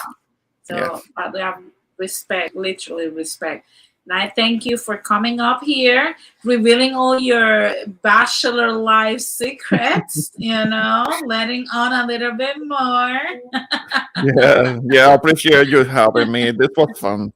So Yes. I have respect, literally respect. And I thank you for coming up here, revealing all your bachelor life secrets, letting on a little bit more. Yeah. Yeah. I appreciate you having me. This was fun.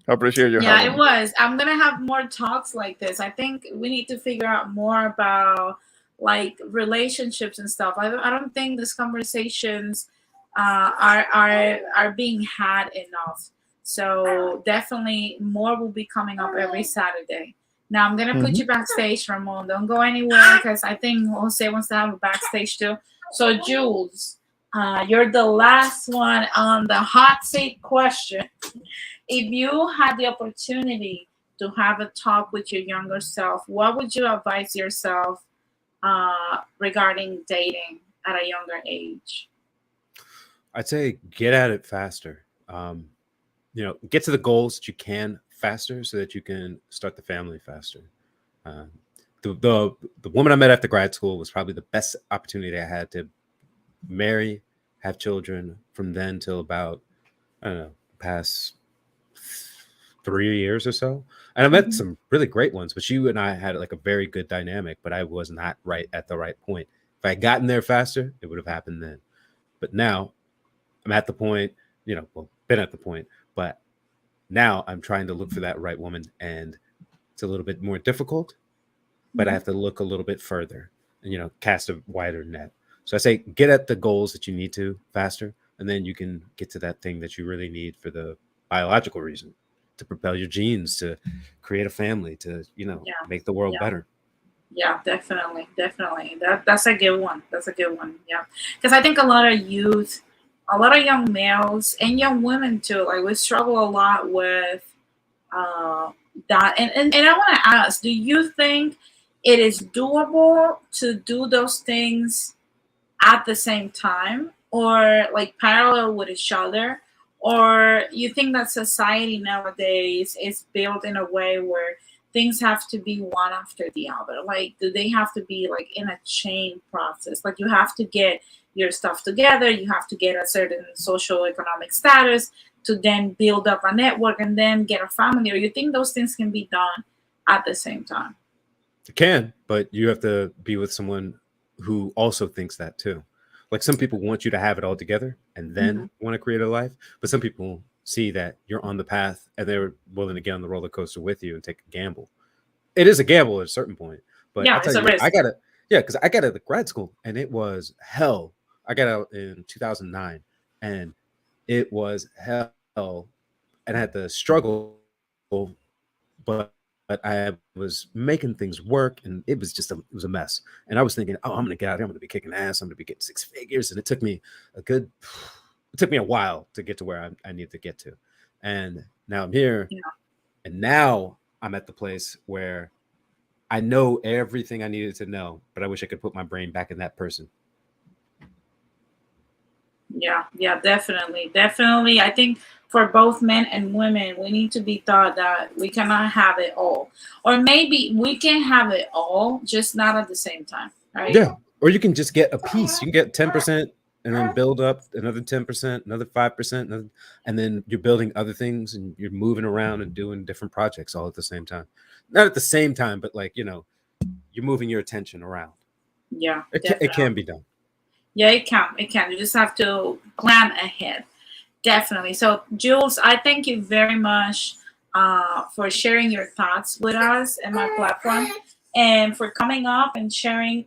I appreciate you Yeah, having it me. was. I'm gonna have more talks like this. I think we need to figure out more about like relationships and stuff. I don't think these conversations are being had enough. So definitely more will be coming up every Saturday. Now I'm gonna put Mhm. you backstage, Ramon. Don't go anywhere because I think Jose wants to have a backstage too. So Jules, you're the last one on the hot seat question. If you had the opportunity to have a talk with your younger self, what would you advise yourself regarding dating at a younger age? I'd say get at it faster. Get to the goals that you can faster so that you can start the family faster. Um, the woman I met after grad school was probably the best opportunity I had to marry, have children from then till about, I don't know, past 3 years or so. And I met Mhm. some really great ones, but you and I had like a very good dynamic, but I was not right at the right point. If I had gotten there faster, it would have happened then. But now I'm at the point, been at the point, but now I'm trying to look for that right woman, and it's a little bit more difficult, but I Mhm. have to look a little bit further and, cast a wider net. So I say get at the goals that you need to faster, and then you can get to that thing that you really need for the biological reason, to propel your genes, to create a family, to, Yeah, make the world yeah, better. yeah, definitely, definitely. That's a good one. That's a good one. Yeah, because I think a lot of youth, a lot of young males and young women too, like we struggle a lot with uh, that. And I want to ask, do you think it is doable to do those things at the same time, or like parallel with each other, or you think that society nowadays is built in a way where things have to be one after the other? Like, do they have to be like in a chain process? Like, you have to get your stuff together, you have to get a certain social economic status to then build up a network and then get a family, or you think those things can be done at the same time? You can, but you have to be with someone who also thinks that too. Like, some people want you to have it all together and Hmm. then want to create a life, but some people see that you're on the path and they're willing to get on the roller coaster with you and take a gamble. It is a gamble at a certain point, but Yeah, I'll tell it's a you, risk. yeah, because I got out of grad school and it was hell. I got out in 2009 and it was hell, and I had to struggle, but I was making things work, and it was just it was a mess. And I was thinking, oh, I'm gonna get out here, I'm gonna be kicking ass, I'm gonna be getting 6 figures. And it took me a while to get to where I need to get to. And now I'm here, Yeah. and now I'm at the place where I know everything I needed to know, but I wish I could put my brain back in that person. Yeah, definitely. I think for both men and women, we need to be taught that we cannot have it all, or maybe we can have it all, just not at the same time, right? Yeah. Or you can just get a piece. You can get 10% and then build up another 10%, another 5%, and then you're building other things and you're moving around and doing different projects all at the same time. Not at the same time, but like, you're moving your attention around. Yeah, It can be done. Yeah, it can. It can. You just have to plan ahead. Definitely. So, Jules, I thank you very much for sharing your thoughts with us and my platform, and for coming up and sharing,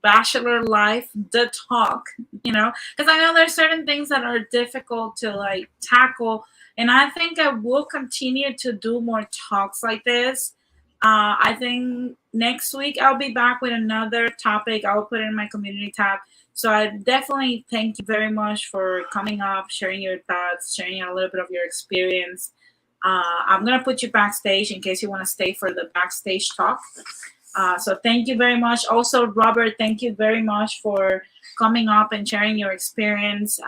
Bachelor life, the talk, because I know there's certain things that are difficult to like tackle. And I think I will continue to do more talks like this. I think next week I'll be back with another topic. I'll put it in my community tab. So I definitely thank you very much for coming up, sharing your thoughts, sharing a little bit of your experience. I'm going to put you backstage in case you want to stay for the backstage talk. So thank you very much. Also, Robert, thank you very much for coming up and sharing your experience.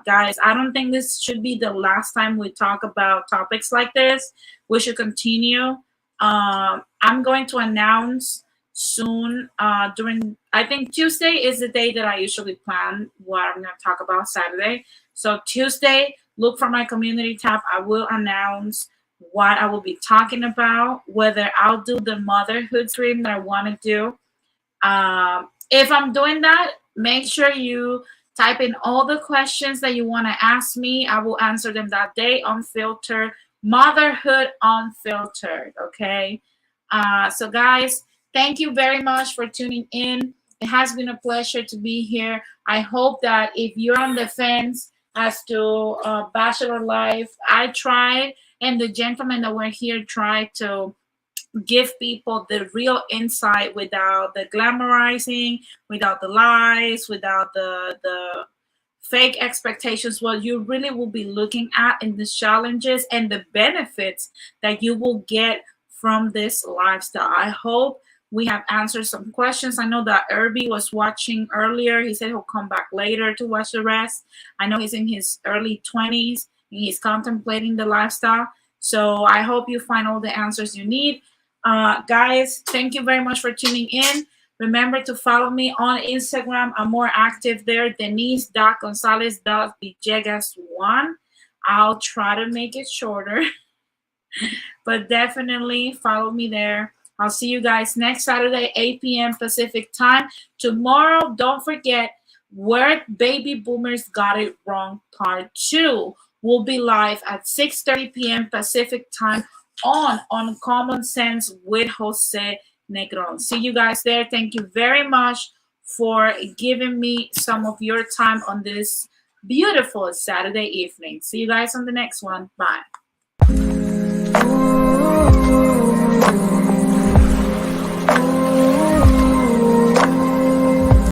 Guys, I don't think this should be the last time we talk about topics like this. We should continue. I'm going to announce soon during, I think Tuesday is the day that I usually plan what I'm going to talk about Saturday. So Tuesday, look for my community tab. I will announce what I will be talking about, whether I'll do the motherhood stream that I want to do. If I'm doing that, make sure you type in all the questions that you want to ask me. I will answer them that day, unfiltered, motherhood unfiltered. Okay. So guys, thank you very much for tuning in. It has been a pleasure to be here. I hope that if you're on the fence as to Bachelor life, I tried, and the gentlemen that were here tried to give people the real insight without the glamorizing, without the lies, without the fake expectations. What you really will be looking at in the challenges and the benefits that you will get from this lifestyle. I hope we have answered some questions. I know that Irby was watching earlier. He said he'll come back later to watch the rest. I know he's in his early 20s and he's contemplating the lifestyle. So I hope you find all the answers you need. Guys, thank you very much for tuning in. Remember to follow me on Instagram. I'm more active there. Denise.gonzalez.villegas1. I'll try to make it shorter. But definitely follow me there. I'll see you guys next Saturday, 8 p.m. Pacific time. Tomorrow, don't forget, Where Baby Boomers Got It Wrong Part 2 will be live at 6:30 p.m. Pacific time on Common Sense with Jose Negron. See you guys there. Thank you very much for giving me some of your time on this beautiful Saturday evening. See you guys on the next one. Bye.